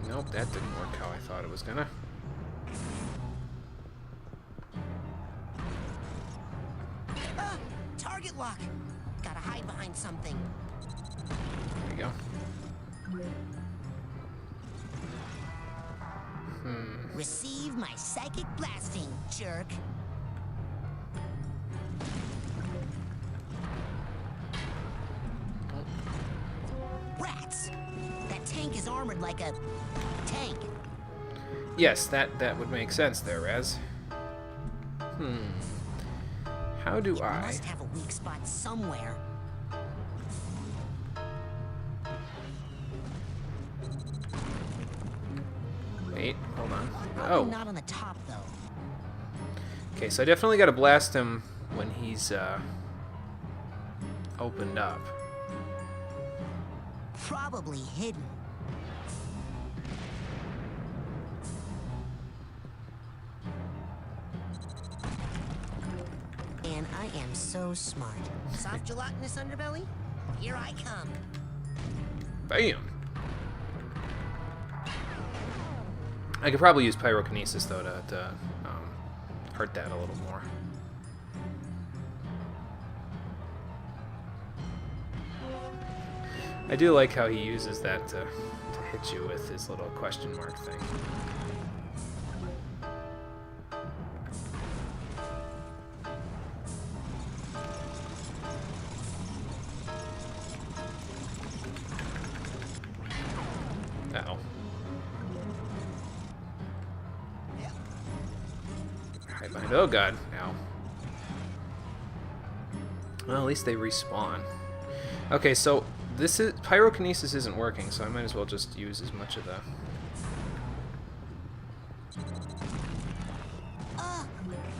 Nope, that didn't work how I thought it was gonna. Target lock. Gotta hide behind something. There we go. Receive my psychic blasting, jerk. Rats! That tank is armored like a tank. Yes, that would make sense there, Raz. How do I... Must have a weak spot somewhere. Wait, hold on. Probably Oh. not on the top though. Okay, so I definitely gotta blast him when he's, opened up. Probably hidden. And I am so smart. Soft gelatinous underbelly? Here I come. Bam! I could probably use pyrokinesis though to hurt that a little more. I do like how he uses that to hit you with his little question mark thing. Uh-oh. Hide behind. Oh god. Ow. Well, at least they respawn. Okay, so this is pyrokinesis isn't working, so I might as well just use as much of the.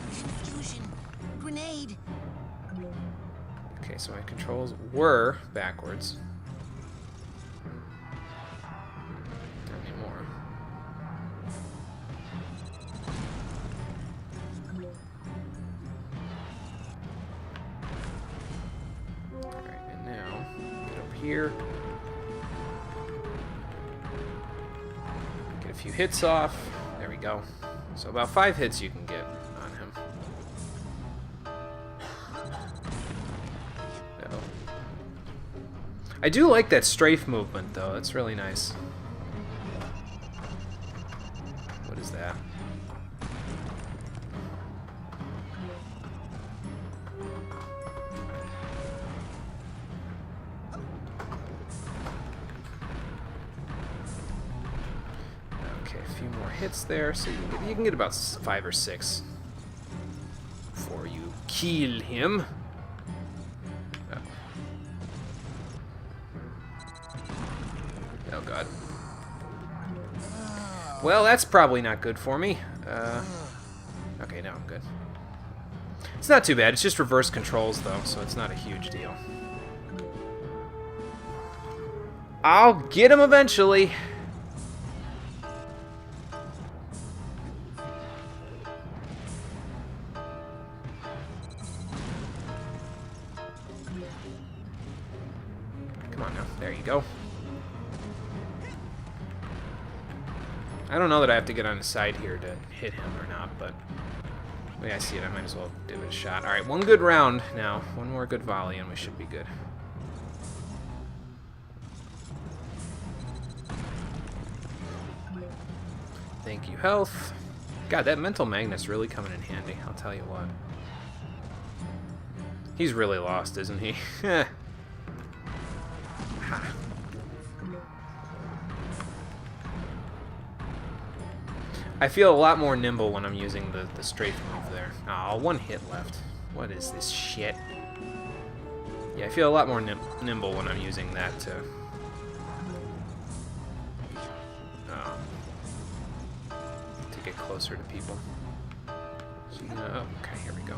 Confusion. Grenade. Okay, so my controls were backwards. Not anymore. Alright, and now get over here. Get a few hits off. There we go. So about 5 hits you can get on him. Uh-oh. I do like that strafe movement though, that's really nice. What is that? Okay, a few more hits there, so you can get about 5 or 6 before you kill him. Oh god. Well, that's probably not good for me. Okay, now I'm good. It's not too bad. It's just reverse controls, though, so it's not a huge deal. I'll get him eventually. Come on now. There you go. I don't know that I have to get on his side here to hit him or not, but the way I see it, I might as well give it a shot. Alright, one good round now. One more good volley and we should be good. Thank you, health. God, that mental magnet's really coming in handy, I'll tell you what. He's really lost, isn't he? Ha. I feel a lot more nimble when I'm using the strafe move there. Oh, 1 hit left. What is this shit? Yeah, I feel a lot more nimble when I'm using that to get closer to people. So, oh, okay, here we go.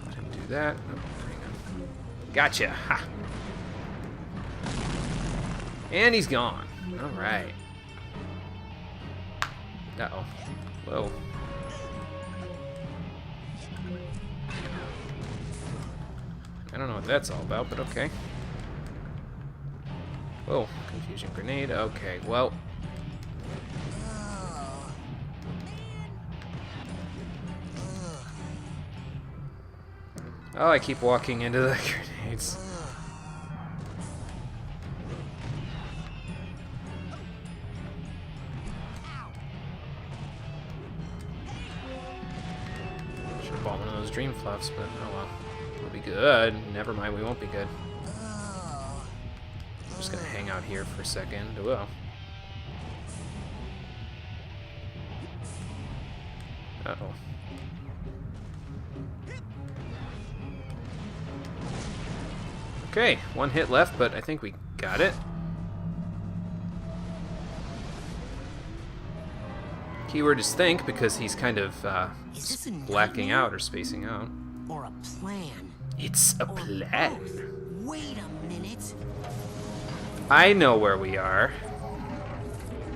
Let him do that. Oh, hang on. Gotcha! Ha! And he's gone. Alright. Uh-oh. Whoa. I don't know what that's all about, but okay. Whoa. Confusion grenade. Okay, well. Oh, I keep walking into the grenades. Should've bought one of those dream fluffs, but oh well. We'll be good. Never mind, we won't be good. I'm just gonna hang out here for a second. Whoa. Uh-oh. Okay, 1 hit left, but I think we got it. Keyword is think, because he's kind of blacking out or spacing out. Or a plan? It's a plan. Both. Wait a minute. I know where we are.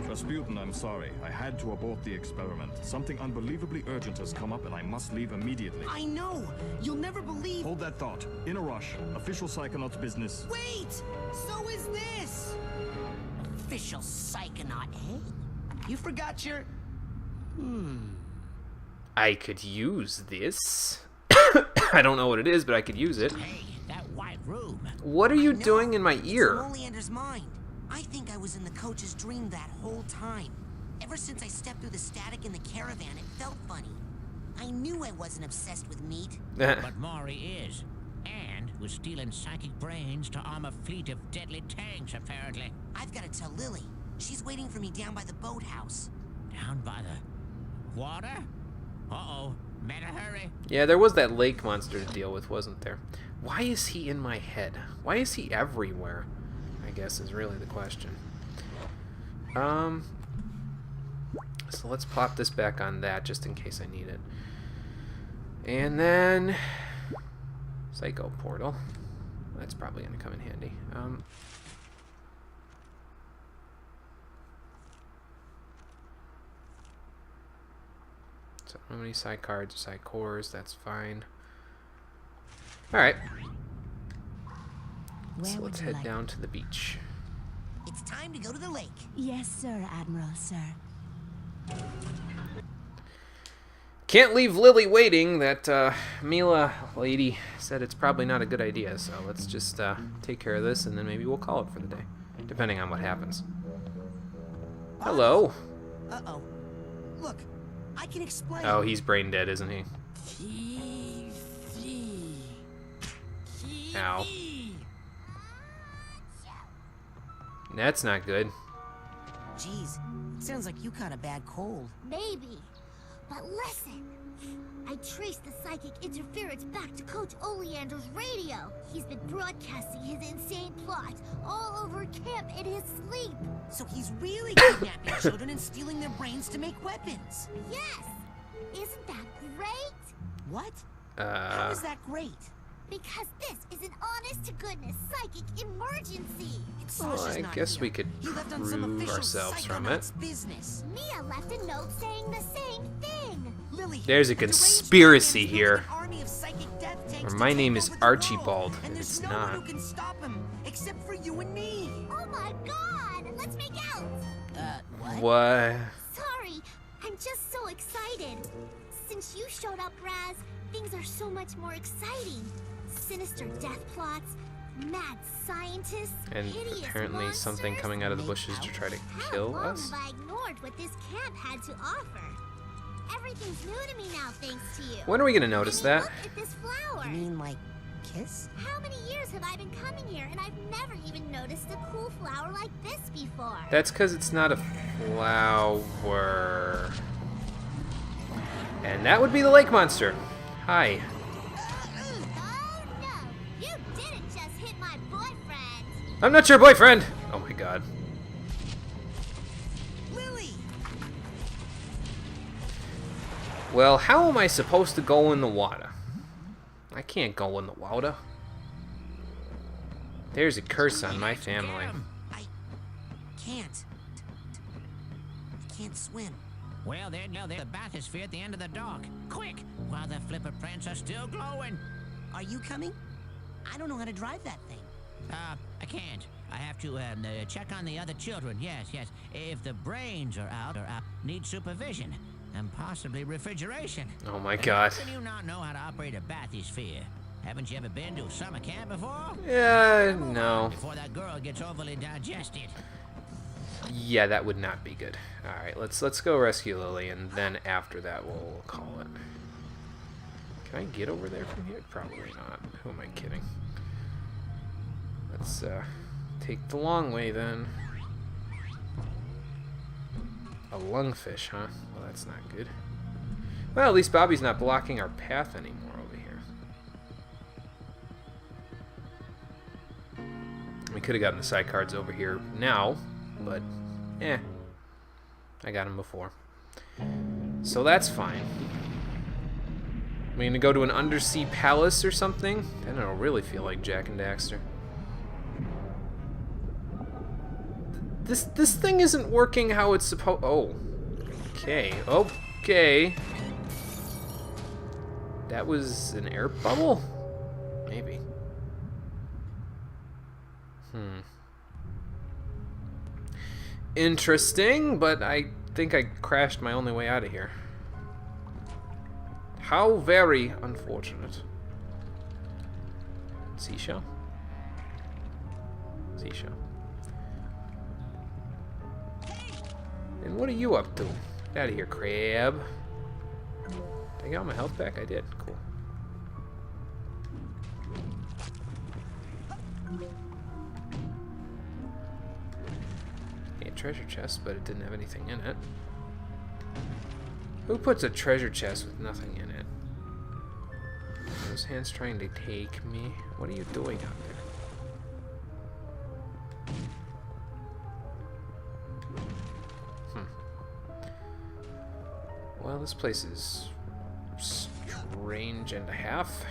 Rasputin, I'm sorry. I had to abort the experiment. Something unbelievably urgent has come up and I must leave immediately. I know! You'll never believe— Hold that thought. In a rush. Official Psychonauts business. Wait! So is this! official Psychonaut, eh? You forgot your... I could use this. I don't know what it is, but I could use it. Hey, that white room. What are you doing in my It's ear? from Oleander's mind. I think I was in the coach's dream that whole time. Ever since I stepped through the static in the caravan, it felt funny. I knew I wasn't obsessed with meat. But Maury is. And was stealing psychic brains to arm a fleet of deadly tanks, apparently. I've got to tell Lily. She's waiting for me down by the boathouse. Down by the water? Uh-oh. Better hurry. Yeah, there was that lake monster to deal with, wasn't there? Why is he in my head? Why is he everywhere? I guess is really the question. So let's plop this back on that just in case I need it. And then Psycho Portal. That's probably going to come in handy. So how many side cards, side cores, that's fine. Alright. So let's head down to the beach. It's time to go to the lake. Yes, sir, Admiral, sir. Can't leave Lily waiting. That Mila lady said it's probably not a good idea, so let's just take care of this and then maybe we'll call it for the day, depending on what happens. Hello. Uh-oh. Look, I can explain. Oh, he's brain dead, isn't he? Ow. That's not good. Jeez, it sounds like you caught a bad cold. Maybe. But listen. I traced the psychic interference back to Coach Oleander's radio. He's been broadcasting his insane plot all over camp in his sleep. So he's really kidnapping children and stealing their brains to make weapons. Yes! Isn't that great? What? How is that great? Because this is an honest-to-goodness psychic emergency. Well, I guess we could prove ourselves from it. Business. Mia left a note saying the same thing. Lily, There's a conspiracy here. army of psychic death tanks Or my to name take is over the Archibald, world, and and there's it's no one not. who can stop him except for you and me. Oh my god! Let's make out! What? Sorry, I'm just so excited. Since you showed up, Raz, things are so much more exciting. Sinister death plots, mad scientists, And hideous apparently monsters. something coming out of the bushes to try to How kill long us? have I ignored what this camp had to offer? Everything's new to me now, thanks to you. When are we gonna notice I mean, that? Look at this flower. You mean like kiss? How many years have I been coming here, and I've never even noticed a cool flower like this before? That's because it's not a flower. And that would be the lake monster. Hi. Oh no! You didn't just hit my boyfriend! I'm not your boyfriend! Oh my god. Lily! Well, how am I supposed to go in the water? I can't go in the water. There's a curse on my family. I can't. I can't swim. Well, there's the bathysphere at the end of the dock. Quick, while the flipper prints are still glowing. Are you coming? I don't know how to drive that thing. I can't. I have to check on the other children. Yes. If the brains are out or need supervision and possibly refrigeration. Oh my god. How can you not know how to operate a bathysphere? Haven't you ever been to a summer camp before? Yeah, no. Before that girl gets overly digested. Yeah, that would not be good. Alright, let's go rescue Lily, and then after that we'll call it. Can I get over there from here? Probably not. Who am I kidding? Let's take the long way then. A lungfish, huh? Well, that's not good. Well, at least Bobby's not blocking our path anymore over here. We could have gotten the side cards over here now, but I got him before. So that's fine. We're gonna go to an undersea palace or something? Then it'll really feel like Jack and Daxter. This thing isn't working how it's supposed. Oh, okay. That was an air bubble? Maybe. interesting, but I think I crashed my only way out of here. How very unfortunate. Seashell? Seashell. And what are you up to? Get out of here, crab. Did I get all my health back? I did. Cool. A treasure chest, but it didn't have anything in it. Who puts a treasure chest with nothing in it? Are those hands trying to take me? What are you doing out there? Well, this place is strange and a half.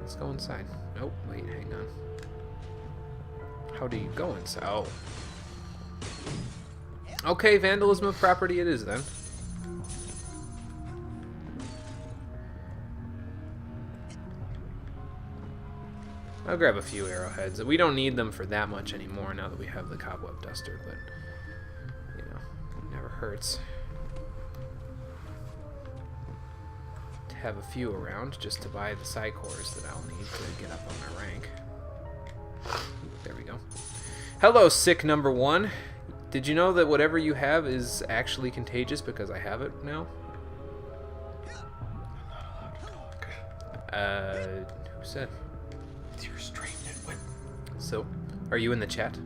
Let's go inside. Nope, wait, hang on. How do you go inside? Oh. Okay, vandalism of property it is then. I'll grab a few arrowheads. We don't need them for that much anymore now that we have the cobweb duster, but, you know, it never hurts to have a few around just to buy the psychors that I'll need to get up on my rank. There we go. Hello, sick number 1. Did you know that whatever you have is actually contagious because I have it now? Who said? You're straight nitwit. So, are you in the chat?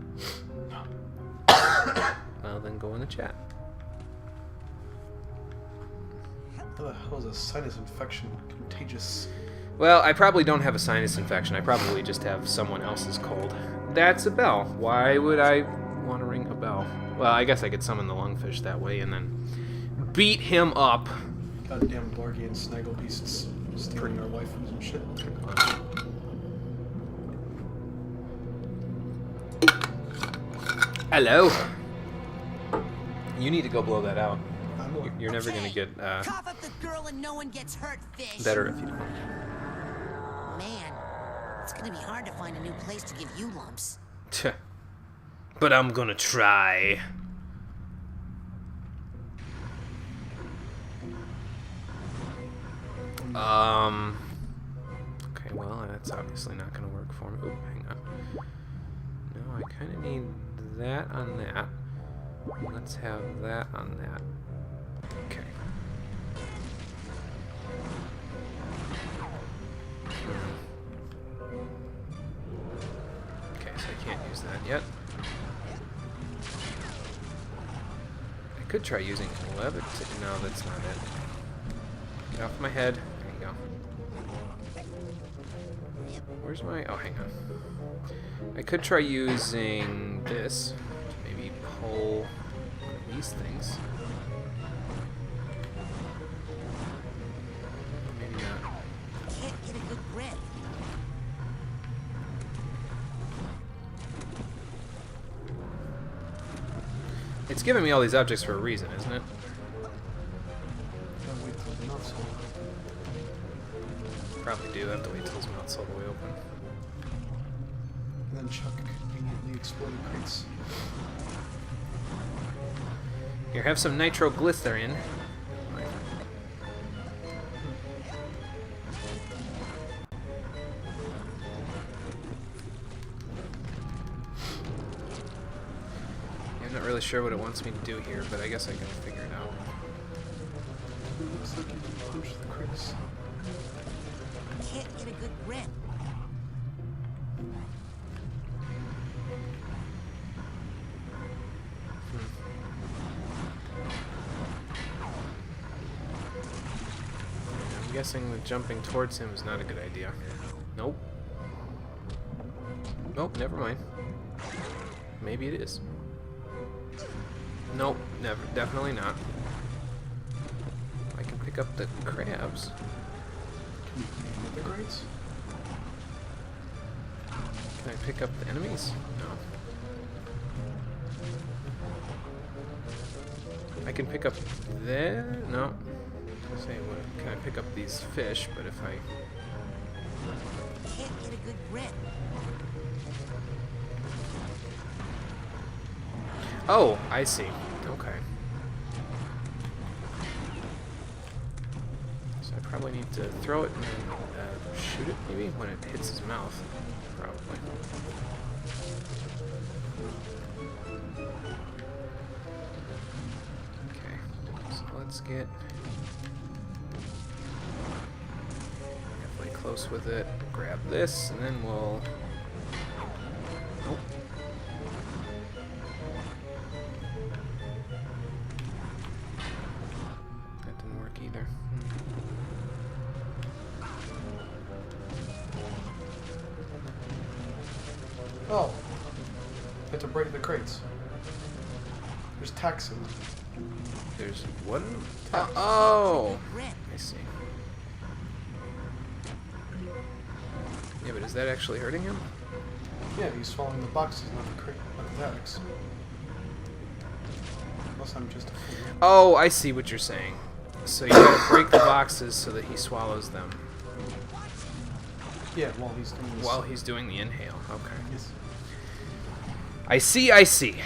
No. Well, then go in the chat. How the hell is a sinus infection contagious? Well, I probably don't have a sinus infection. I probably just have someone else's cold. That's a bell. Why would I want to ring a bell? Well, I guess I could summon the lungfish that way and then beat him up. Goddamn Borgian snaggle beasts stealing our waifus and shit. Hello. You need to go blow that out. I'm You're never gonna get Cough up the girl and no one gets hurt, fish. better if you don't. Man, it's gonna be hard to find a new place to give you lumps. Tch. But I'm gonna try. Okay, well, that's obviously not gonna work for me. Oh, hang on. No, I kind of need that on that. Let's have that on that. Okay. Okay, so I can't use that yet. I could try using levitate. No, that's not it. Get off my head. There you go. Where's my... Oh, hang on. I could try using this to maybe pull one of these things. Maybe not. Can't get a good grip. It's giving me all these objects for a reason, isn't it? Gotta wait till the mouth's all Probably do have to wait till his mouth's all the way open. and then chuck conveniently exploded crates. Here, have some nitroglycerin. I'm not really sure what it wants me to do here, but I guess I can figure it out. Looks like you can punch the crates. Can't get a good grip. I'm guessing that jumping towards him is not a good idea. Nope. Nope, never mind. Maybe it is. Nope, never, definitely not. I can pick up the crabs. Can you name the crates? Can I pick up the enemies? No. I can pick up there? No. Say what? Can I pick up these fish? But if I... Can't get a good grip. Oh, I see. Okay. So I probably need to throw it and then shoot it, maybe, when it hits his mouth. Probably. Okay, so let's get definitely close with it. Grab this, and then we'll... Nope. That didn't work either. Oh. Had to break the crates. There's tax in them. There's what? Oh! I see. Yeah, but is that actually hurting him? Yeah, he's following the boxes, not the crate, not the tags. Unless I'm just a fool. Oh, I see what you're saying. So you gotta break the boxes so that he swallows them. Yeah, while he's doing this. While he's doing the inhale. Okay. Yes. I see, I see.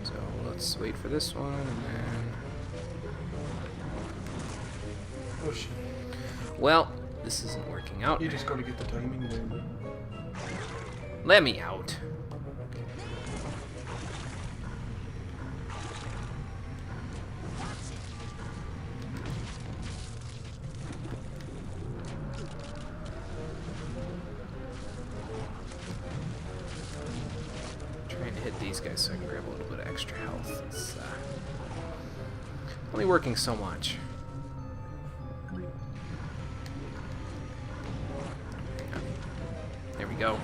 So let's wait for this one and then... Oh shit. Well, this isn't working out. You just gotta get the timing then. Let me out. Trying to hit these guys so I can grab a little bit of extra health. It's only working so much. There we go.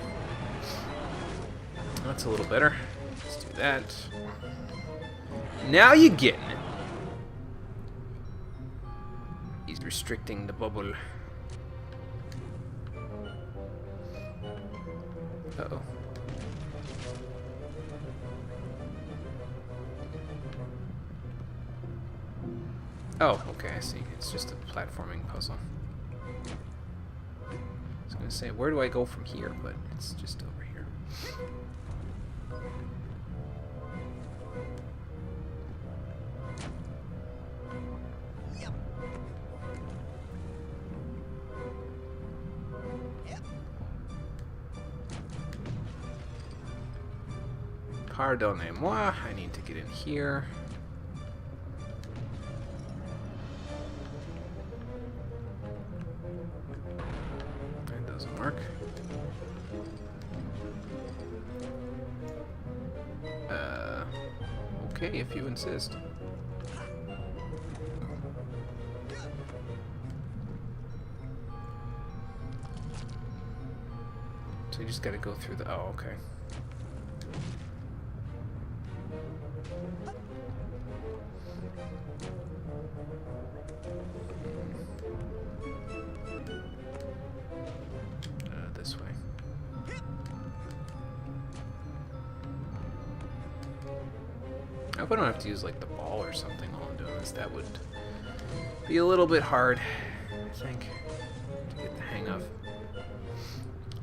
That's a little better. Let's do that. Now you're getting it. He's restricting the bubble. Uh-oh. Oh, okay, I see. It's just a platforming puzzle. I was gonna say, where do I go from here? But it's just over here. Pardonnez-moi, I need to get in here. That doesn't work. Okay, if you insist. So you just gotta go through the... Oh, okay. This way. I hope I don't have to use like the ball or something while I'm doing this. That would be a little bit hard, I think, to get the hang of.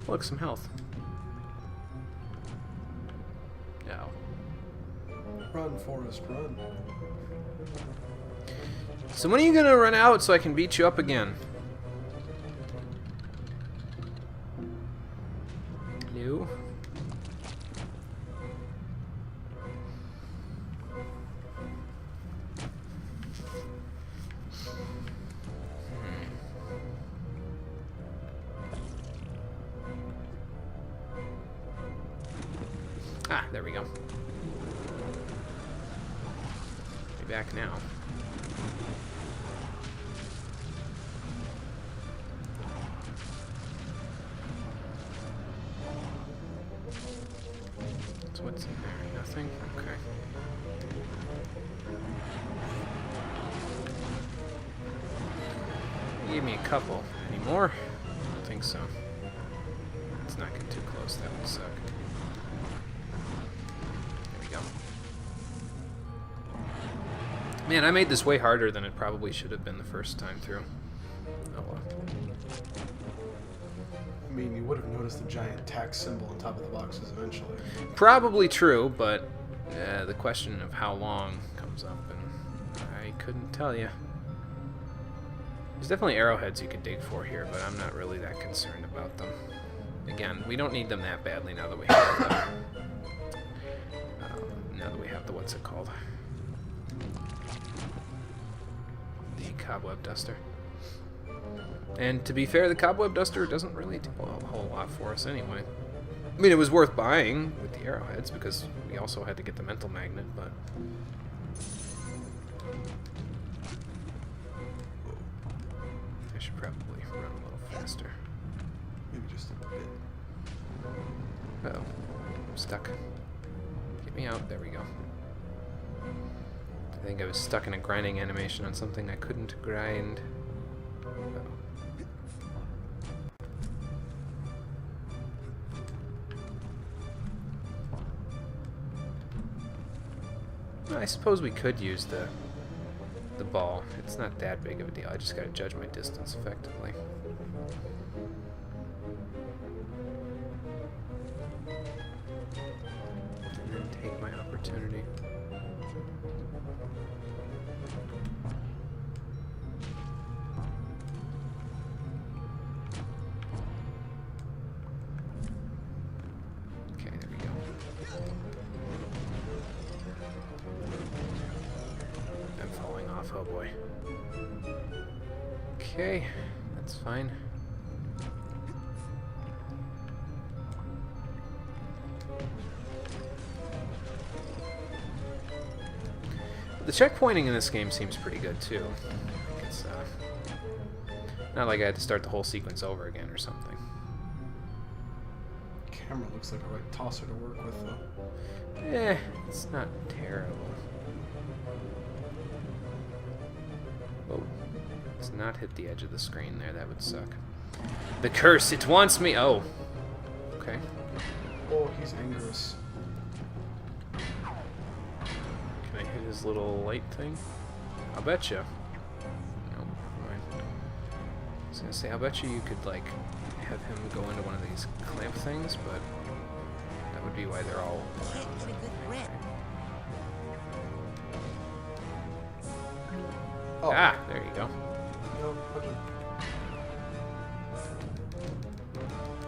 Look, some health. No. Run, Forrest, run. So when are you gonna run out so I can beat you up again? No. Ah, there we go. Be back now. So what's in there? Nothing? Okay. You gave me a couple. Any more? I don't think so. Let's not get too close. That would suck. Man, I made this way harder than it probably should have been the first time through. Oh well. I mean, you would have noticed the giant tax symbol on top of the boxes eventually. Probably true, but the question of how long comes up, and I couldn't tell you. There's definitely arrowheads you could dig for here, but I'm not really that concerned about them. Again, we don't need them that badly now that we have the what's it called? The cobweb duster. And to be fair, the cobweb duster doesn't really do a whole lot for us anyway. I mean, it was worth buying with the arrowheads because we also had to get the mental magnet, but... I should probably run a little faster. Maybe just a bit. Uh-oh. I'm stuck. Get me out. There we go. I think I was stuck in a grinding animation on something I couldn't grind. I suppose we could use the ball. It's not that big of a deal. I just gotta judge my distance effectively. And then take my opportunity. Okay, there we go. I'm falling off, oh boy. Okay, that's fine. The checkpointing in this game seems pretty good too. It's not like I had to start the whole sequence over again or something. Camera looks like a right tosser to work with, though. Eh, it's not terrible. Oh, let's not hit the edge of the screen there. That would suck. The curse, it wants me. Oh, okay. Oh, he's Angerous. Can I hit his little light thing? I'll bet you. Nope, never mind. I was gonna say, I'll bet you could like have him go into one of these clamp things, but that would be why they're all. Can't get a good grip. Oh. Ah, there you go. No, okay.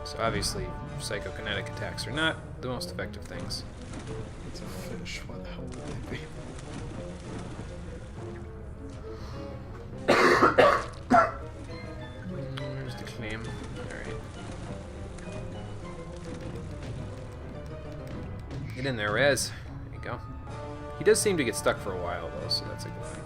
So obviously, psychokinetic attacks are not the most effective things. It's a fish. What the hell would they be? There's the claim. Alright. Get in there, Rez. There you go. He does seem to get stuck for a while, though, so that's a good thing.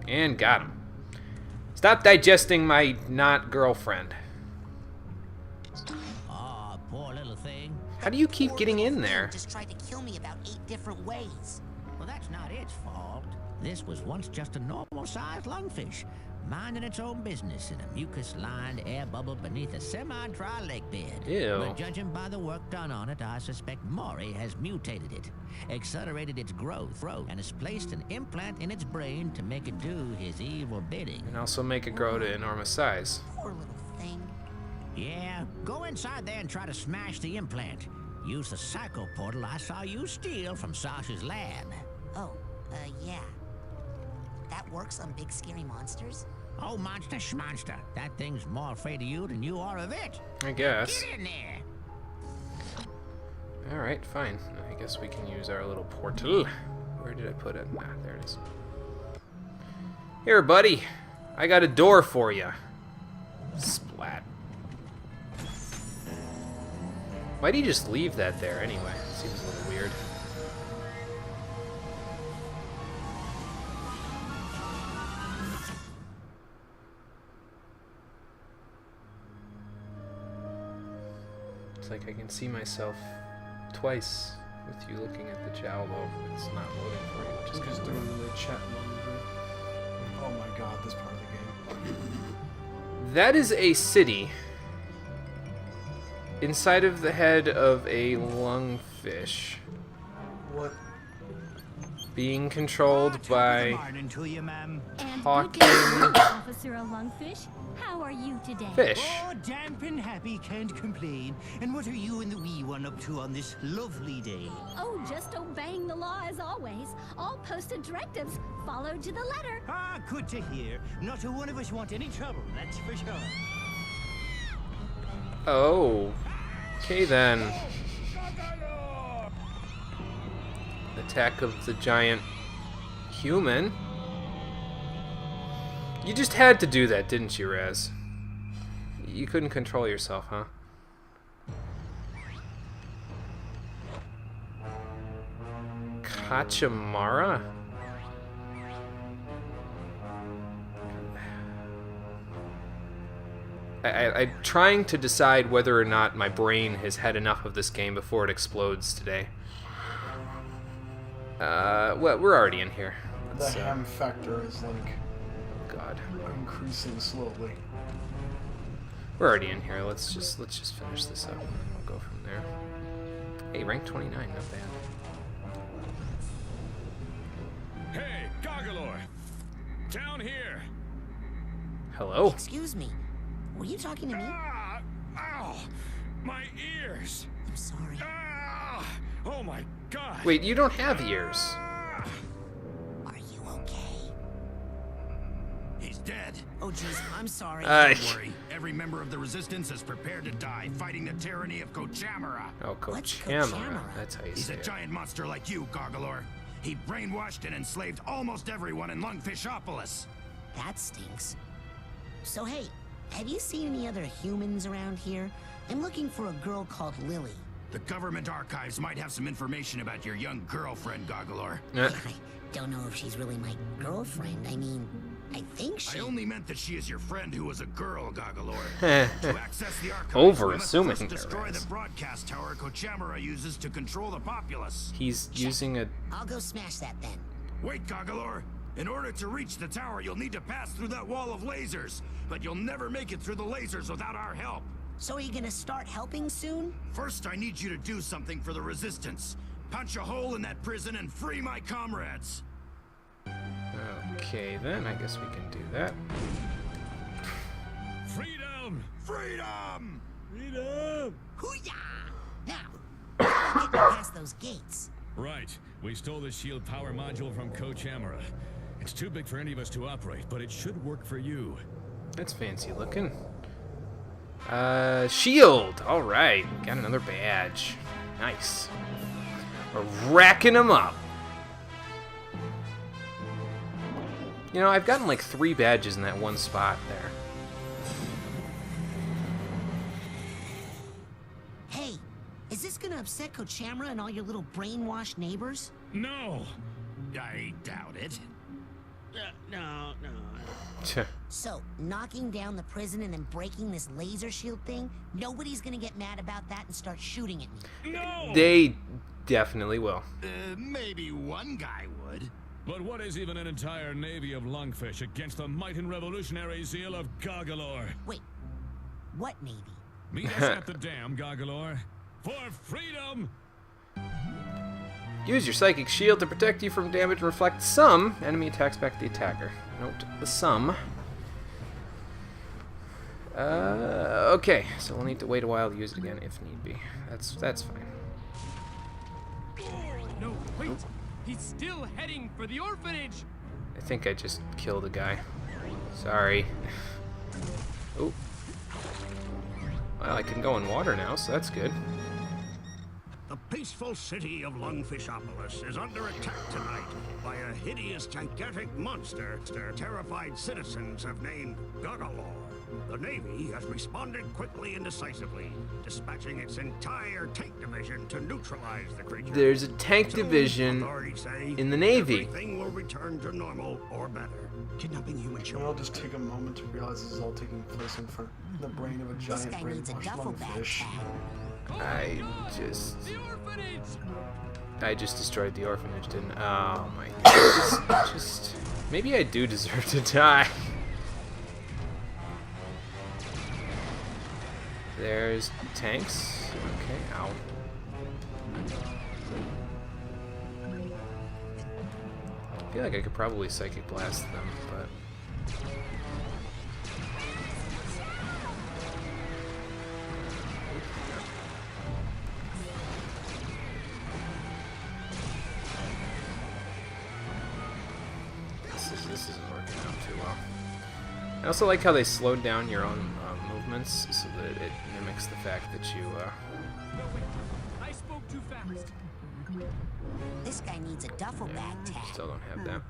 And got him. Stop digesting my not girlfriend. Oh, poor little thing. How do you keep getting in there? Just tried to kill me about 8 different ways. Well, that's not its fault. This was once just a normal-sized lungfish, minding its own business in a mucus-lined air bubble beneath a semi-dry lake bed. Ew. But judging by the work done on it, I suspect Maury has mutated it, accelerated its growth, and has placed an implant in its brain to make it do his evil bidding. And also make it grow to enormous size. Poor little thing. Yeah, go inside there and try to smash the implant. Use the psycho portal I saw you steal from Sash's lab. Oh, yeah. That works on big scary monsters? Oh, monster schmonster. That thing's more afraid of you than you are of it. I guess. Get in there. Alright, fine. I guess we can use our little portal. Where did I put it? Ah, there it is. Here, buddy. I got a door for you. Splat. Why'd he just leave that there anyway? Seems a little weird. It's like I can see myself twice with you looking at the jowl, though it's not loading for you, which is Just kind doing of the chat mode. Oh my god, this part of the game. That is a city inside of the head of a lungfish. What? Being controlled by Morning to you, ma'am. talking Officer of Lungfish, how are you today? fish. Oh, damp and happy, can't complain. And what are you and the wee one up to on this lovely day? Oh, just obeying the law as always. All posted directives followed to the letter. Ah, good to hear. Not a one of us want any trouble, that's for sure. Oh. Okay then. Attack of the giant human. You just had to do that, didn't you, Raz? You couldn't control yourself, huh? Kachamara? I'm trying to decide whether or not my brain has had enough of this game before it explodes today. Well, we're already in here. The ham factor is like God, increasing slowly. we're already in here. Let's just finish this up. We'll go from there. Hey, rank 29, not bad. Hey, Goggalor! Down here! Hello? Excuse me. Were you talking to me? Ah! Ow! My ears! I'm sorry. Ah! Oh my god! Wait, you don't have ears. Are you okay? He's dead. Oh, jeez, I'm sorry. Don't worry. Every member of the Resistance is prepared to die, fighting the tyranny of Kochamara. Oh, Kochamara. That's how you He's say a it. giant monster like you, Goggalor. He brainwashed and enslaved almost everyone in Lungfishopolis. That stinks. So, hey, have you seen any other humans around here? I'm looking for a girl called Lily. The government archives might have some information about your young girlfriend, Goggalor. I don't know if she's really my girlfriend. I mean, I think she... I only meant that she is your friend who was a girl, Goggalor. To access the archives, Over-assuming we must first destroy there, the broadcast tower Kochamara uses to control the populace. He's using a... I'll go smash that then. Wait, Goggalor. In order to reach the tower, you'll need to pass through that wall of lasers. But you'll never make it through the lasers without our help. So are you gonna start helping soon? First, I need you to do something for the Resistance. Punch a hole in that prison and free my comrades. Okay, then I guess we can do that. Freedom! Freedom! Freedom! Hoo-yah! Now, get past those gates. Right. We stole the shield power module from Kochamara. It's too big for any of us to operate, but it should work for you. That's fancy looking. Shield! Alright, got another badge. Nice. We're racking them up. You know, I've gotten like 3 badges in that one spot there. Hey, is this gonna upset Kochamara and all your little brainwashed neighbors? No! I doubt it. No. So, knocking down the prison and then breaking this laser shield thing, nobody's gonna get mad about that and start shooting at me. No! They definitely will. Maybe one guy would. But what is even an entire navy of lungfish against the might and revolutionary zeal of Goggalor? Wait, what navy? Meet us at the dam, Goggalor. For freedom! Use your psychic shield to protect you from damage and reflect some enemy attacks back to the attacker. Note the sum. Okay, so we'll need to wait a while to use it again if need be. That's fine. No, wait! He's still heading for the orphanage! I think I just killed a guy. Sorry. Oh. Well, I can go in water now, so that's good. The peaceful city of Lungfishopolis is under attack tonight by a hideous, gigantic monster terrified citizens have named Goggalor. The Navy has responded quickly and decisively, dispatching its entire tank division to neutralize the creature. There's a tank division in the Navy. Everything will return to normal or better. Kidnapping human children. I'll just take a moment to realize this is all taking place in front of the brain of a giant brainwashed lungfish. I just destroyed the orphanage, didn't I? Oh my god. Just maybe I do deserve to die. There's tanks. Okay, ow. I feel like I could probably Psychic Blast them, but... This isn't working out too well. I also like how they slowed down your own movements so that it mimics the fact that you... I spoke too fast. This guy needs a duffel bag tag. Still don't have that.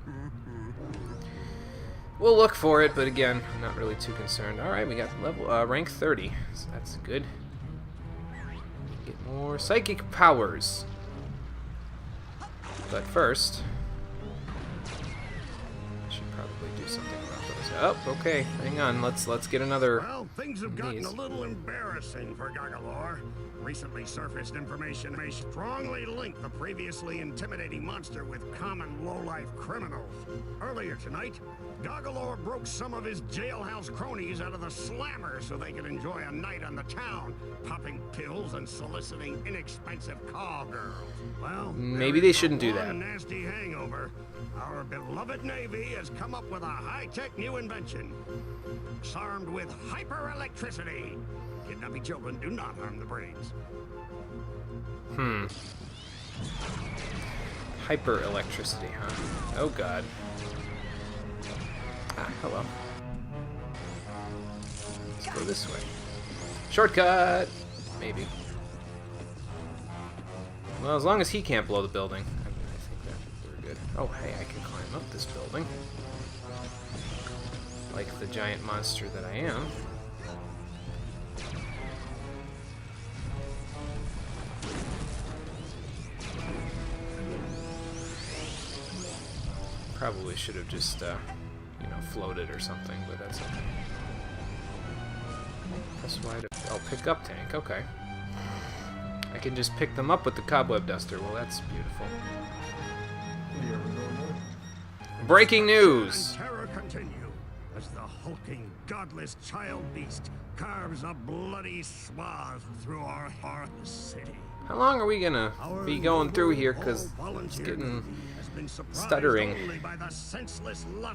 We'll look for it, but again, I'm not really too concerned. Alright, we got level rank 30, so that's good. Get more psychic powers. But first, I should probably do something about those. Oh, okay, hang on. Let's get another. Well, things have gotten a little embarrassing for Gagalor. Recently surfaced information may strongly link the previously intimidating monster with common low-life criminals. Earlier tonight, Gagalor broke some of his jailhouse cronies out of the slammer so they could enjoy a night on the town, popping pills and soliciting inexpensive call girls. Well, maybe they shouldn't do that. Nasty hangover. Our beloved Navy has come up with a high-tech new invention. It's armed with hyper-electricity. Kidnapping children do not harm the brains. Hyper electricity, huh? Oh god. Ah, hello. Let's go this way. Shortcut! Maybe. Well, as long as he can't blow the building, I think that we're good. Oh, hey, I can climb up this building. Like the giant monster that I am. Probably should have just, you know, floated or something, but that's okay. That's why I'll pick up tank, okay. I can just pick them up with the cobweb duster. Well, that's beautiful. Breaking news! Terror continue as the hulking, godless child beast carves a bloody swath through our city. How long are we gonna be going through here? Because it's getting stuttering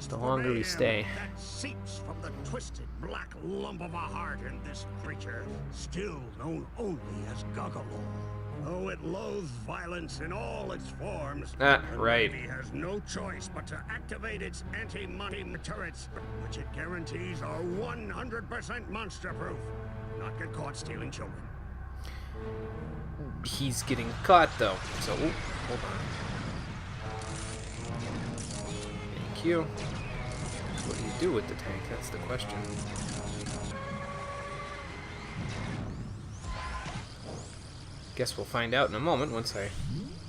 the longer we stay. That seeps from the twisted black lump of a heart in this creature, still known only as Gagalor. Though it loathes violence in all its forms, right. The Navy has no choice but to activate its anti-money turrets, which it guarantees are 100% monster-proof. Not get caught stealing children. He's getting caught though, so hold on. Thank you. What do you do with the tank? That's the question. Guess we'll find out in a moment once I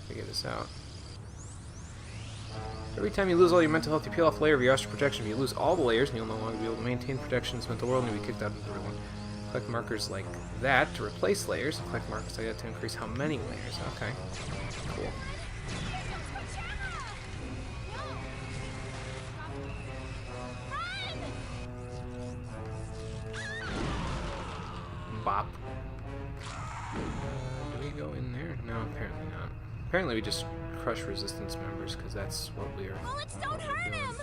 figure this out. Every time you lose all your mental health, you peel off a layer of your astral protection. If you lose all the layers, and you'll no longer be able to maintain protection in this mental world, and you'll be kicked out into the real one. Collect markers like that to replace layers, and collect markers like that to increase how many layers. Okay, cool. Bop. Do we go in there? No, apparently not. Apparently we just crush resistance members, because that's what we're... Bullets don't hurt him!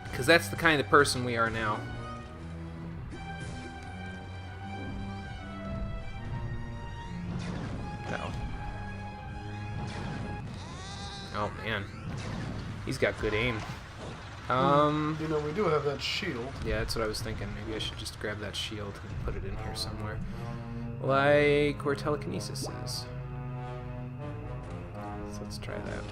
Because that's the kind of person we are now. Uh-oh. Oh, man. He's got good aim. You know, we do have that shield. Yeah, that's what I was thinking. Maybe I should just grab that shield and put it in here somewhere. Like where telekinesis is. So let's try that.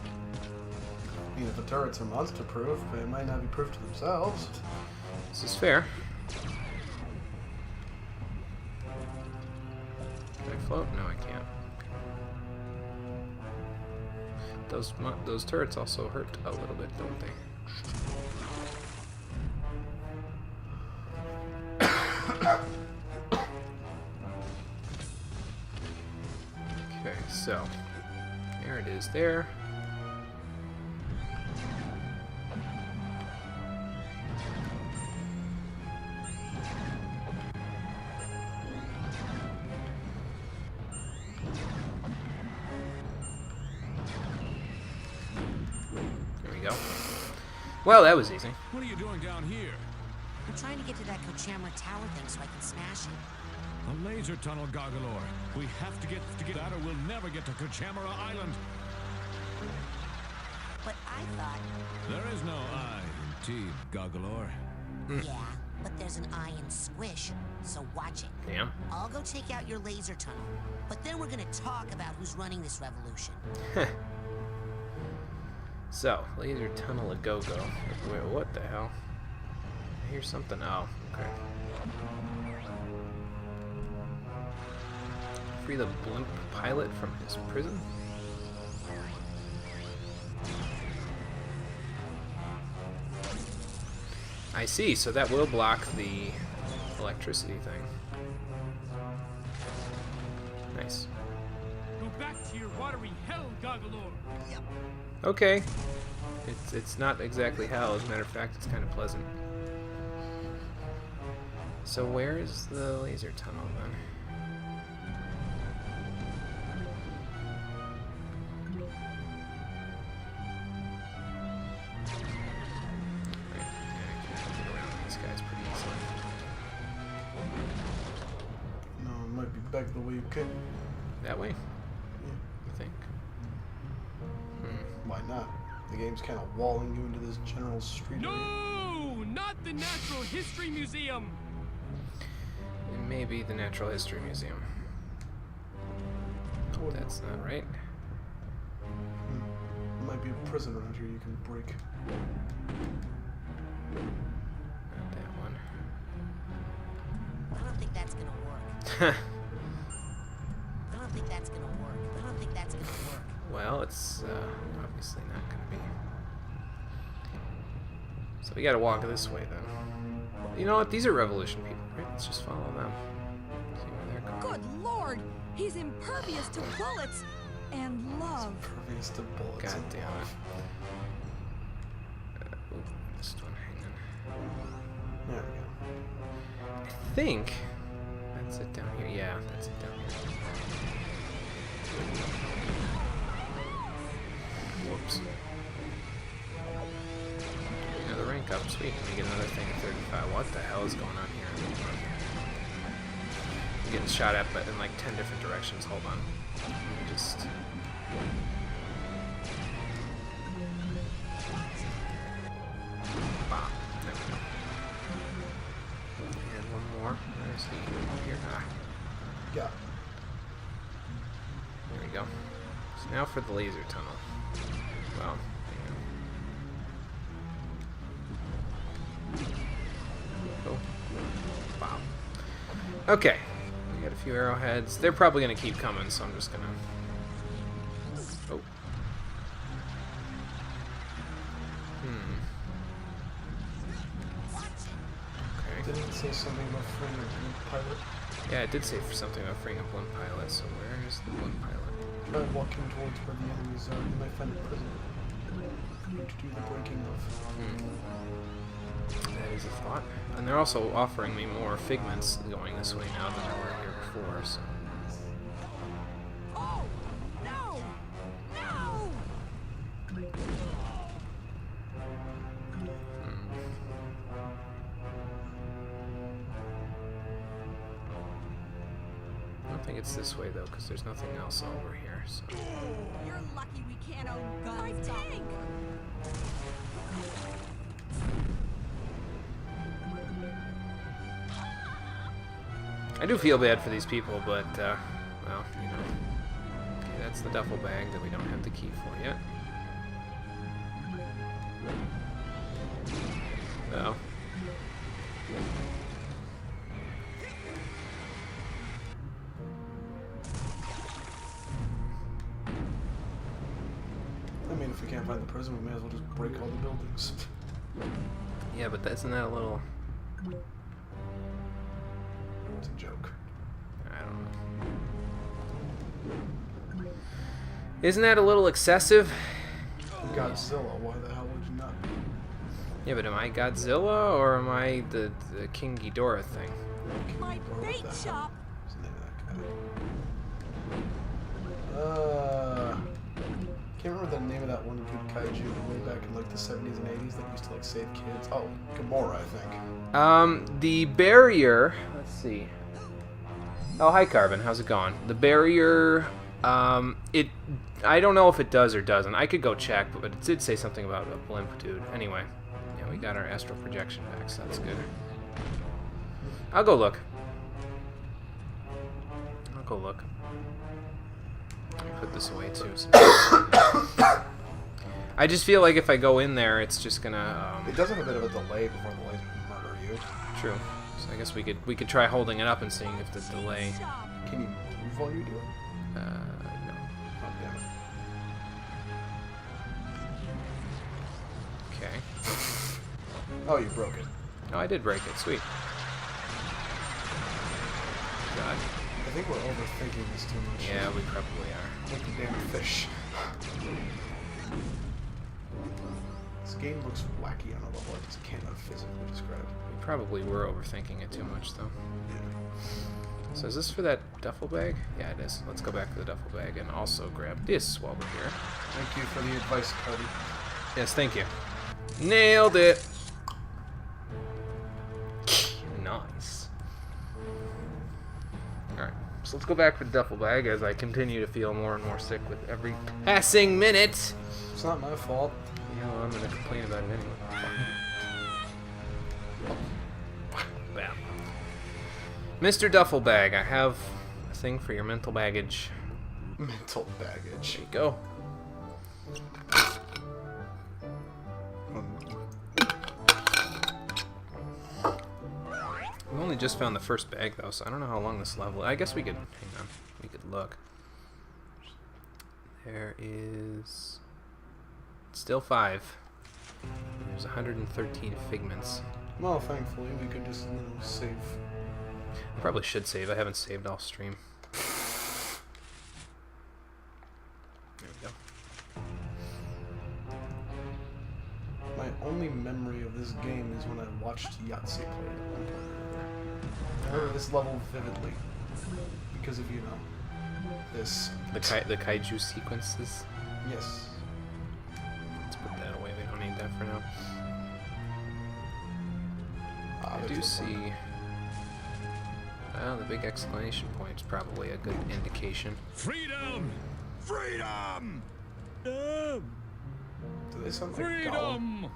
I mean, if the turrets are monster-proof, they might not be proof to themselves. This is fair. Can I float? No, I can't. Those turrets also hurt a little bit, don't they? Okay, so there it is there. Well, that was easy. What are you doing down here? I'm trying to get to that Kochamara Tower thing so I can smash it. A laser tunnel, Goggalor. We have to get that or we'll never get to Kochamara Island. But I thought... There is no I in Team Goggalor. Yeah, but there's an I in Squish, so watch it. Yeah. I'll go take out your laser tunnel, but then we're gonna talk about who's running this revolution. So, laser tunnel a go-go. Wait, what the hell? I hear something. Oh, okay. Free the blimp pilot from his prison? I see, so that will block the electricity thing. Nice. Go back to your watery hell, Goggalor. Yep. Okay. It's not exactly hell, as a matter of fact, it's kind of pleasant. So where is the laser tunnel then? No, it might be back the way you came. That way? Yeah. You think? Why not? The game's kind of walling you into this general street area. No, not the Natural History Museum. It may be the Natural History Museum. Oh, that's not right. There might be a prison around here you can break. Not that one. I don't think that's gonna work. I don't think that's gonna work. I don't think that's gonna work. Well, it's obviously not going to be. So we got to walk this way then. You know what? These are revolution people, right? Let's just follow them. See where they're going. Good lord! He's impervious to bullets and love. Impervious to bullets. God damn it. Ooh, this one hanging. There we go. I think that's it down here. Yeah, that's it down here. Whoops. Another rank up. Sweet. Let me get another thing at 35. What the hell is going on here? I'm getting shot at, but in like 10 different directions. Hold on. Let me just... Bop. There we go. And one more. Where is he? Over here. Ah. Yeah. There we go. So now for the laser tunnel. Well, oh, wow. Okay, we got a few arrowheads. They're probably gonna keep coming, so I'm just gonna. Oh. Okay. Didn't it say something about freeing a blimp pilot? Yeah, it did say something about freeing a blimp pilot. So where is the blimp pilot? Try walking towards where the enemies are. You might find a prison for you to do the breaking of. That is a thought. And they're also offering me more figments going this way now than they were here before, so. Oh! No! No! I don't think it's this way though, because there's nothing else over here. So. You're lucky we can't own guns. My tank! I do feel bad for these people, but well, you know, okay, that's the duffel bag that we don't have the key for yet. Oh. I mean, if we can't find the prison, we may as well just break all the buildings. Yeah, but isn't that a little... It's a joke. I don't know. Isn't that a little excessive? Godzilla, why the hell would you not be? Yeah, but am I Godzilla or am I the King Ghidorah thing? My bait shop! What's the name of that guy? can't remember the name of that one good kaiju way back in like the 70s and 80s that used to like save kids. Oh, Gamora, I think. The barrier. Let's see. Oh, hi, Carbon. How's it going? The barrier. I don't know if it does or doesn't. I could go check, but it did say something about a blimp, dude. Anyway, yeah, we got our astral projection back, so that's good. I'll go look. Let me put this away too. So I just feel like if I go in there, it's just gonna. It does have a bit of a delay before the lights murder you. True. So I guess we could try holding it up and seeing if the delay. Can you move while you do it? No. Oh, damn it. Okay. Oh, you broke it. Oh, I did break it. Sweet. God. I think we're overthinking this too much. Yeah, we probably are. Like the damn fish. This game looks wacky on a level I just cannot physically describe. We probably were overthinking it too much, though. Yeah. So is this for that duffel bag? Yeah, it is. Let's go back to the duffel bag and also grab this while we're here. Thank you for the advice, Cody. Yes, thank you. Nailed it! Nice. Alright, so let's go back for the duffel bag as I continue to feel more and more sick with every passing minute. It's not my fault. Yeah, well, I'm gonna complain about it anyway. Bam. Mr. Duffel Bag, I have a thing for your mental baggage. Mental baggage. There you go. We only just found the first bag though, so I don't know how long this level. I guess we could hang on. We could look. There is still 5. There's 113 figments. Well, thankfully we could just save. I probably should save. I haven't saved all stream. There we go. My only memory of this game is when I watched Yahtzee play it at one point. I remember this level vividly because of, you know, this. The kaiju sequences? Yes. Let's put that away. We don't need that for now. I do see. Well, the big exclamation point is probably a good indication. Freedom! Freedom! Do they sound like Freedom!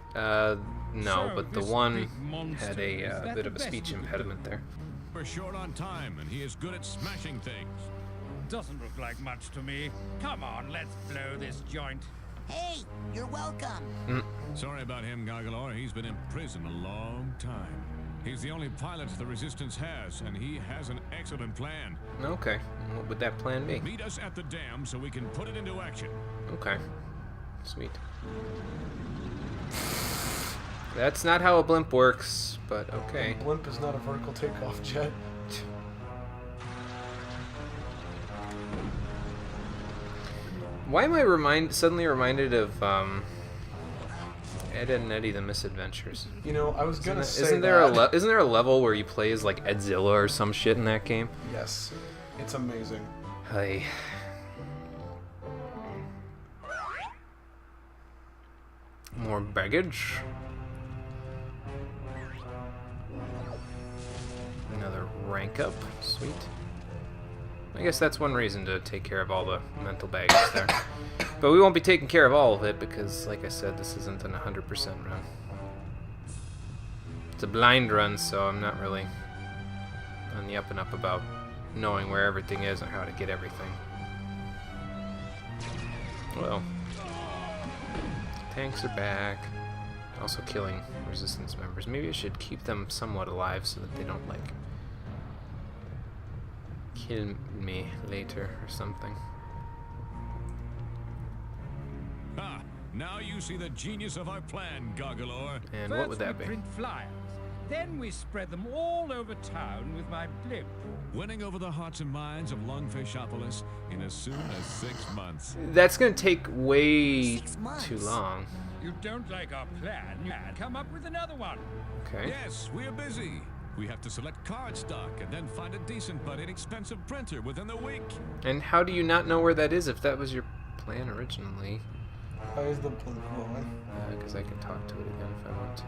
No, So, but the this one big monster, had is a that bit the of a best speech you can impediment there. We're short on time, and he is good at smashing things. Doesn't look like much to me. Come on, let's blow this joint. Hey, you're welcome. Sorry about him, Gargalor. He's been in prison a long time. He's the only pilot the Resistance has, and he has an excellent plan. Okay, what would that plan be? Meet us at the dam so we can put it into action. Okay, sweet. That's not how a blimp works, but okay. A blimp is not a vertical takeoff jet. Why am I suddenly reminded of Ed, Edd and Eddy the Misadventures? You know, I was gonna say isn't there a level where you play as like Edzilla or some shit in that game? Yes, it's amazing. Hey. More baggage. Another rank up. Sweet. I guess that's one reason to take care of all the mental baggage there. But we won't be taking care of all of it because, like I said, this isn't an 100% run. It's a blind run, so I'm not really on the up and up about knowing where everything is and how to get everything. Well, tanks are back. Also killing resistance members. Maybe I should keep them somewhat alive so that they don't, like, kill me later or something. Ah, now you see the genius of our plan, Gargalor. And what would that be? Print flyers. Then we spread them all over town with my blimp. Winning over the hearts and minds of Lungfishopolis in as soon as 6 months. That's gonna take way too long. You don't like our plan, you can come up with another one. Okay. Yes, we're busy. We have to select card stock and then find a decent but inexpensive printer within the week. And how do you not know where that is if that was your plan originally? Why is the blink glowing? Because I can talk to it again if I want to.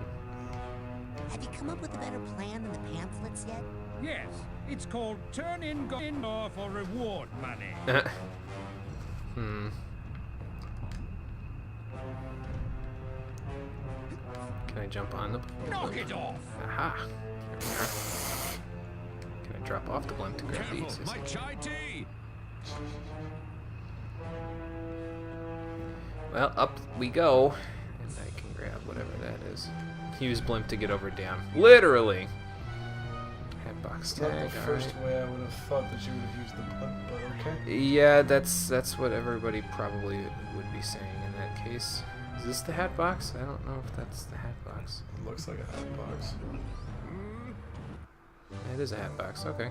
Have you come up with a better plan than the pamphlets yet? Yes, it's called Turn In Go Indoor for Reward Money. Hmm. Can I jump on the... Knock it off! Aha! There we are. Can I drop off the blimp to grab these? My chai tea! Well, up we go. And I can grab whatever that is. Use blimp to get over dam. Literally! Hatbox Not tag, the first alright. way I would have thought that you would have used the blimp, but okay. Yeah, that's what everybody probably would be saying in that case. Is this the hat box? I don't know if that's the hat box. It looks like a hat box. It is a hat box, okay.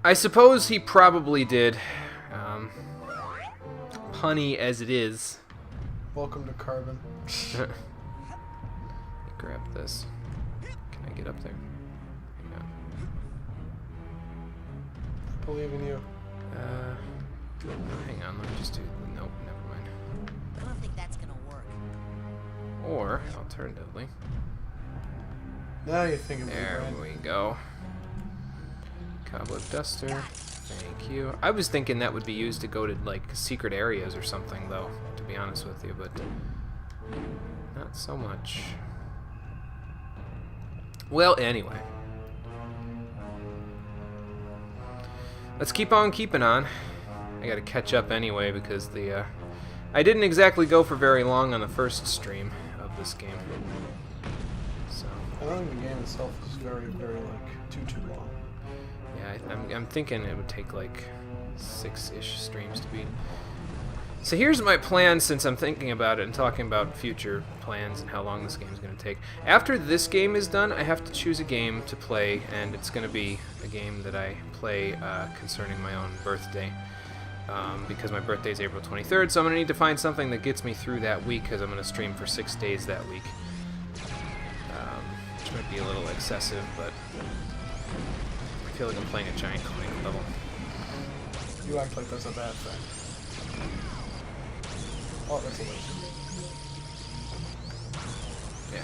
I suppose he probably did. Punny as it is. Welcome to Carbon. Grab this. Can I get up there? Hang on. I believe in you. Hang on, let me just do... Nope, never mind. I don't think that's gonna work. Or, alternatively... Now you're thinking about There it. we go. Cobweb duster. Thank you. I was thinking that would be used to go to, like, secret areas or something, though, to be honest with you, but... Not so much. Well, anyway. Let's keep on keeping on. I gotta catch up anyway because the I didn't exactly go for very long on the first stream of this game. So I don't think the game itself is very, very like too long. yeah, I'm thinking it would take like 6-ish streams to beat. So here's my plan, since I'm thinking about it and talking about future plans and how long this game is going to take. After this game is done, I have to choose a game to play, and it's going to be a game that I play concerning my own birthday. Because my birthday is April 23rd, so I'm going to need to find something that gets me through that week, because I'm going to stream for 6 days that week. Which might be a little excessive, but I feel like I'm playing a giant coin level. You act like that's a bad thing. Oh, that's a laser. Yeah.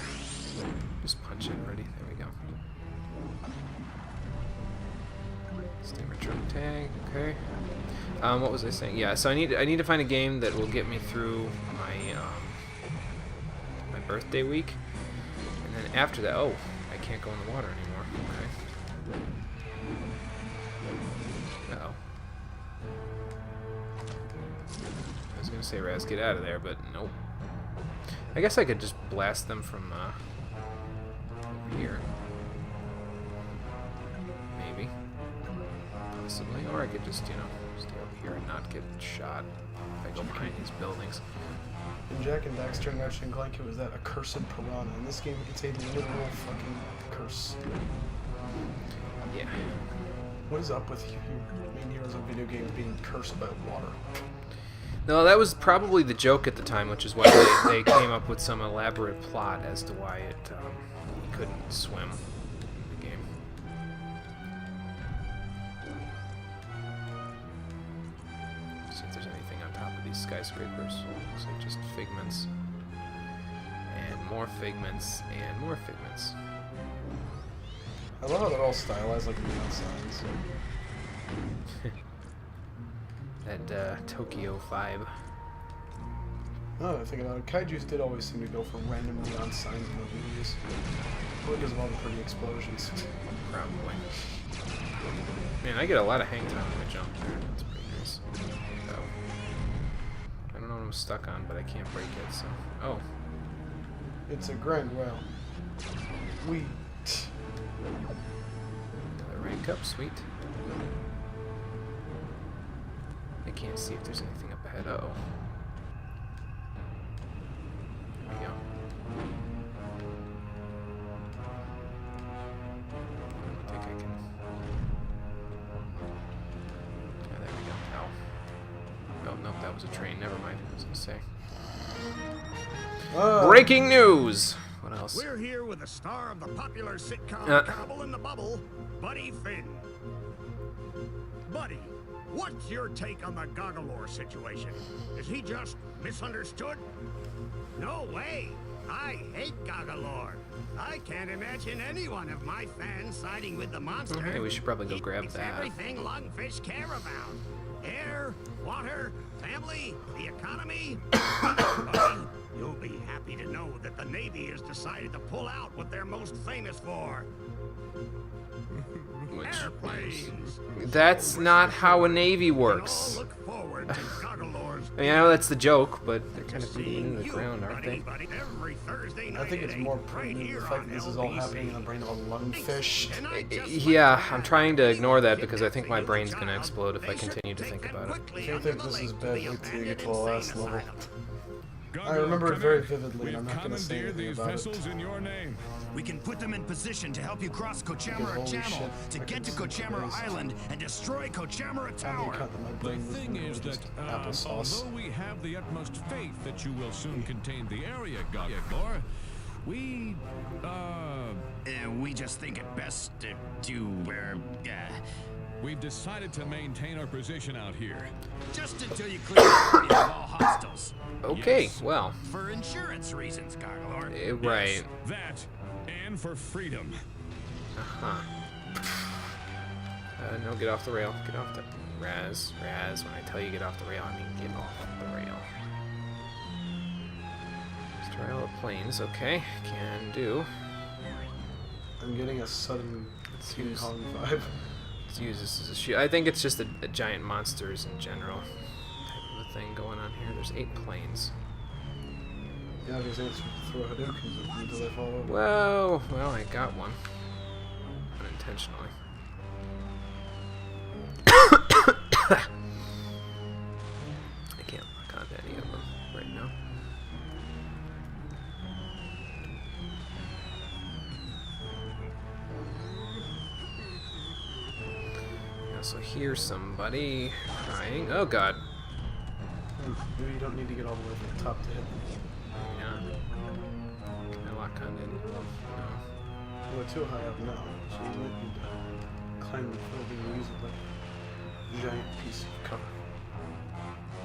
Just punch it already. There we go. Steamer truck tag. Okay. What was I saying? Yeah. So I need to find a game that will get me through my my birthday week, and then after that, oh, I can't go in the water anymore. Okay. Uh-oh. I was gonna say, Raz, get out of there, but nope. I guess I could just blast them from over here. Maybe. Possibly. Or I could just, you know, stay over here and not get shot if I go behind these buildings. In Jack and Daxter and Ratchet and Clank, it was that accursed piranha. In this game, it's a literal fucking curse. Yeah. What is up with you main heroes of video games being cursed by water? No, that was probably the joke at the time, which is why they came up with some elaborate plot as to why it he couldn't swim in the game. See if there's anything on top of these skyscrapers. Looks like just figments. And more figments, and more figments. I love how they're all stylized like neon signs. That Tokyo vibe. No, I think about it. Kaijus did always seem to go for random neon signs in the movies. Probably because of all the pretty explosions. Probably. Man, I get a lot of hang time when I jump there. That's pretty nice. Oh. I don't know what I'm stuck on, but I can't break it, so... Oh. It's a grand well. We. Another rank up, sweet. I can't see if there's anything up ahead. Uh-oh. There we go. I think I can... Yeah, there we go. Ow. Oh, nope, that was a train. Never mind. I was going to say. Breaking news! What else? We're here with the star of the popular sitcom Cannibal in the Bubble, Buddy Finn. Buddy, What's your take on the Goggalore situation? Is he just misunderstood? No way! I hate Goggalore. I can't imagine any one of my fans siding with the monster. Okay, we should probably go grab It's that. everything lungfish care about. Air, water, family, the economy. Buddy, you'll be happy to know that the Navy has decided to pull out what they're most famous for. Airplanes. That's not how a Navy works. Look forward to Goggalore's. I mean, I know that's the joke, but they're kind of beating into the ground, aren't they? Every Thursday night I think it's more pertinent the fact that this is all happening in the brain of a lungfish. Yeah, I'm trying to ignore that because I think my brain's gonna explode if I continue to think about it. I don't think this is bad until you get to the last level. I remember it very vividly, and I'm not going to say anything about it. In your name. We can put them in position to help you cross Kochamara Channel to get to Kochamara Island and destroy Kochamara Tower. The thing is that although we have the utmost faith that you will soon contain the area, Goggalore, we just think it best we've decided to maintain our position out here. Just until you clear the area of all hostiles. Okay, Yes. well. For insurance reasons, Goggalore. Right. That, and for freedom. Uh-huh. No, get off the rail. Get off the... Raz. When I tell you get off the rail, I mean get off the rail. Trial of planes, okay. Can do. I'm getting a sudden King Kong vibe. Let's use this as a shield. I think it's just a giant monsters in general type of a thing going on here. There's 8 planes. Yeah, because they throw Hadoukens until they fall over. Whoa! Well, I got one. Unintentionally. I can't lock onto any of them right now. I also hear somebody crying. Oh god. Maybe you don't need to get all the way from the top to hit them. Yeah. Can I lock onto any of them? No. We're too high up now, so you might need to climb the building and use it like a giant piece of cover.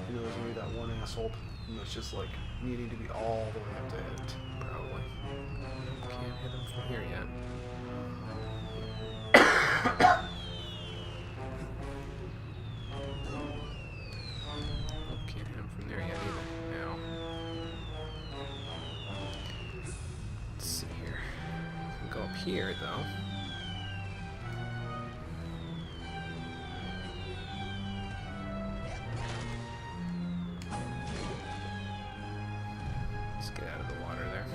You know, there's gonna be that one asshole that's just like needing to be all the way up to hit it. Probably. Can't hit him from here yet. Can't hit him from there yet either. No. Let's see here. We can go up here though. Let's get out of the water there.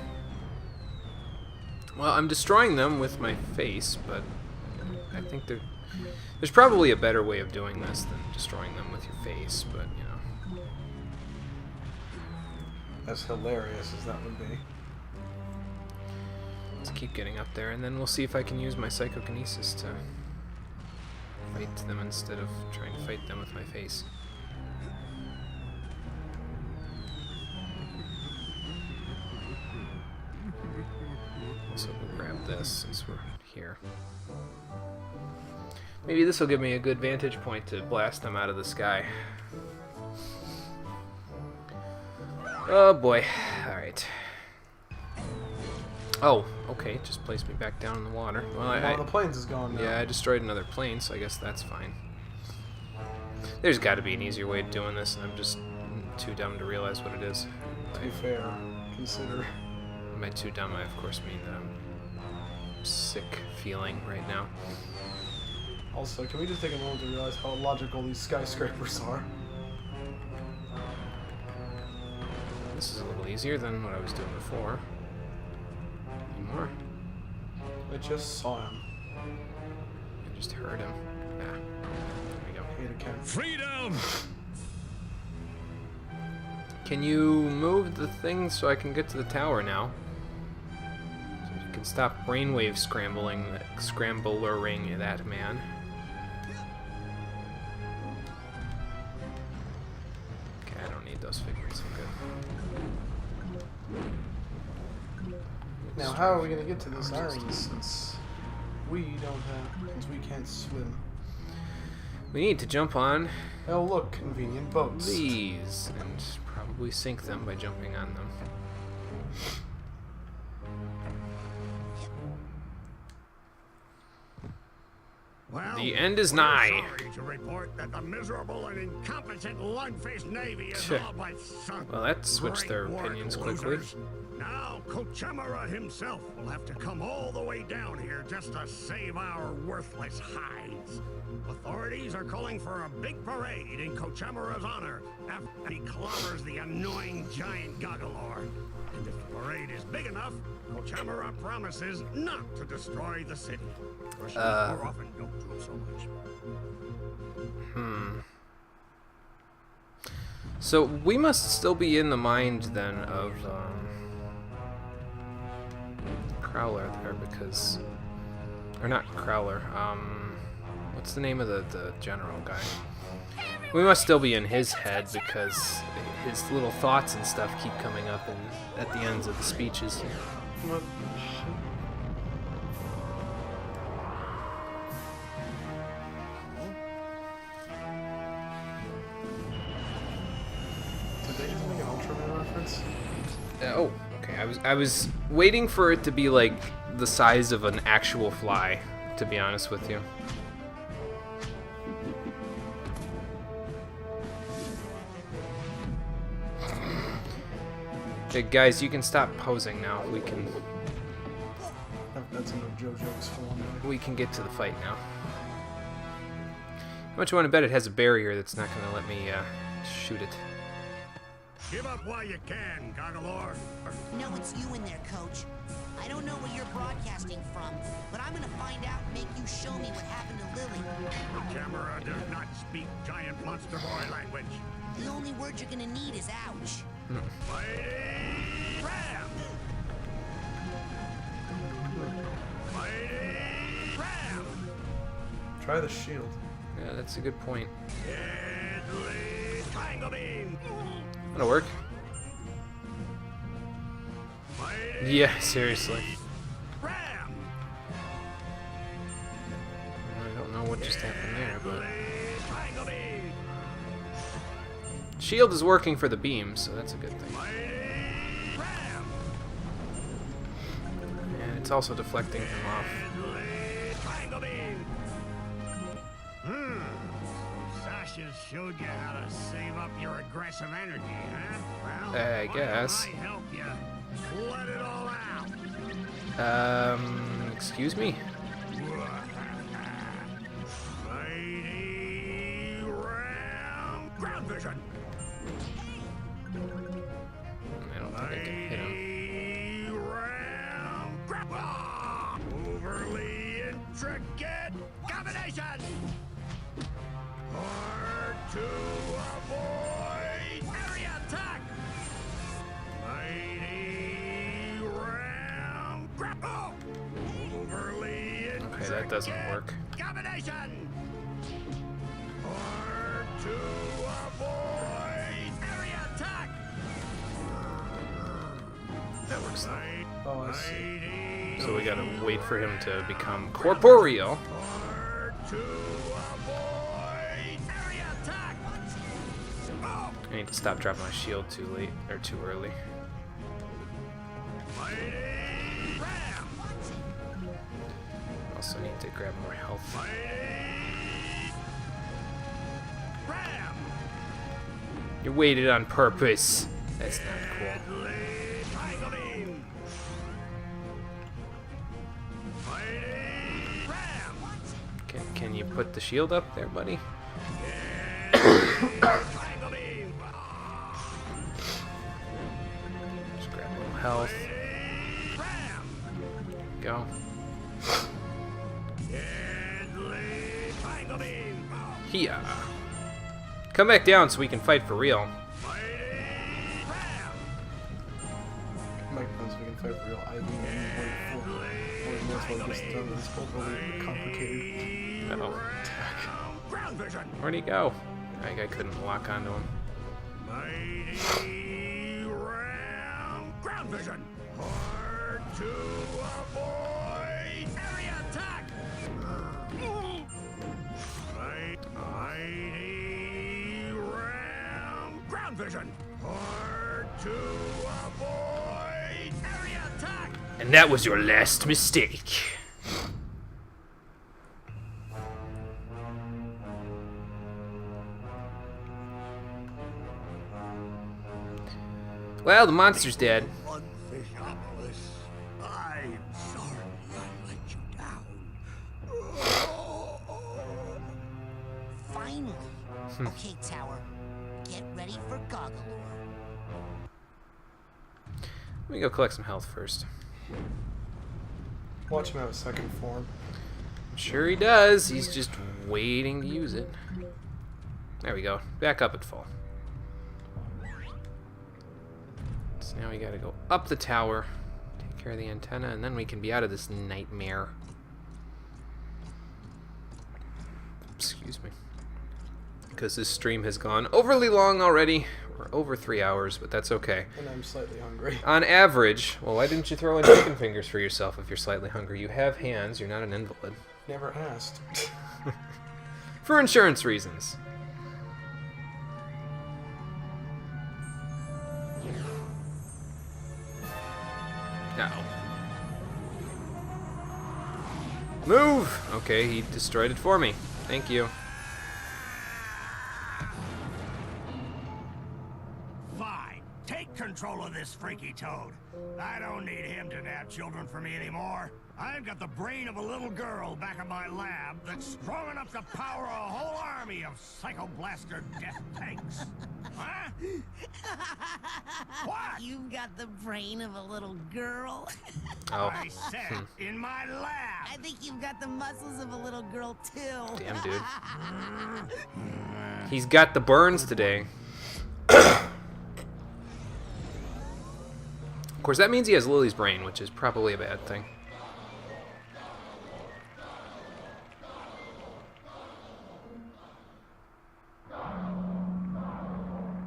Well, I'm destroying them with my face, but I think there's probably a better way of doing this than destroying them with your face, but, you know. As hilarious as that would be. Let's keep getting up there, and then we'll see if I can use my psychokinesis to fight them instead of trying to fight them with my face. So we'll grab this since we're here. Maybe this will give me a good vantage point to blast them out of the sky. Oh boy. Alright. Oh, okay. Just placed me back down in the water. Well, One of the planes is gone now. Yeah, I destroyed another plane, so I guess that's fine. There's got to be an easier way of doing this, and I'm just too dumb to realize what it is. To be fair, consider. By too dumb, I of course mean that I'm sick feeling right now. Also, can we just take a moment to realize how illogical these skyscrapers are? This is a little easier than what I was doing before. Any more? I just saw him. I just heard him. Ah, there we go. Hate a cat. Freedom! Can you move the thing so I can get to the tower now? So you can stop brainwave scrambling that man. Okay, I don't need those figures. I'm good. Now, how are we going to get to this island since we don't have, since we can't swim? We need to jump on Oh, look, convenient boats. these and probably sink them by jumping on them. Well, The end is we're nigh. Sorry to report that the miserable and incompetent lung-faced Navy is Sure. all but sunk. Well, that switched their Great work, opinions quickly. losers. Now, Kochemara himself will have to come all the way down here just to save our worthless hides. Authorities are calling for a big parade in Kochemara's honor after he clobbers the annoying giant Goggalor. And if the parade is big enough, Kochemara promises not to destroy the city. Russians more often don't do so much. So we must still be in the mind then of Crowler there because, or not Crowler. What's the name of the general guy? We must still be in his head because his little thoughts and stuff keep coming up at the ends of the speeches. What? Did they just make an Ultraman reference? Oh, okay. I was waiting for it to be like the size of an actual fly, to be honest with you. Okay, guys, you can stop posing now. We can That's enough JoJo's for one day. we can get to the fight now. How much you want to bet it has a barrier that's not going to let me shoot it? Give up while you can, Goggalor. No, it's you in there, Coach. I don't know where you're broadcasting from, but I'm gonna find out and make you show me what happened to Lily. Kochemara does not speak giant monster boy language. The only word you're gonna need is ouch. Mighty Ram! Mighty Ram! Try the shield. Yeah, that's a good point. Deadly Triangle Beam! That'll work. Mighty Yeah, seriously. Ram! I don't know what just happened there, but Triangle Beam! shield is working for the beam, so that's a good thing. Mighty Ram! And it's also deflecting him off. Deadly Triangle Beam! Sashas showed you how to save up your aggressive energy, huh? Well, I why guess. don't I help you? Let it all out. Excuse me? Mighty Ram! Ground vision! I don't think I can hit him. Mighty Ram! Overly intricate combination! Hard to avoid area attack! Mighty Ram! Grapple! Overly Okay, that doesn't work. combination! Hard to avoid area attack! That works though. Oh, I see. So we gotta wait for him to become corporeal. Hard to avoid area attack! Oh! I need to stop dropping my shield too late, or too early. Mighty Ram! Also need to grab more health. Mighty Ram! You waited on purpose. That's not cool. Deadly Triangle Beam! Mighty Ram! Can you put the shield up there, buddy? Triangle Beam! Just grab a little health. Ram! Go. Deadly Triangle Beam! Here. Come back down so we can fight for real. Mike knows we can fight for real. I mean, wait for 40 minutes while he gets done with this overly complicated Uh-oh. attack. Ground vision! Where'd he go? I couldn't lock onto him. Mighty Ram! Ground vision! Hard to avoid area attack! vision. Or to avoid area attack. And that was your last mistake. Well, the monster's dead. Lungfishopolis, I'm sorry I let you down. Finally. Okay, Tower. Get ready for Goggalore. Let me go collect some health first. Watch him have a second form. I'm sure he does. He's just waiting to use it. There we go. Back up at full. So now we gotta go up the tower, take care of the antenna, and then we can be out of this nightmare. Excuse me. Because this stream has gone overly long already. We're over 3 hours, but that's okay. And I'm slightly hungry. On average, well, why didn't you throw in chicken fingers for yourself if you're slightly hungry? You have hands, you're not an invalid. Never asked. For insurance reasons. Uh-oh. Move! Okay, he destroyed it for me. Thank you. Fine. Take control of this freaky toad. I don't need him to nab children for me anymore. I've got the brain of a little girl back in my lab that's strong enough to power a whole army of Psycho-Blaster death tanks. Huh? What? You've got the brain of a little girl. Oh. I said in my lab. I think you've got the muscles of a little girl too. Damn, dude. He's got the burns today. Of course, that means he has Lily's brain, which is probably a bad thing.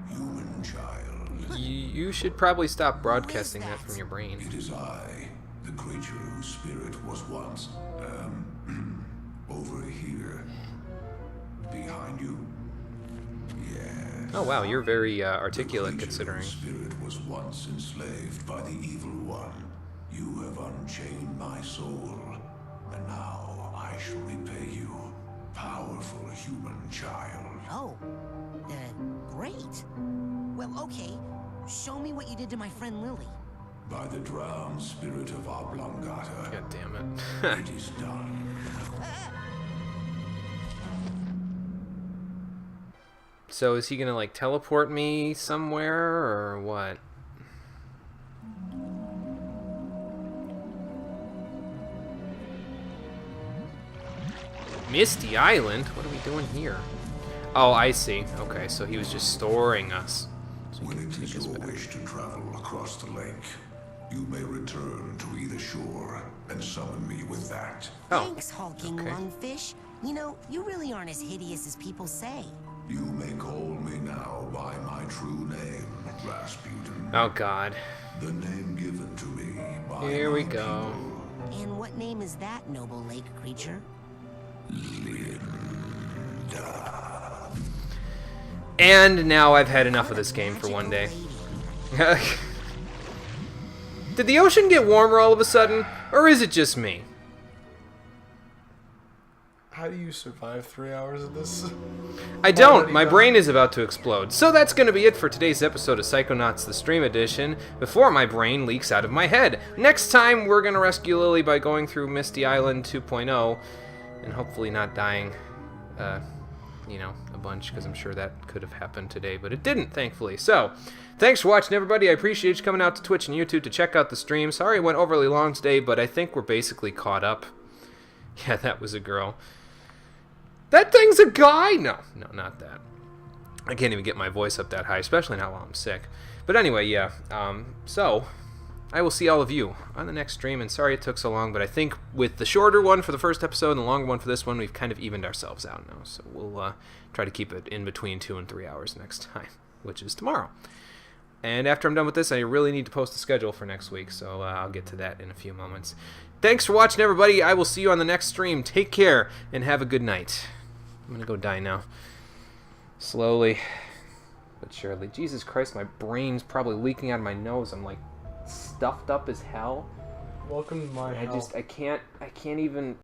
Human child. You should probably stop broadcasting that from your brain. It is I, the creature whose spirit was once, over here. Behind you. Yes. Oh wow, you're very articulate considering. Spirit was once enslaved by the evil one. You have unchained my soul, and now I shall repay you, powerful human child. Oh, great. Well, okay. Show me what you did to my friend Lily. By the drowned spirit of Oblongata. God damn it. It is done. So is he gonna like teleport me somewhere or what? Misty Island? What are we doing here? Oh, I see. Okay, so he was just storing us. So when it is your wish to travel across the lake, you may return to either shore and summon me with that. Thanks, hulking lungfish. You know, you really aren't as hideous as people say. You may call me now by my true name, Rasputin. Oh God. The name given to me by Here we go. And what name is that, noble lake creature? Linda. And now I've had enough of this game for one day. Did the ocean get warmer all of a sudden? Or is it just me? How do you survive 3 hours of this? I don't. My brain is about to explode. So that's going to be it for today's episode of Psychonauts the Stream Edition, before my brain leaks out of my head. Next time, we're going to rescue Lily by going through Misty Island 2.0, and hopefully not dying, you know, a bunch, because I'm sure that could have happened today, but it didn't, thankfully. So, thanks for watching, everybody. I appreciate you coming out to Twitch and YouTube to check out the stream. Sorry it went overly long today, but I think we're basically caught up. Yeah, that was a girl. That thing's a guy! No, not that. I can't even get my voice up that high, especially not while I'm sick. But anyway, yeah. So, I will see all of you on the next stream, and sorry it took so long, but I think with the shorter one for the first episode and the longer one for this one, we've kind of evened ourselves out now. So we'll try to keep it in between 2 and 3 hours next time, which is tomorrow. And after I'm done with this, I really need to post a schedule for next week, so I'll get to that in a few moments. Thanks for watching, everybody. I will see you on the next stream. Take care, and have a good night. I'm gonna go die now. Slowly. but surely. Jesus Christ, my brain's probably leaking out of my nose. I'm like stuffed up as hell. Welcome to my hell. I can't even